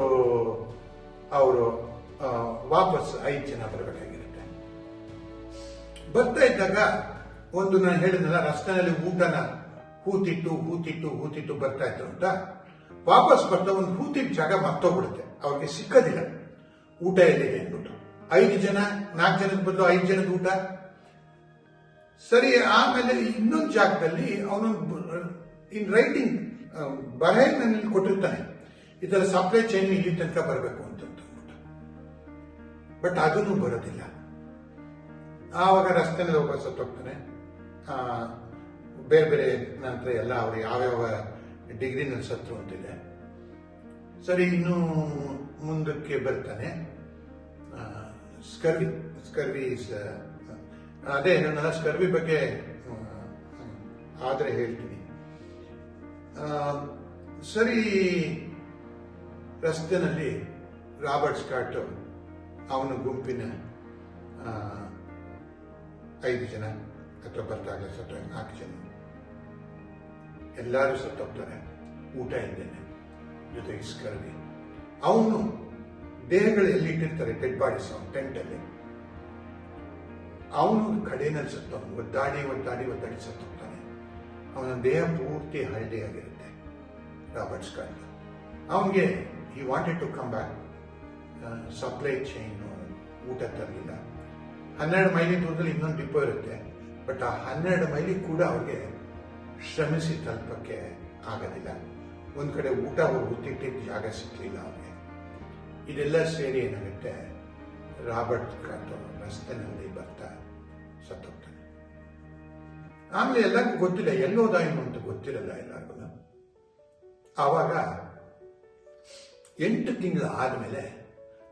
ಅವರು ವಾಪಸ್ 5 ಜನ ಬರಬೇಕಾಗಿರುತ್ತೆ. ಬರ್ತಾ ಇದ್ದಾಗ ಒಂದು ನಾನು ಹೇಳಿದ್ನಲ್ಲ, ರಸ್ತೆಯಲ್ಲಿ ಊಟನ ಹೂತಿಟ್ಟು ಬರ್ತಾ ಇತ್ತು ಅಂತ. ವಾಪಸ್ ಬರ್ತಾ ಒಂದು ಹೂತಿಟ್ಟು ಜಾಗ ಮರ್ತೋಗ್ಬಿಡುತ್ತೆ, ಅವ್ರಿಗೆ ಸಿಕ್ಕದಿಲ್ಲ ಊಟ ಎಲ್ಲಿದೆ ಅಂದ್ಬಿಟ್ಟು. 4 ಜನದ ಬದಲು 5 ಜನದ ಊಟ. ಸರಿ, ಆಮೇಲೆ ಇನ್ನೊಂದು ಜಾಗದಲ್ಲಿ ಅವನು ಇನ್ ರೈಟಿಂಗ್ ಬರಹನಲ್ಲಿ ಕೊಟ್ಟಿರ್ತಾನೆ, ಇದರ ಸಪ್ಲೈ ಚೈನ್ ಇಲ್ಲಿ ತನಕ ಬರಬೇಕು ಅಂತ ಅಂದ್ಬಿಟ್ಟು. ಬಟ್ ಅದನ್ನು ಬರೋದಿಲ್ಲ. ಆವಾಗ ರಸ್ತೆನಲ್ಲಿ ವಾಪಸ್ ಹೋಗ್ತಾನೆ. ಬೇರೆ ನಂತರ ಎಲ್ಲ ಅವರು ಯಾವ್ಯಾವ ಡಿಗ್ರಿನಲ್ಲಿ ಸತ್ರು ಅಂತಿದೆ. ಸರಿ, ಇನ್ನು ಮುಂದಕ್ಕೆ ಬರ್ತಾನೆ. ಸ್ಕರ್ವಿ ಅದೇ ನನ್ನ ಸ್ಕರ್ವಿ ಬಗ್ಗೆ ಆದರೆ ಹೇಳ್ತೀನಿ. ಸರಿ, ರಸ್ತೆನಲ್ಲಿ ರಾಬರ್ಟ್ ಸ್ಕಾಟ್ ಅವನ ಗುಂಪಿನ 5 ಜನ ಅಥವಾ ಬರ್ತಾಗಲೇ 4 ಜನ ಎಲ್ಲರೂ ಸತ್ತೋಗ್ತಾರೆ, ಊಟ ಇದ್ದೇನೆ, ಜೊತೆಗೆ ಸ್ಕರ್ವಿ. ಅವನು ದೇಹಗಳು ಎಲ್ಲಿಟ್ಟಿರ್ತಾರೆ, ಡೆಡ್ ಬಾಡೀಸ್ ಟೆಂಟಲ್ಲಿ, ಅವನು ಕಡೆಯಲ್ಲಿ ಸತ್ತವನು, ಒದ್ದಾಡಿ ಸತ್ತೋಗ್ತಾನೆ. ಅವನ ದೇಹ ಪೂರ್ತಿ ಹಳದಿಯಾಗಿರುತ್ತೆ. ರಾಬರ್ಟ್ ಸ್ಕಾಟ್ ಅವನಿಗೆ he wanted to come back, supply chain ಊಟ ತರಲಿಲ್ಲ. 12 ಮೈಲಿ ದೂರದಲ್ಲಿ ಇನ್ನೊಂದು ಡಿಪೋ ಇರುತ್ತೆ, ಬಟ್ ಆ 12 ಮೈಲಿ ಕೂಡ ಅವ್ರಿಗೆ ಶ್ರಮಿಸಿ ತಲುಪಕ್ಕೆ ಆಗೋದಿಲ್ಲ. ಒಂದ್ ಕಡೆ ಊಟ ಗೊತ್ತಿಟ್ಟಿದ್ದ ಜಾಗ ಸಿಕ್ಕಲಿಲ್ಲ ಅವ್ರಿಗೆ. ಇದೆಲ್ಲ ಸೇರಿ ಏನಾಗುತ್ತೆ, ರಾಬರ್ಟ್ ಸ್ಕಾಟ್ ರಸ್ತೆನಲ್ಲಿ ಬರ್ತಾ ಸತ್ತೋಗ್ತಾನೆ. ಆಮೇಲೆ ಎಲ್ಲರಿಗೂ ಗೊತ್ತಿಲ್ಲ, ಎಲ್ಲೋದ ಏನು ಅಂತ ಗೊತ್ತಿರಲ್ಲ ಎಲ್ಲರಿಗೂ. ಆವಾಗ 8 ತಿಂಗಳು ಆದಮೇಲೆ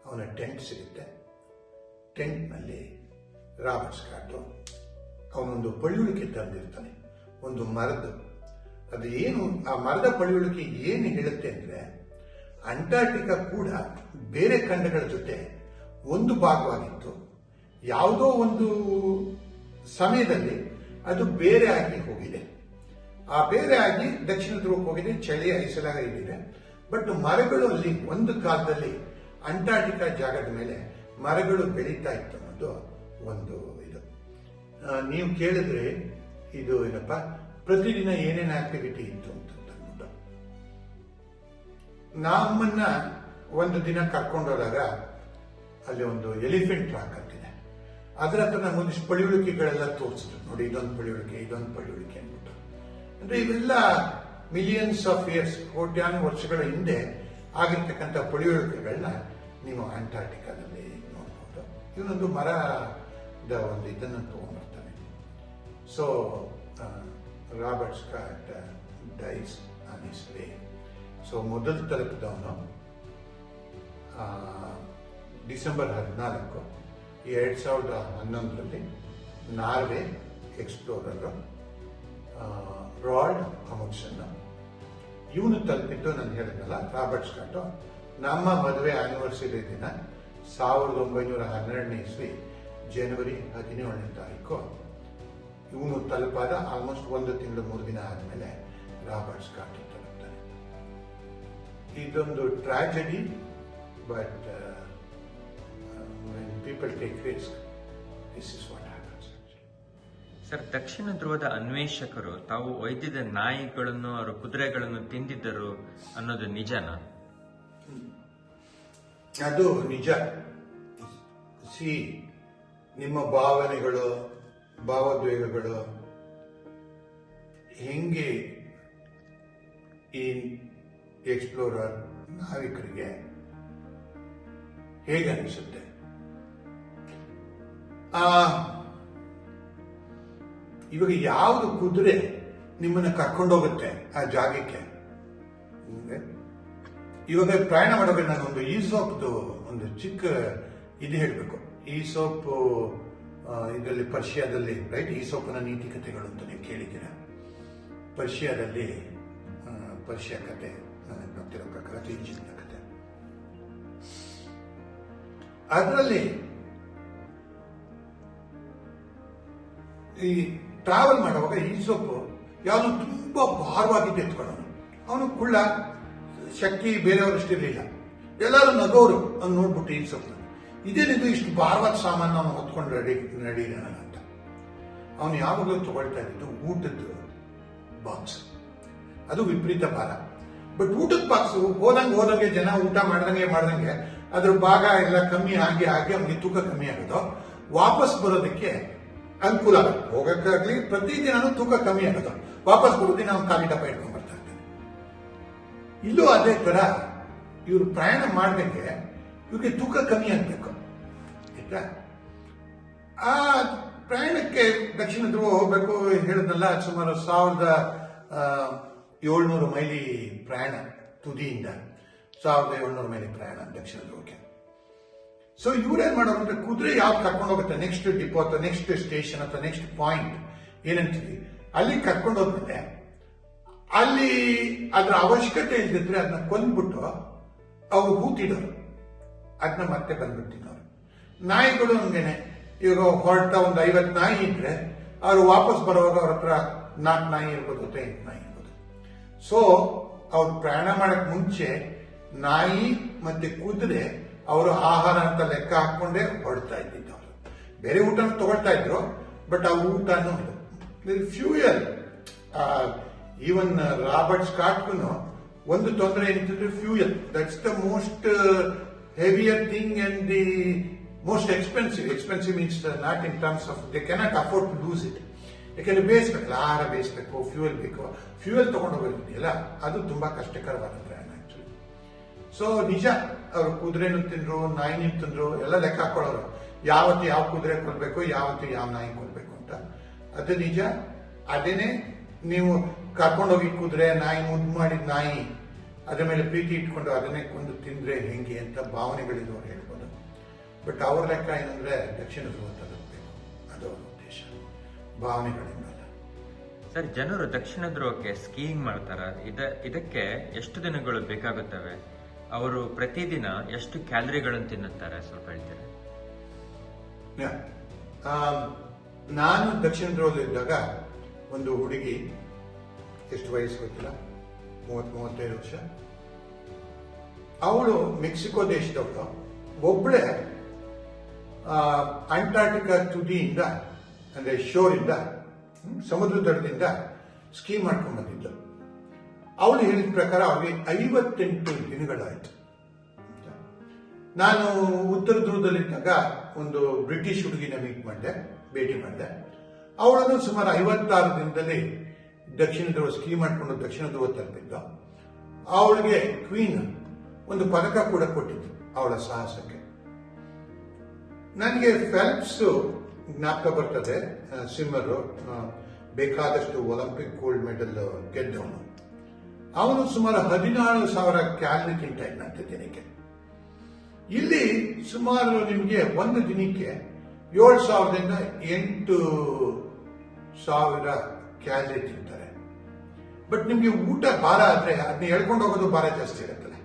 ಅವನ ಟೆಂಟ್ ಸಿಗುತ್ತೆ. ಟೆಂಟ್ನಲ್ಲಿ ರಾಬರ್ಟ್ ಸ್ಕಾಟ್ ಅವನೊಂದು ಪಳಿಯುಳಿಕೆ ತಂದಿರ್ತಾನೆ, ಒಂದು ಮರದ್ದು. ಅದು ಏನು, ಆ ಮರದ ಪಳಿಯುಳಿಕೆ ಏನು ಹೇಳುತ್ತೆ ಅಂದ್ರೆ, ಅಂಟಾರ್ಟಿಕಾ ಕೂಡ ಬೇರೆ ಖಂಡಗಳ ಜೊತೆ ಒಂದು ಭಾಗವಾಗಿತ್ತು. ಯಾವುದೋ ಒಂದು ಸಮಯದಲ್ಲಿ ಅದು ಬೇರೆ ಆಗಿ ಹೋಗಿದೆ. ಆ ಬೇರೆ ಆಗಿ ದಕ್ಷಿಣ ಧ್ರುವಕ್ಕೆ ಹೋಗಿದೆ, ಚಳಿ ಐಸಲಾಗ ಇದೆ. ಬಟ್ ಮರಗಳು ಅಲ್ಲಿ ಒಂದು ಕಾಲದಲ್ಲಿ ಅಂಟಾರ್ಟಿಕಾ ಜಾಗದ ಮೇಲೆ ಮರಗಳು ಬೆಳೀತಾ ಇತ್ತು ಅನ್ನೋದು ಒಂದು ಇದು. ನೀವು ಕೇಳಿದ್ರೆ ಇದು ಏನಪ್ಪ, ಪ್ರತಿದಿನ ಏನೇನು ಆಕ್ಟಿವಿಟಿ ಇತ್ತು ಅಂತ ಅಂದ್ಬಿಟ್ಟು. ನಮ್ಮನ್ನ ಒಂದು ದಿನ ಕರ್ಕೊಂಡೋದಾಗ ಅಲ್ಲಿ ಒಂದು ಎಲಿಫೆಂಟ್ ಟ್ರಾಕ್ ಅಂತಿದೆ, ಅದರ ಹತ್ರ ನಮಗೊಂದಿಷ್ಟು ಪಳಿಯುಳಿಕೆಗಳೆಲ್ಲ ತೋರಿಸಿದ್ರು. ನೋಡಿ, ಇದೊಂದು ಪಳಿಯುಳಿಕೆ ಅಂದ್ಬಿಟ್ಟು. ಅಂದ್ರೆ ಇವೆಲ್ಲ ಮಿಲಿಯನ್ಸ್ ಆಫ್ ಇಯರ್ಸ್, ಕೋಟ್ಯಾನು ವರ್ಷಗಳ ಹಿಂದೆ ಆಗಿರ್ತಕ್ಕಂಥ ಪಳಿಯುಳಿಕೆಗಳನ್ನ ನೀವು ಅಂಟಾರ್ಟಿಕಾದಲ್ಲಿ ನೋಡ್ಬೋದು. ಇವನೊಂದು ಮರದ ಒಂದು ಇದನ್ನು ತಗೊಂಡ್ಬರ್ತಾನೆ. So Robert Scott dies on his way. So ಮೊದಲು ತಲುಪಿದವನು December 14, 2011 Norway explorer Roald Amundsen. ಇವನು ತಲುಪಿದ್ದು ನಾನು ಹೇಳಿದ್ನಲ್ಲ, ರಾಬರ್ಟ್ ಸ್ಕಾಟ್ ನಮ್ಮ ಮದುವೆ ಆನಿವರ್ಸರಿ ದಿನ 1912 ಇಸ್ವಿ ಜನವರಿ 17ನೇ ತಾರೀಕು ಇವನು ತಲುಪಾದ. ಆಲ್ಮೋಸ್ಟ್ 1 ತಿಂಗಳು 3 ದಿನ ಆದಮೇಲೆ ರಾಬರ್ಟ್ ಸ್ಕಾಟ್ ತಲುಪ್ತಾನೆ. ಇದೊಂದು tragedy, but when people take risk, this is what happens. ಸರ್, ದಕ್ಷಿಣ ಧ್ರುವದ ಅನ್ವೇಷಕರು ತಾವು ಒಯ್ದಿದ್ದ ನಾಯಿಗಳನ್ನು ಅವರ ಕುದುರೆಗಳನ್ನು ತಿಂದಿದ್ದರು ಅನ್ನೋದು ನಿಜನಾ? ಅದು ನಿಜ. ನಿಮ್ಮ ಭಾವನೆಗಳು, ಭಾವೋದ್ವೇಗಗಳು ಹೆಂಗೆ ಈ ಎಕ್ಸ್ಪ್ಲೋರರ್ ನಾವಿಕರಿಗೆ ಹೇಗೆ ಅನಿಸುತ್ತೆ? ಇವಾಗ ಯಾವುದು ಕುದುರೆ ನಿಮ್ಮನ್ನ ಕರ್ಕೊಂಡೋಗುತ್ತೆ ಆ ಜಾಗಕ್ಕೆ? ಇವಾಗ ಪ್ರಯಾಣ ಮಾಡಬೇಕು. ನಾನು ಒಂದು ಈಸೋಪ್ದು ಒಂದು ಚಿಕ್ಕ ಇದು ಹೇಳಬೇಕು. ಈಸೋಪ್ ಇದರಲ್ಲಿ ಪರ್ಷಿಯಾದಲ್ಲಿ, ರೈಟ್, ಈಸೋಪನ ನೀತಿಕತೆಗಳು ಅಂತ ನೀವು ಕೇಳಿದ್ದೀರಾ. ಪರ್ಷಿಯಾದಲ್ಲಿ ಪರ್ಷಿಯಾ ಕತೆ ನನಗೆ ಗೊತ್ತಿರೋ ಪ್ರಕಾರ ಈಜಿಪ್ಟಿನ ಕತೆ. ಅದರಲ್ಲಿ ಈ ಟ್ರಾವೆಲ್ ಮಾಡುವಾಗ ಈಸೋಪ್ ಯಾವುದು ತುಂಬಾ ಭಾರವಾಗಿದ್ದು ಎತ್ಕೊಳ್ಳೋನು. ಅವನು ಕುಳ್ಳ, ಶಕ್ತಿ ಬೇರೆಯವರಷ್ಟಿರಲಿಲ್ಲ. ಎಲ್ಲರೂ ನಗೋರು ಅವ್ನು ನೋಡ್ಬಿಟ್ಟು ಈಸೋಪ್ನ, ಇದೇನಿದು ಇಷ್ಟು ಭಾರವಾದ ಸಾಮಾನು ಅವನು ಹೊತ್ಕೊಂಡು ನಡೀನ ಅಂತ. ಅವನು ಯಾವಾಗಲೂ ತಗೊಳ್ತಾ ಇದ್ದು ಊಟದ ಬಾಕ್ಸ್. ಅದು ವಿಪರೀತ ಭಾರ. ಬಟ್ ಊಟದ ಬಾಕ್ಸ್ ಹೋದಂಗೆ ಜನ ಊಟ ಮಾಡ್ದಂಗೆ ಅದ್ರ ಭಾಗ ಎಲ್ಲ ಕಮ್ಮಿ ಆಗಿ ಅವನಿಗೆ ತೂಕ ಕಮ್ಮಿ ಆಗೋದು. ವಾಪಸ್ ಬರೋದಕ್ಕೆ ಅನುಕೂಲ ಆಗುತ್ತೆ. ಹೋಗಕ್ಕಾಗ್ಲಿ ಪ್ರತಿದಿನ ತೂಕ ಕಮ್ಮಿ ಆಗೋದು. ವಾಪಸ್ ಬರೋದಿನ ಅವ್ನು ಖಾಲಿ ಡಬ್ಬ ಇಟ್ಕೊಂಡ್ ಬರ್ತಾ ಇರ್ತಾನೆ. ಇಲ್ಲೂ ಅದೇ ತರ ಇವ್ರು ಪ್ರಯಾಣ ಮಾಡ್ದಂಗೆ ಇವ್ರಿಗೆ ತೂಕ ಕಮ್ಮಿ ಆಗ್ಬೇಕು. ಆಯ್ತಾ? ಆ ಪ್ರಯಾಣಕ್ಕೆ ದಕ್ಷಿಣ ಧ್ರುವ ಹೋಗ್ಬೇಕು ಹೇಳಿದ್ನಲ್ಲ, ಸುಮಾರು 1700 ಮೈಲಿ ಪ್ರಯಾಣ ತುದಿಯಿಂದ. 1700 ಮೈಲಿ ಪ್ರಯಾಣ ದಕ್ಷಿಣ ಧ್ರುವಕ್ಕೆ. ಸೊ ಇವ್ರೇನ್ ಮಾಡೋರು ಅಂದ್ರೆ ಕುದುರೆ ಯಾವ್ದು ಕರ್ಕೊಂಡು ಹೋಗುತ್ತೆ ನೆಕ್ಸ್ಟ್ ಡಿಪೋ ಅಥವಾ ನೆಕ್ಸ್ಟ್ ಸ್ಟೇಷನ್ ಅಥವಾ ನೆಕ್ಸ್ಟ್ ಪಾಯಿಂಟ್ ಏನಂತೀವಿ ಅಲ್ಲಿ ಕರ್ಕೊಂಡು ಹೋದ್ಮೇಲೆ ಅಲ್ಲಿ ಅದ್ರ ಅವಶ್ಯಕತೆ ಇಲ್ದಿದ್ರೆ ಅದನ್ನ ಕೊಂದ್ಬಿಟ್ಟು ಅವ್ರು ಹೂತಿಡೋರು, ಅದನ್ನ ಮತ್ತೆ ಬಂದ್ಬಿಟ್ಟು ತಿನ್ನೋರು. ನಾಯಿಗಳು ಹಂಗೇನೆ, ಇವಾಗ ಹೊರಟ ಒಂದು 50 ನಾಯಿ ಇದ್ರೆ ಅವ್ರು ವಾಪಸ್ ಬರುವಾಗ ಅವ್ರ ಹತ್ರ 4 ನಾಯಿ ಇರ್ಬೋದು ಅಥವಾ 8 ನಾಯಿ ಇರ್ಬೋದು. ಸೊ ಅವ್ರು ಪ್ರಯಾಣ ಮಾಡಕ್ ಮುಂಚೆ ನಾಯಿ ಮತ್ತೆ ಕುದುರೆ ಅವರು ಆಹಾರ ಅಂತ ಲೆಕ್ಕ ಹಾಕೊಂಡೇ ಹೊರಡ್ತಾ ಇದ್ದಿದ್ದು. ಅವರು ಬೇರೆ ಊಟನ ತಗೊಳ್ತಾ ಇದ್ರು, ಬಟ್ ಆ ಊಟನೂ ಫ್ಯೂಯಲ್. ಈವನ್ ರಾಬರ್ಟ್ ಸ್ಕಾಟ್ಗೂ ಒಂದು ತೊಂದರೆ ಏನಿದ್ರೆ fuel. That's the most heavier thing and the most expensive. Expensive means not in terms of they cannot afford to lose it. ಯಾಕೆಂದ್ರೆ ಬೇಯಿಸ್ಬೇಕಲ್ಲ, ಆಹಾರ ಬೇಯಿಸ್ಬೇಕು, ಫ್ಯೂಯಲ್ ಬೇಕು. ಫ್ಯೂಯಲ್ ತಗೊಂಡು ಹೋಗೋದಿದೆಯಲ್ಲ ಅದು ತುಂಬಾ ಕಷ್ಟಕರವಾದ ಪ್ರಯಾಣ ಆಕ್ಚುಲಿ. ಸೊ ನಿಜ, ಅವರು ಕುದುರೆನೂ ತಿಂದ್ರು, ನಾಯಿನೂ ತಿಂದ್ರು, ಎಲ್ಲ ಲೆಕ್ಕ ಹಾಕೊಳ್ಳೋರು ಯಾವತ್ತು ಯಾವ ಕುದುರೆ ಕೊಲ್ಬೇಕು, ಯಾವತ್ತು ಯಾವ ನಾಯಿ ಕೊಲ್ಬೇಕು ಅಂತ. ಅದು ನಿಜ. ಅದೇನೆ ನೀವು ಕರ್ಕೊಂಡೋಗಿ ಕುದುರೆ ನಾಯಿ ಮುದ್ದು ಮಾಡಿದ ನಾಯಿ ಅದ್ರ ಮೇಲೆ ಪ್ರೀತಿ ಇಟ್ಕೊಂಡು ಅದನ್ನೇ ಕೊಂದು ತಿಂದ್ರೆ ಹೆಂಗೆ ಅಂತ ಭಾವನೆಗಳಿದವರು ಹೇಳ್ಬೋದು. ಬಟ್ ಅವ್ರ ಲೆಕ್ಕ ಏನಂದ್ರೆ ದಕ್ಷಿಣ ಧ್ರುವ ತಲುಪಬೇಕು, ಅದು ಅವ್ರ ಉದ್ದೇಶ, ಭಾವನೆಗಳಿಂದಲ್ಲ. ಸರ್, ಜನರು ದಕ್ಷಿಣ ಧ್ರುವಕ್ಕೆ ಸ್ಕೀಯಿಂಗ್ ಮಾಡ್ತಾರ, ಇದಕ್ಕೆ ಎಷ್ಟು ದಿನಗಳು ಬೇಕಾಗುತ್ತವೆ? ಅವರು ಪ್ರತಿದಿನ ಎಷ್ಟು ಕ್ಯಾಲರಿಗಳನ್ನು ತಿನ್ನುತ್ತಾರೆ, ಸ್ವಲ್ಪ ಹೇಳ್ತಾರೆ? ನಾನು ದಕ್ಷಿಣ ಧ್ರುವದಲ್ಲಿದ್ದಾಗ ಒಂದು ಹುಡುಗಿ, ಎಷ್ಟು ವಯಸ್ಸು ಗೊತ್ತಿಲ್ಲ, 30-35 ವರ್ಷ, ಅವಳು ಮೆಕ್ಸಿಕೋ ದೇಶದವಳು, ಒಬ್ಬಳೇ ಅಂಟಾರ್ಟಿಕಾ ತುದಿಯಿಂದ ಅಂದ್ರೆ ಶೋರಿಂದ, ಸಮುದ್ರ ದಡದಿಂದ ಸ್ಕೀ ಮಾಡ್ಕೊಂಡು ಬಂದಿದ್ದು. ಅವಳು ಹೇಳಿದ ಪ್ರಕಾರ ಅವಳಿಗೆ 58 ದಿನಗಳಾಯ್ತು. ನಾನು ಉತ್ತರ ಧ್ರುವದಲ್ಲಿದ್ದಾಗ ಒಂದು ಬ್ರಿಟಿಷ್ ಹುಡುಗಿನ ಭೇಟಿ ಮಾಡಿದೆ. ಅವಳನ್ನು ಸುಮಾರು 56 ದಿನದಲ್ಲಿ ದಕ್ಷಿಣ ಧ್ರುವ ಸ್ಕೀ ಮಾಡಿಕೊಂಡು ದಕ್ಷಿಣ ಧ್ರುವ ತಲುಪಿದ್ದು. ಅವಳಿಗೆ ಕ್ವೀನ್ ಒಂದು ಪದಕ ಕೂಡ ಕೊಟ್ಟಿದ್ದು ಅವಳ ಸಾಹಸಕ್ಕೆ. ನನಗೆ ಫೆಲ್ಪ್ಸ್ ಜ್ಞಾಪಕ ಬರ್ತದೆ. ಸ್ವಿಮ್ಮರ್, ಬೇಕಾದಷ್ಟು ಒಲಿಂಪಿಕ್ ಗೋಲ್ಡ್ ಮೆಡಲ್ ಗೆದ್ದವನು. ಅವನು ಸುಮಾರು 14,000 ಕ್ಯಾಲರಿ ತಿಂತಾ ಇದ್ದಂತೆ ದಿನಕ್ಕೆ. ಇಲ್ಲಿ ಸುಮಾರು ನಿಮಗೆ ಒಂದು ದಿನಕ್ಕೆ 7,000ದಿಂದ 8,000 ಕ್ಯಾಲರಿ ತಿಂತಾರೆ. ಬಟ್ ನಿಮ್ಗೆ ಊಟ ಭಾರ ಆದ್ರೆ ಅದನ್ನ ಹೇಳ್ಕೊಂಡು ಹೋಗೋದು ಭಾರ ಜಾಸ್ತಿ ಇರುತ್ತಲ್ಲ.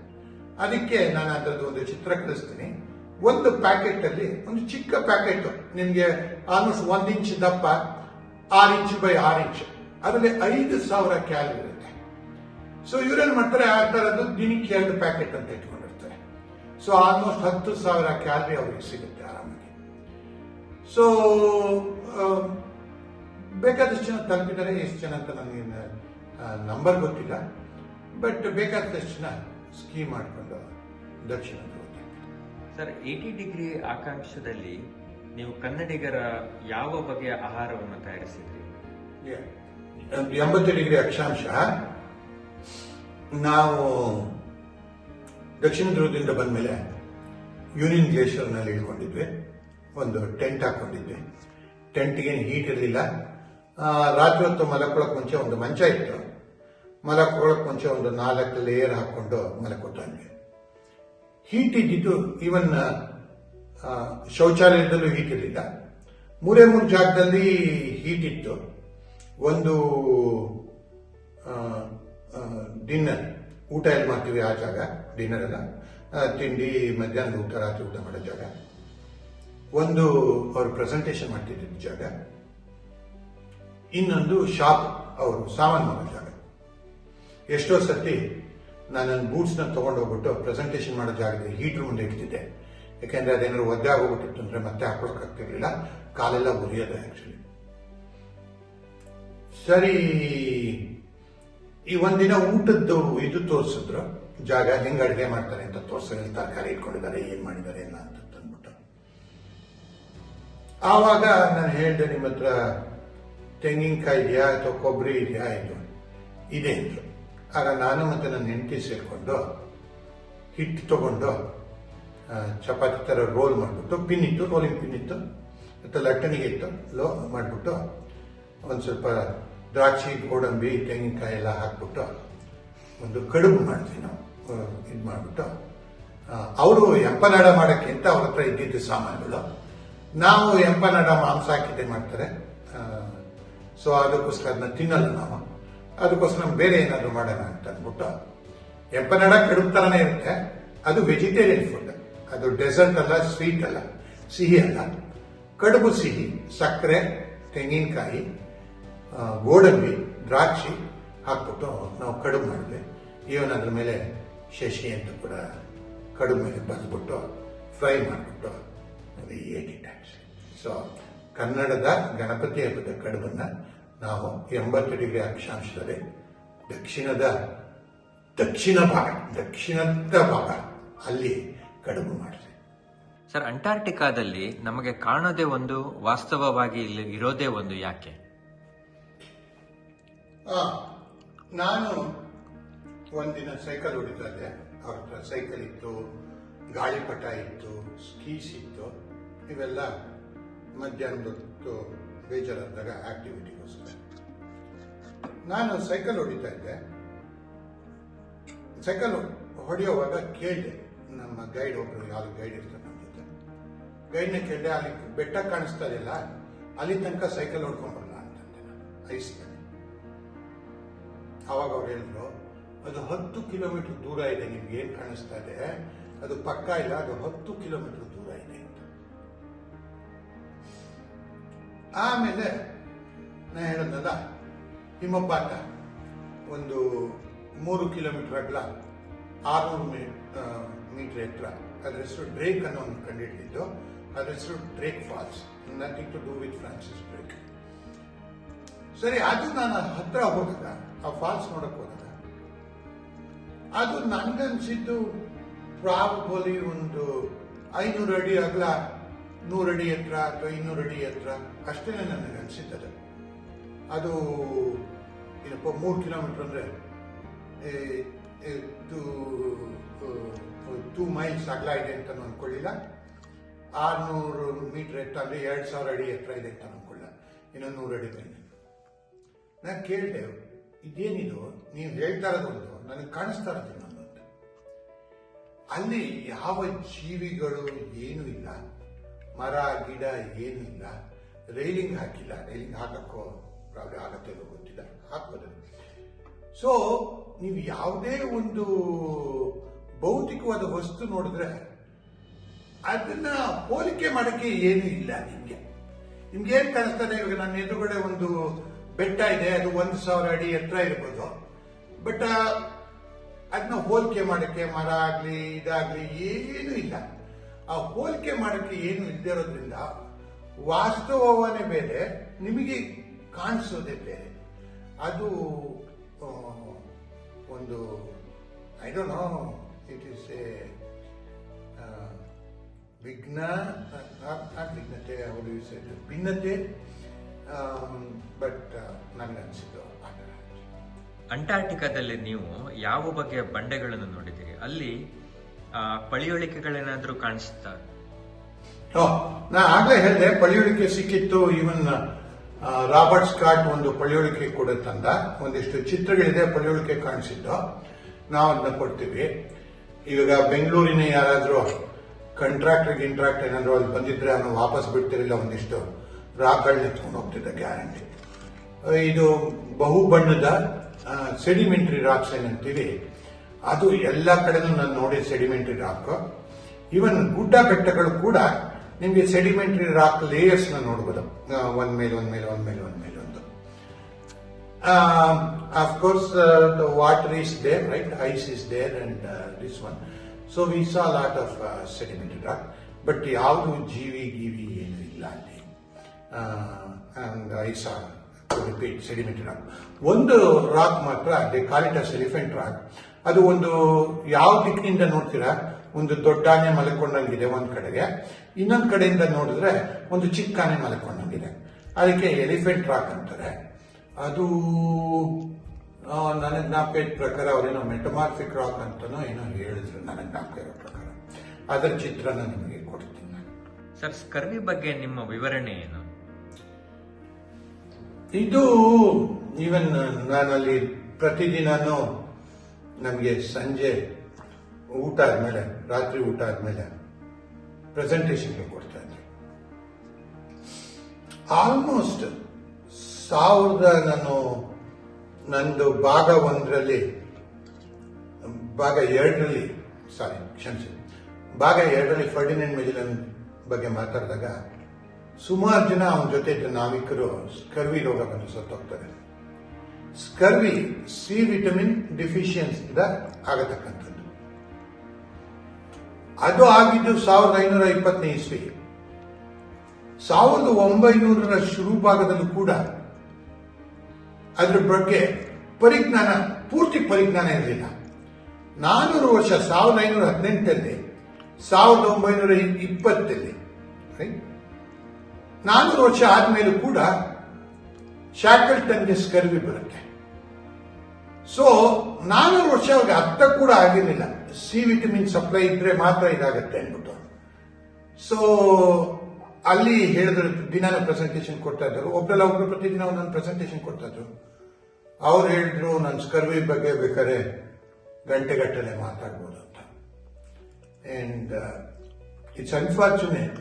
ಅದಕ್ಕೆ ನಾನು ಅದರದ್ದು ಒಂದು ಚಿತ್ರ ಕಳಿಸ್ತೀನಿ. ಒಂದು ಪ್ಯಾಕೆಟ್ ಅಲ್ಲಿ, ಒಂದು ಚಿಕ್ಕ ಪ್ಯಾಕೆಟ್, ನಿಮ್ಗೆ ಆಲ್ಮೋಸ್ಟ್ 1 ಇಂಚ್ ದಪ್ಪ, 6 ಇಂಚ್ ಬೈ 6 ಇಂಚ್, ಅದರಲ್ಲಿ 5,000 ಕ್ಯಾಲರಿ ಇರುತ್ತೆ. ಸೊ ಇವರೇನ್ ಮಾಡ್ತಾರೆ, ಆ ತರದ್ದು ದಿನಕ್ಕೆ 2 ಪ್ಯಾಕೆಟ್ ಅಂತ ಇಟ್ಕೊಂಡಿರ್ತಾರೆ. ಸೊ ಆಲ್ಮೋಸ್ಟ್ 10,000 ಕ್ಯಾಲರಿ ಅವ್ರಿಗೆ ಸಿಗುತ್ತೆ ಆರಾಮಾಗಿ. ಸೊ ಬೇಕಾದಷ್ಟು ಜನ ತಲುಪಿದ್ದಾರೆ. ಎಷ್ಟು ಜನ ಅಂತ ನನಗೆ ನಂಬರ್ ಗೊತ್ತಿಲ್ಲ, ಬಟ್ ಬೇಕಾದಷ್ಟು ಜನ ಸ್ಕೀ ಮಾಡಿಕೊಂಡು ದಕ್ಷಿಣ ಧ್ರುವ. ಸರ್, 80 ಡಿಗ್ರಿ ಆಕಾಂಕ್ಷದಲ್ಲಿ ನೀವು ಕನ್ನಡಿಗರ ಯಾವ ಬಗೆಯ ಆಹಾರವನ್ನು ತಯಾರಿಸಿದ್ರಿ? 80 ಡಿಗ್ರಿ ಅಕ್ಷಾಂಶ. ನಾವು ದಕ್ಷಿಣ ಧ್ರುವದಿಂದ ಬಂದ್ಮೇಲೆ ಯೂನಿಯನ್ ಗ್ಲೇಷಿಯರ್ನಲ್ಲಿ ಇಳ್ಕೊಂಡಿದ್ವಿ. ಒಂದು ಟೆಂಟ್ ಹಾಕೊಂಡಿದ್ವಿ. ಟೆಂಟ್ಗೆ ಹೀಟ್ ಇರಲಿಲ್ಲ. ರಾತ್ರಿ ಹೊತ್ತು ಮಲಕೊಳ್ಳೋಕೆ ಮುಂಚೆ ಒಂದು ಮಂಚ ಇತ್ತು. ಮಲಕೊಳ್ಳೋಕೆ ಮುಂಚೆ ಒಂದು 4 ಲೇಯರ್ ಹಾಕೊಂಡು ಮಲಕೊಟ್ಟಾಂಗೆ. ಹೀಟ್ ಇದ್ದಿದ್ದು, ಈವನ್ ಶೌಚಾಲಯದಲ್ಲೂ ಹೀಟ್ ಇರಲಿಲ್ಲ. 3 ಜಾಗದಲ್ಲಿ ಹೀಟ್ ಇತ್ತು. ಒಂದು ಡಿನ್ನರ್, ಊಟ ಎಲ್ಲಿ ಮಾಡ್ತೀವಿ ಆ ಜಾಗ, ಡಿನ್ನರ್ ಎಲ್ಲ, ತಿಂಡಿ, ಮಧ್ಯಾಹ್ನದ ಊಟ, ರಾತ್ರಿ ಊಟ ಮಾಡೋ ಜಾಗ. ಒಂದು ಅವರು ಪ್ರೆಸೆಂಟೇಷನ್ ಮಾಡ್ತಿದ್ದ ಜಾಗ. ಇನ್ನೊಂದು ಶಾಪ್, ಅವರು ಸಾಮಾನು ಮಾಡೋ ಜಾಗ. ಎಷ್ಟೋ ಸರ್ತಿ ನಾನು ನನ್ನ ಬೂಟ್ಸ್ನ ತಗೊಂಡೋಗ್ಬಿಟ್ಟು ಪ್ರೆಸೆಂಟೇಷನ್ ಮಾಡೋ ಜಾಗದಲ್ಲಿ ಹೀಟ್ರ್ ಮುಂದೆ ಇಡ್ತಿದ್ದೆ. ಯಾಕೆಂದ್ರೆ ಅದೇನಾದ್ರು ಒದ್ದೆ ಆಗೋಗ್ಬಿಟ್ಟಿತ್ತು ಅಂದ್ರೆ ಮತ್ತೆ ಹಾಕೊಳಕ್ಕಾಗ್ತಿರ್ಲಿಲ್ಲ, ಕಾಲೆಲ್ಲ ಉರಿಯೋದು ಆಕ್ಚುಲಿ. ಸರಿ, ಈ ಒಂದಿನ ಊಟದ್ದು ಇದು ತೋರಿಸಿದ್ರು, ಜಾಗ ಹೆಂಗ್ ಅಡುಗೆ ಮಾಡ್ತಾರೆ ಅಂತ ತೋರಿಸಿದ್ರೆ, ತರಕಾರಿ ಇಟ್ಕೊಂಡಿದ್ದಾರೆ, ಏನ್ ಮಾಡಿದ್ದಾರೆ ಎಲ್ಲ ಅಂತ ಅಂದ್ಬಿಟ್ಟು. ಆವಾಗ ನಾನು ಹೇಳ್ದೆ, ನಿಮ್ಮ ಹತ್ರ ತೆಂಗಿನಕಾಯಿ ಇದೆಯಾ ಅಥವಾ ಕೊಬ್ಬರಿ ಇದೆಯಾ? ಇದು ಇದೆ ಅಂದ್ರು. ಆಗ ನಾನು ಮತ್ತೆ ನನ್ನ ಹೆಂಡತಿ ಸೇರಿಕೊಂಡು ಹಿಟ್ಟು ತಗೊಂಡು ಚಪಾತಿ ಥರ ರೋಲ್ ಮಾಡಿಬಿಟ್ಟು, ಪಿನ್ ಇತ್ತು, ರೋಲಿಂಗ್ ಪಿನ್ ಇತ್ತು, ಮತ್ತು ಲಟ್ಟಣಿಗೆ ಇತ್ತು, ಮಾಡಿಬಿಟ್ಟು ಒಂದು ಸ್ವಲ್ಪ ದ್ರಾಕ್ಷಿ, ಗೋಡಂಬಿ, ತೆಂಗಿನಕಾಯಿ ಎಲ್ಲ ಹಾಕ್ಬಿಟ್ಟು ಒಂದು ಕಡುಬು ಮಾಡಿದ್ವಿ ನಾವು. ಇದು ಮಾಡಿಬಿಟ್ಟು ಅವರು ಎಂಪನಾಡ ಮಾಡೋಕ್ಕೆ ಅಂತ ಅವ್ರ ಹತ್ರ ಇದ್ದಿದ್ದು ಸಾಮಾನುಗಳು. ನಾವು ಎಂಪನಾಡ ಮಾಂಸ ಹಾಕಿದ್ದೆ ಮಾಡ್ತಾರೆ, ಸೊ ಅದಕ್ಕೋಸ್ಕರ ಅದನ್ನ ತಿನ್ನಲ್ಲ ನಾವು. ಅದಕ್ಕೋಸ್ಕರ ಬೇರೆ ಏನಾದರೂ ಮಾಡೋಣ ಅಂತ ಅಂದ್ಬಿಟ್ಟು, ಎಂಪನಾಡ ಕಡುಬು ಥರನೇ ಇರುತ್ತೆ, ಅದು ವೆಜಿಟೇರಿಯನ್ ಫುಡ್. ಅದು ಡೆಸರ್ಟ್ ಅಲ್ಲ, ಸ್ವೀಟ್ ಅಲ್ಲ, ಸಿಹಿ ಅಲ್ಲ. ಕಡುಬು ಸಿಹಿ, ಸಕ್ಕರೆ, ತೆಂಗಿನಕಾಯಿ, ಗೋಡಂಬಿ, ದ್ರಾಕ್ಷಿ ಹಾಕ್ಬಿಟ್ಟು ನಾವು ಕಡುಬು ಮಾಡಿದ್ವಿ. ಇವನ್ ಅದ್ರ ಮೇಲೆ ಶಶಿ ಅಂತ ಕೂಡ ಕಡುಬು ಮೇಲೆ ಬರೆದ್ಬಿಟ್ಟು ಫ್ರೈ ಮಾಡಿಬಿಟ್ಟು ಅದು 80 times. ಸೊ ಕನ್ನಡದ ಗಣಪತಿ ಹಬ್ಬದ ಕಡುಬನ್ನ ನಾವು 80 ಡಿಗ್ರಿ ಅಕ್ಷಾಂಶದಲ್ಲಿ ದಕ್ಷಿಣದ ಭಾಗ ಅಲ್ಲಿ ಕಡುಬು ಮಾಡಿದೆ. ಸರ್, ಅಂಟಾರ್ಟಿಕಾದಲ್ಲಿ ನಮಗೆ ಕಾಣೋದೇ ಒಂದು, ವಾಸ್ತವವಾಗಿ ಇಲ್ಲಿ ಇರೋದೇ ಒಂದು, ಯಾಕೆ? ನಾನು ಒಂದಿನ ಸೈಕಲ್ ಹೊಡಿತಾ ಇದ್ದೆ. ಅವ್ರ ಹತ್ರ ಸೈಕಲ್ ಇತ್ತು, ಗಾಳಿಪಟ ಇತ್ತು, ಸ್ಕೀಸ್ ಇತ್ತು. ಇವೆಲ್ಲ ಮಧ್ಯಾಹ್ನದ ಹೊತ್ತು ಬೇಜಾರಾದಾಗ ಆಕ್ಟಿವಿಟಿಗೋಸ್ಕರ ನಾನು ಸೈಕಲ್ ಹೊಡಿತಾ ಇದ್ದೆ. ಸೈಕಲ್ ಹೊಡೆಯುವಾಗ ಕೇಳಿದೆ ನಮ್ಮ ಗೈಡ್, ಒಬ್ರು ಯಾವ ಗೈಡ್ ಇರ್ತಾರೆ ನಮ್ಮ ಜೊತೆ, ಗೈಡ್ನ ಕೇಳಿದೆ, ಅಲ್ಲಿ ಬೆಟ್ಟ ಕಾಣಿಸ್ತಾ ಇದೆಯಲ್ಲ, ಅಲ್ಲಿ ತನಕ ಸೈಕಲ್ ಹೊಡ್ಕೊಂಡ್ಬರಲ್ಲ ಅಂತಂದೆ ನಾನು ಐಸ್ನಲ್ಲಿ. ಅವಾಗ ಅವ್ರು ಹೇಳಿದ್ರು, ಅದು 10 ಕಿಲೋಮೀಟರ್ ದೂರ ಇದೆ, ನಿಮ್ಗೆ ಏನ್ ಕಾಣಿಸ್ತಾ ಇದೆ ಅದು ಪಕ್ಕ ಇಲ್ಲ, ಅದು 10 ಕಿಲೋಮೀಟರ್ ದೂರ ಇದೆ ಅಂತ. ಆಮೇಲೆ ನಾ ಹೇಳೋದಲ್ಲ, ಹಿಮಪಾತ ಒಂದು 3 ಕಿಲೋಮೀಟರ್ ಅಗಲ, 600 ಮೀಟರ್ ಎತ್ತರ. ಅದ್ರ ಹೆಸರು ಡ್ರೇಕ್ ಅನ್ನೋ ಒಂದು ಕಂಡುಹಿಡಿದಿದ್ದು. ಅದ್ರ ಹೆಸರು Drake Falls, nothing to do with Francis Drake. ಸರಿ, ಅದು ನಾನು ಹತ್ರ ಹೋದಾಗ, ಆ ಫಾಲ್ಸ್ ನೋಡಕ್ ಹೋದಾಗ, ಅದು ನನ್ಗನ್ಸಿದ್ದು ಪ್ರಾಬಲಿ ಒಂದು 500 ಅಡಿ ಅಗಲ, 100 ಅಡಿ ಎತ್ತರ ಅಥವಾ 200 ಅಡಿ ಎತ್ತರ ಅಷ್ಟೇ ನನಗೆ ಅನ್ಸಿದ್ದದು. ಅದು ಏನಪ್ಪ 3 ಕಿಲೋಮೀಟರ್ ಅಂದ್ರೆ 2 ಮೈಲ್ಸ್ ಅಗಲ ಇದೆ ಅಂತ ಅನ್ಕೊಳ್ಳಿಲ್ಲ. 600 ಮೀಟರ್ ಎತ್ತರ ಅಂದ್ರೆ 2000 ಅಡಿ ಎತ್ತರ ಇದೆ ಅಂತ ಅನ್ಕೊಳ್ಳ. ಇನ್ನೊಂದು 100 ಅಡಿ ಮೇಲೆ ನಾನು ಕೇಳಿದೆ, ಇದೇನಿದು ನೀವು ಹೇಳ್ತಾ ಇರೋದೊಂದು, ನನಗೆ ಕಾಣಿಸ್ತಾ ಇರೋದು ಇನ್ನೊಂದು ಅಂತ. ಅಲ್ಲಿ ಯಾವ ಜೀವಿಗಳು ಏನೂ ಇಲ್ಲ, ಮರ ಗಿಡ ಏನೂ ಇಲ್ಲ, ರೈಲಿಂಗ್ ಹಾಕಿಲ್ಲ. ರೈಲಿಂಗ್ ಹಾಕಕ್ಕೋ ಪ್ರಾಬ್ಲಮ್ ಆಗತ್ತೆ ಗೊತ್ತಿಲ್ಲ, ಹಾಕ್ಬೋದು. ಸೊ ನೀವು ಯಾವುದೇ ಒಂದು ಭೌತಿಕವಾದ ವಸ್ತು ನೋಡಿದ್ರೆ ಅದನ್ನ ಹೋಲಿಕೆ ಮಾಡಕ್ಕೆ ಏನೂ ಇಲ್ಲ. ನಿಮ್ಗೆ ಏನ್ ಕಾಣಿಸ್ತದೆ, ಇವಾಗ ನನ್ನ ಎದುರುಗಡೆ ಒಂದು ಬೆಟ್ಟ ಇದೆ, ಅದು 1000 ಅಡಿ ಎತ್ತರ ಇರ್ಬೋದು, ಬಟ್ ಅದನ್ನ ಹೋಲಿಕೆ ಮಾಡಕ್ಕೆ ಮರ ಆಗ್ಲಿ ಇದಾಗ್ಲಿ ಏನೂ ಇಲ್ಲ. ಆ ಹೋಲಿಕೆ ಮಾಡಕ್ಕೆ ಏನು ಇಲ್ಲದೆ ಇರೋದ್ರಿಂದ ವಾಸ್ತವವೇ ಬೇರೆ, ನಿಮಗೆ ಕಾಣಿಸೋದೇ ಬೇರೆ. ಅದು ಒಂದು I don't know, it is a ವಿಘ್ನತೆ, ಅವರು ಭಿನ್ನತೆ. ಬಟ್ ನನಗನ್ಸಿದ್ದು ಆ ಥರ. ಅಂಟಾರ್ಟಿಕಾದಲ್ಲಿ ನೀವು ಯಾವ ಬಗೆಯ ಬಂಡೆಗಳನ್ನು ನೋಡಿದ್ದೀರಿ? ಅಲ್ಲಿ ಪಳಿಯುಳಿಕೆಗಳೇನಾದ್ರೂ ಕಾಣಿಸ್ತಾ? ನಾ ಆಗ್ಲೇ ಹೇಳಿದೆ, ಪಳಿಯುಳಿಕೆ ಸಿಕ್ಕಿತ್ತು. ಇವನ್ ರಾಬರ್ಟ್ ಸ್ಕಾಟ್ ಒಂದು ಪಳಿಯುಳಿಕೆ ಕೂಡ ತಂದ. ಒಂದಿಷ್ಟು ಚಿತ್ರಗಳಿದೆ, ಪಳಿಯುಳಿಕೆ ಕಾಣಿಸಿದ್ದು. ನಾವು ಅದನ್ನ ಕೊಡ್ತೀವಿ. ಇವಾಗ ಬೆಂಗಳೂರಿನ ಯಾರಾದ್ರೂ ಕಂಟ್ರಾಕ್ಟರ್ ಏನಾದ್ರು ಅಲ್ಲಿ ಬಂದಿದ್ರೆ ಅವನು ವಾಪಸ್ ಬಿಡ್ತಿರಲಿಲ್ಲ, ಒಂದಿಷ್ಟು ರಾಕ್ಗಳನ್ನ ಎತ್ಕೊಂಡು ಹೋಗ್ತಿದ್ದ ಗ್ಯಾರಂಟಿ. ಇದು ಬಹು ಬಣ್ಣದ ಸೆಡಿಮೆಂಟ್ರಿ ರಾಕ್ಸ್ ಏನಂತೀವಿ, ಅದು ಎಲ್ಲ ಕಡೆನೂ ನಾನು ನೋಡಿ ಸೆಡಿಮೆಂಟ್ರಿ ರಾಕ್. ಇವನ್ ಗುಡ್ಡ ಬೆಟ್ಟಗಳು ಕೂಡ ನಿಮಗೆ ಸೆಡಿಮೆಂಟ್ರಿ ರಾಕ್ ಲೇಯರ್ಸ್ ನ ನೋಡಬಹುದು, ಒಂದ್ ಮೇಲೆ ಒಂದು. Of course the water is there, right, ice is there and this one. So we saw lot of sedimentary rock, but ಯಾವುದು ಜೀವಿ ಏನು ಇಲ್ಲ ಅಲ್ಲಿ. I saw repeat sedimentary rock. ಒಂದು ರಾಕ್ ಮಾತ್ರ, they call it as elephant rock. ಅದು ಒಂದು ಯಾವ ದಿಕ್ಕಿನಿಂದ ನೋಡ್ತೀರಾ, ಒಂದು ದೊಡ್ಡ ಆನೆ ಮಲ್ಕೊಂಡಂಗಿದೆ ಒಂದ್ ಕಡೆಗೆ, ಇನ್ನೊಂದ್ ಕಡೆಯಿಂದ ನೋಡಿದ್ರೆ ಒಂದು ಚಿಕ್ಕ ಆನೆ ಮಲ್ಕೊಂಡಂಗಿದೆ. ಅದಕ್ಕೆ ಎಲಿಫೆಂಟ್ ರಾಕ್ ಅಂತಾರೆ. ಅದು ನನಗೆ ಜ್ಞಾಪಕ ಇದ್ದ ಪ್ರಕಾರ ಅವರೇನೋ ಮೆಟಮಾರ್ಫಿಕ್ ರಾಕ್ ಅಂತನೋ ಏನೋ ಹೇಳಿದ್ರು, ನನಗೆ ಜ್ಞಾಪಕ ಇರೋ ಪ್ರಕಾರ. ಅದರ ಚಿತ್ರನ ನಿಮಗೆ ಕೊಡ್ತೀನಿ ನಾನು. ಸರ್, ಸ್ಕರ್ವಿ ಬಗ್ಗೆ ನಿಮ್ಮ ವಿವರಣೆ ಏನು? ಇದು ಈವನ್ ನಾನಲ್ಲಿ ಪ್ರತಿದಿನನೂ ನಮಗೆ ಸಂಜೆ ಊಟ ಆದ್ಮೇಲೆ, ರಾತ್ರಿ ಊಟ ಆದ್ಮೇಲೆ ಪ್ರೆಸೆಂಟೇಷನ್ಗೆ ಕೊಡ್ತಾ ಇದ್ರು. ಆಲ್ಮೋಸ್ಟ್ ನಂದು ಭಾಗ 1ರಲ್ಲಿ, ಭಾಗ 2ರಲ್ಲಿ, ಭಾಗ 2ರಲ್ಲಿ ಫರ್ಡಿನೆಂಡ್ ಮೆಜೆಲನ್ ಬಗ್ಗೆ ಮಾತಾಡಿದಾಗ ಸುಮಾರು ಜನ ಅವನ ಜೊತೆ ಇದ್ದ ನಾವಿಕರು ಸ್ಕರ್ವಿ ರೋಗ ಬಂದು ಸತ್ತೋಗ್ತಾರೆ. ಸ್ಕರ್ವಿ ಸಿ ವಿಟಮಿನ್ ಡಿಫಿಷಿಯನ್ಸಿಂದ ಆಗತಕ್ಕಂಥದ್ದು. ಅದು ಆಗಿದ್ದು 1520ನೇ ಇಸ್ವಿ. 1900ರ ಶುರು ಭಾಗದಲ್ಲೂ ಕೂಡ ಅದ್ರ ಬಗ್ಗೆ ಪೂರ್ತಿ ಪರಿಜ್ಞಾನ ಇರಲಿಲ್ಲ. 400 ವರ್ಷ, 1518ರಲ್ಲಿ, 1920ರಲ್ಲಿ, 400 ವರ್ಷ ಆದ್ಮೇಲೂ ಕೂಡ ಶಾಕಲ್ಟನ್ಗೆ ಸ್ಕರ್ವಿ ಬರುತ್ತೆ. ಸೊ 400 ವರ್ಷ ಅವ್ರಿಗೆ ಅರ್ಥ ಕೂಡ ಆಗಿರಲಿಲ್ಲ, ಸಿ ವಿಟಮಿನ್ ಸಪ್ಲೈ ಇದ್ರೆ ಮಾತ್ರ ಇದಾಗತ್ತೆ ಅಂದ್ಬಿಟ್ಟು. ಸೊ ಅಲ್ಲಿ ಹೇಳಿದ್ರು, ದಿನಾನು ಪ್ರೆಸೆಂಟೇಷನ್ ಕೊಡ್ತಾ ಇದ್ರು. ಒಬ್ರು ಪ್ರತಿದಿನ ಒಂದೊಂದು ಪ್ರೆಸೆಂಟೇಷನ್ ಕೊಡ್ತಾ ಇದ್ರು. ಅವ್ರು ಹೇಳಿದ್ರು, ನನ್ನ ಸ್ಕರ್ವಿ ಬಗ್ಗೆ ಬೇಕಾದ್ರೆ ಗಂಟೆಗಟ್ಟಲೆ ಮಾತಾಡ್ಬೋದು ಅಂತ. And it's unfortunate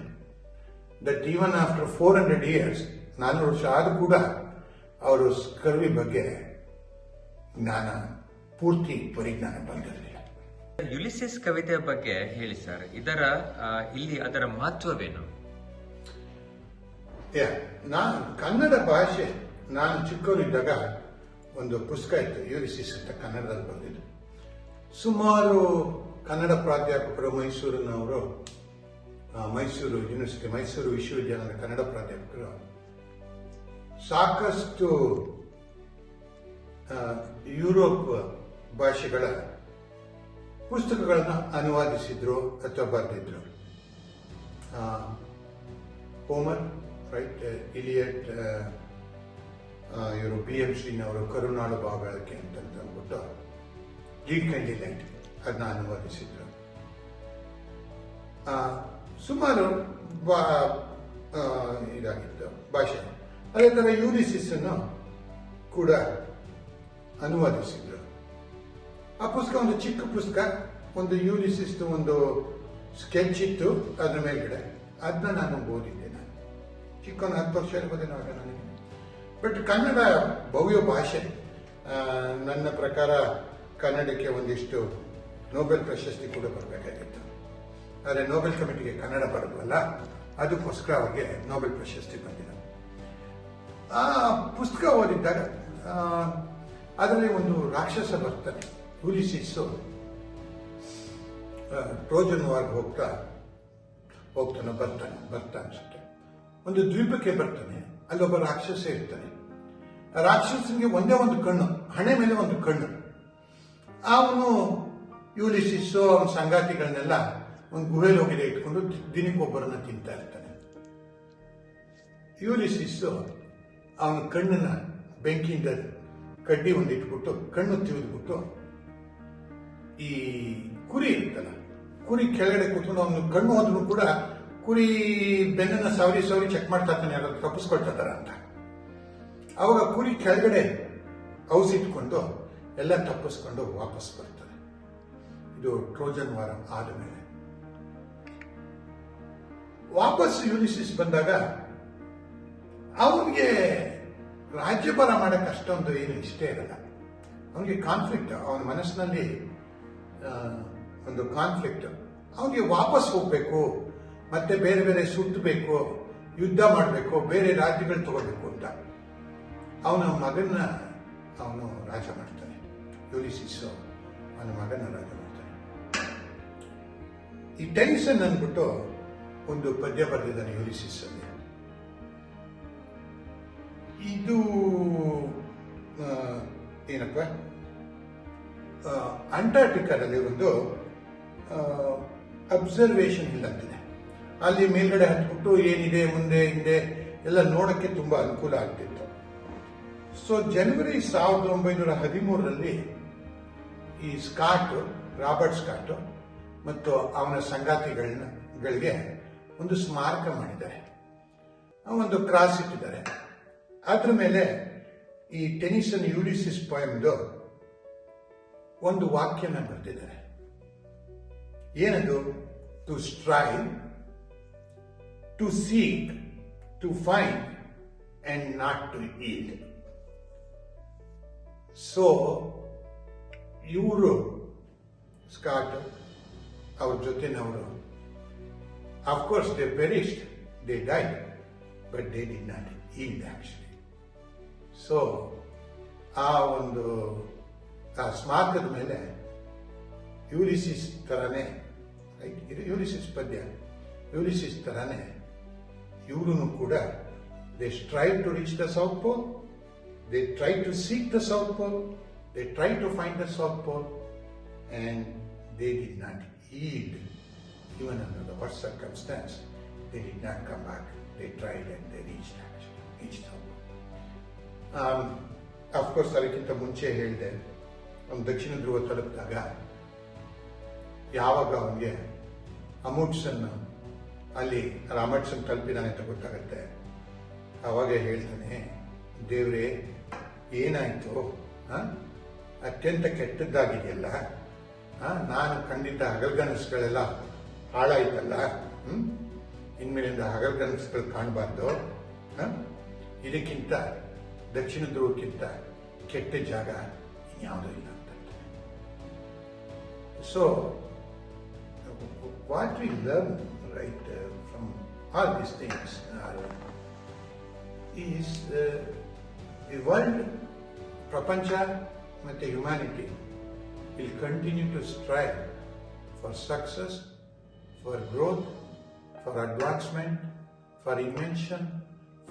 that even after 400 years, 400 ವರ್ಷ ಆದ್ರೂ ಕೂಡ ಅವರು ಸ್ಕರ್ವಿ ಬಗ್ಗೆ ಪೂರ್ತಿ ಪರಿಜ್ಞಾನ ಬಂದಿರಲಿಲ್ಲ. ಯುಲಿಸಿಸ್ ಕವಿತೆಯ ಬಗ್ಗೆ ಹೇಳಿ ಸರ್. ಇಲ್ಲಿ ಅದರ ಮಹತ್ವವೇನು? ಕನ್ನಡ ಭಾಷೆ, ನಾನು ಚಿಕ್ಕವರಿದ್ದಾಗ ಒಂದು ಪುಸ್ತಕ ಇತ್ತು, ಯುಲಿಸಿಸ್ ಅಂತ, ಕನ್ನಡದಲ್ಲಿ ಬಂದಿದ್ದು. ಸುಮಾರು ಕನ್ನಡ ಪ್ರಾಧ್ಯಾಪಕರು, ಮೈಸೂರಿನವರು, ಮೈಸೂರು ಯೂನಿವರ್ಸಿಟಿ, ಮೈಸೂರು ವಿಶ್ವವಿದ್ಯಾಲಯದ ಕನ್ನಡ ಪ್ರಾಧ್ಯಾಪಕರು ಸಾಕಷ್ಟು ಯುರೋಪ್ ಭಾಷೆಗಳ ಪುಸ್ತಕಗಳನ್ನು ಅನುವಾದಿಸಿದ್ರು ಅಥವಾ ಬರೆದಿದ್ರು. ಹೋಮರ್, ರೈಟ್, ಇಲಿಯಟ್, ಇವರು BM ಕರುನಾಡು ಭಾವಗಳಕ್ಕೆ ಅಂತ ಅಂದ್ಬಿಟ್ಟು ಲೀಡ್ ಕ್ಯಾಂಡಿ ಲೈಟ್ ಅದನ್ನ ಅನುವಾದಿಸಿದ್ರು. ಸುಮಾರು ಇದಾಗಿತ್ತು ಭಾಷೆ. ಅದೇ ತರ ಯುಲಿಸಿಸ್ ಅನ್ನು ಕೂಡ ಅನುವಾದಿಸಿದ್ರು. ಆ ಪುಸ್ತಕ ಒಂದು ಚಿಕ್ಕ ಪುಸ್ತಕ, ಒಂದು ಯುಲಿಸಿಸ್ ಒಂದು ಸ್ಕೆಚ್ ಇತ್ತು ಅದ್ರ ಮೇಲ್ಗಡೆ. ಅದನ್ನ ನಾನು ಓದಿದ್ದೆ. ನಾನು ಚಿಕ್ಕವನು 10 ವರ್ಷ ಇರ್ಬೋದೇನೋ ಆಗ ನನಗೆ. ಬಟ್ ಕನ್ನಡ ಭವ್ಯ ಭಾಷೆ. ನನ್ನ ಪ್ರಕಾರ ಕನ್ನಡಕ್ಕೆ ಒಂದಿಷ್ಟು ನೊಬೆಲ್ ಪ್ರಶಸ್ತಿ ಕೂಡ ಬರಬೇಕಾಗಿತ್ತು. ಆದರೆ ನೊಬೆಲ್ ಕಮಿಟಿಗೆ ಕನ್ನಡ ಬರೋದಲ್ಲ, ಅದಕ್ಕೋಸ್ಕರ ಅವ್ರಿಗೆ ನೊಬೆಲ್ ಪ್ರಶಸ್ತಿ ಬಂದಿಲ್ಲ. ಆ ಪುಸ್ತಕ ಓದಿದ್ದಾಗ ಅದರಲ್ಲಿ ಒಂದು ರಾಕ್ಷಸ ಬರ್ತಾನೆ, ಯುಲಿಸಿಸ್ ಟ್ರೋಜನ್ ವಾರ್ಗೆ ಬರ್ತಾ ಅನ್ಸುತ್ತೆ. ಒಂದು ದ್ವೀಪಕ್ಕೆ ಬರ್ತಾನೆ. ಅಲ್ಲೊಬ್ಬ ರಾಕ್ಷಸ ಇರ್ತಾನೆ. ಆ ರಾಕ್ಷಸನಿಗೆ ಒಂದೇ ಒಂದು ಕಣ್ಣು, ಹಣೆ ಮೇಲೆ ಒಂದು ಕಣ್ಣು. ಅವನು ಯುಲಿಸಿಸ್ ಅವನ ಸಂಗಾತಿಗಳನ್ನೆಲ್ಲ ಒಂದು ಗುಹೆಲಿ ಹೋಗಿದೆ ಇಟ್ಕೊಂಡು ದಿನಕ್ಕೊಬ್ಬರನ್ನ ತಿಂತಾ ಇರ್ತಾನೆ. ಯುಲಿಸಿಸ್ ಅವನ ಕಣ್ಣನ್ನ ಬೆಂಕಿಯಿಂದ ಕಡ್ಡಿ ಒಂದು ಇಟ್ಬಿಟ್ಟು ಕಣ್ಣು ತಿವಿದ್ಬಿಟ್ಟು ಈ ಕುರಿ ಇರ್ತಲ್ಲ, ಕುರಿ ಕೆಳಗಡೆ ಕೂತ್ಕೊಂಡು ಅವನು ಕಣ್ಣು ಹೋದ್ರೂ ಕೂಡ ಕುರಿ ಬೆನ್ನನ್ನ ಸವರಿ ಚೆಕ್ ಮಾಡ್ತಾ ಇರ್ತಾನೆ, ಯಾರು ತಪ್ಪಿಸ್ಕೊಳ್ತಾ ಇದಾರ ಅಂತ. ಅವಾಗ ಕುರಿ ಕೆಳಗಡೆ ಔಸಿಟ್ಕೊಂಡು ಎಲ್ಲ ತಪ್ಪಿಸ್ಕೊಂಡು ವಾಪಸ್ ಬರ್ತಾರೆ. ಇದು ಟ್ರೋಜನ್ ವಾರ ಆದ ಮೇಲೆ ವಾಪಸ್ ಯುಲಿಸಿಸ್ ಬಂದಾಗ ಅವನಿಗೆ ರಾಜ್ಯಭಾರ ಮಾಡಕ್ಕೆ ಅಷ್ಟೊಂದು ಏನು ಇಷ್ಟ ಇರಲ್ಲ. ಅವನಿಗೆ ಕಾನ್ಫ್ಲಿಕ್ಟ್, ಅವನ ಮನಸ್ಸಿನಲ್ಲಿ ಒಂದು ಕಾನ್ಫ್ಲಿಕ್ಟ್. ಅವನಿಗೆ ವಾಪಸ್ ಹೋಗ್ಬೇಕು, ಮತ್ತೆ ಬೇರೆ ಬೇರೆ ಸುತ್ತಬೇಕು, ಯುದ್ಧ ಮಾಡಬೇಕು, ಬೇರೆ ರಾಜ್ಯಗಳು ತಗೋಬೇಕು ಅಂತ. ಅವನ ಮಗನ ಅವನು ರಾಜ ಮಾಡ್ತಾನೆ. ಯುಲಿಸಿಸ್ ಅವನ ಮಗನ ರಾಜ ಮಾಡ್ತಾನೆ. ಈ ಟೆನಿಸನ್ ಅಂದ್ಬಿಟ್ಟು ಒಂದು ಪದ್ಯ ಬರೆದಿದ್ದಾನೆ ಯುಲಿಸಿಸ್ ಅಲ್ಲಿ. ಇದು ಏನಪ್ಪ, ಅಂಟಾರ್ಟಿಕಾದಲ್ಲಿ ಒಂದು ಅಬ್ಸರ್ವೇಷನ್ ಹಿಲ್ ಅಂತಿದೆ. ಅಲ್ಲಿ ಮೇಲ್ಗಡೆ ಹತ್ಬಿಟ್ಟು ಏನಿದೆ ಮುಂದೆ ಹಿಂದೆ ಎಲ್ಲ ನೋಡಕ್ಕೆ ತುಂಬಾ ಅನುಕೂಲ ಆಗ್ತಿತ್ತು. ಸೊ ಜನವರಿ 1913ರಲ್ಲಿ ಈ ರಾಬರ್ಟ್ ಸ್ಕಾಟ್ ಮತ್ತು ಅವನ ಸಂಗಾತಿಗಳಿಗೆ ಒಂದು ಸ್ಮಾರಕ ಮಾಡಿದ್ದಾರೆ. ಒಂದು ಕ್ರಾಸ್ ಇಟ್ಟಿದ್ದಾರೆ. ಅದ್ರ ಮೇಲೆ ಈ ಟೆನಿಸನ್ ಯುಲಿಸಿಸ್ ಪೋಯಮ್ದು ಒಂದು ವಾಕ್ಯನ ಬರೆದಿದ್ದಾರೆ. ಏನದು? To strive, to seek, to find and not to yield. So ಇವರು ಸ್ಕಾಟ್ ಅವ್ರ ಜೊತೆನವರು, of course they perished, they died, but they did not yield actually. So ಆ ಒಂದು ಆ ಸ್ಮಾರಕದ ಮೇಲೆ ಯೂಲಿಸಿಸ್ ತರಾನೇ, ಯೂಲಿಸಿಸ್ ಪದ್ಯ, ಯೂಲಿಸಿಸ್ ತರಾನೇ ಇವರು ಕೂಡ they strive to reach the south pole, they try to seek the south pole, they try to find the south pole, and they did not yield. Even under the worst circumstance, they did not come back. They tried and they reached out. Of course, ಅದಕ್ಕಿಂತ ಮುಂಚೆ ಹೇಳಿದೆ, ಅವ್ನು ದಕ್ಷಿಣ ಧ್ರುವ ತಲುಪಿದಾಗ ಯಾವಾಗ ಅವನಿಗೆ ಅಮುಂಡ್ಸನ್ ಅಲ್ಲಿ ರಾಮಟ್ಸನ್ ತಲುಪಿದಾನೆ ಅಂತ ಗೊತ್ತಾಗತ್ತೆ, ಅವಾಗ ಹೇಳ್ತಾನೆ, ದೇವ್ರೇ ಏನಾಯ್ತು, ಅತ್ಯಂತ ಕೆಟ್ಟದ್ದಾಗಿದೆಯಲ್ಲ, ನಾನು ಕಂಡಿದ್ದ ಹಗಲ್ಗನಸುಗಳೆಲ್ಲ ಹಾಳಾಯ್ತಲ್ಲ, ಇನ್ಮೇಲಿಂದ ಹಗಲ್ಗನಸುಗಳು ಕಾಣಬಾರ್ದು, ಇದಕ್ಕಿಂತ ದಕ್ಷಿಣ ಧ್ರುವಕ್ಕಿಂತ ಕೆಟ್ಟ ಜಾಗ ಇನ್ಯಾವುದೂ ಇಲ್ಲ ಅಂತ. So what we learn right from all these things is the world, ಪ್ರಪಂಚ ಮತ್ತು humanity will continue to strive for success, for growth, for advancement, for invention,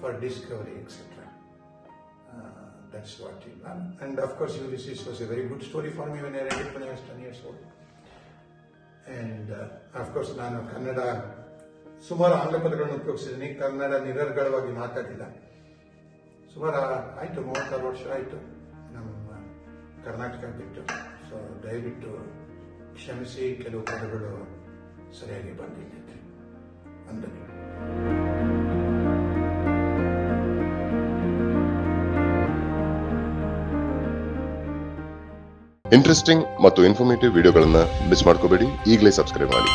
for discovery, etc. That's what he learned. And of course, Ulysses was a very good story for me when I read it when I was 10 years old. And of course, ನಾನು ಕನ್ನಡ ಸುಮಾರು ಆಂಗ್ಲ ಪದಗಳನ್ನು ಉಪಯೋಗಿಸಿದ್ದೀನಿ, ಕನ್ನಡ ನಿರರ್ಗಳವಾಗಿ ಮಾತಾಡಿಲ್ಲ. ಸುಮಾರು ಆಯಿತು, 36 ವರ್ಷ ಆಯಿತು ನಮ್ಮ ಕರ್ನಾಟಕ ಬಿಟ್ಟು. ಸೊ ದಯವಿಟ್ಟು ಕ್ಷಮಿಸಿ, ಕೆಲವು ಪದಗಳು ಸರಿಯಾಗಿ ಬಂದಿದ್ದೆ. ವಂದನೆ. ಇಂಟ್ರೆಸ್ಟಿಂಗ್ ಮತ್ತು ಇನ್ಫಾರ್ಮೇಟಿವ್ ವಿಡಿಯೋಗಳನ್ನ ಮಿಸ್ ಮಾಡ್ಕೋಬೇಡಿ, ಈಗಲೇ ಸಬ್ಸ್ಕ್ರೈಬ್ ಮಾಡಿ.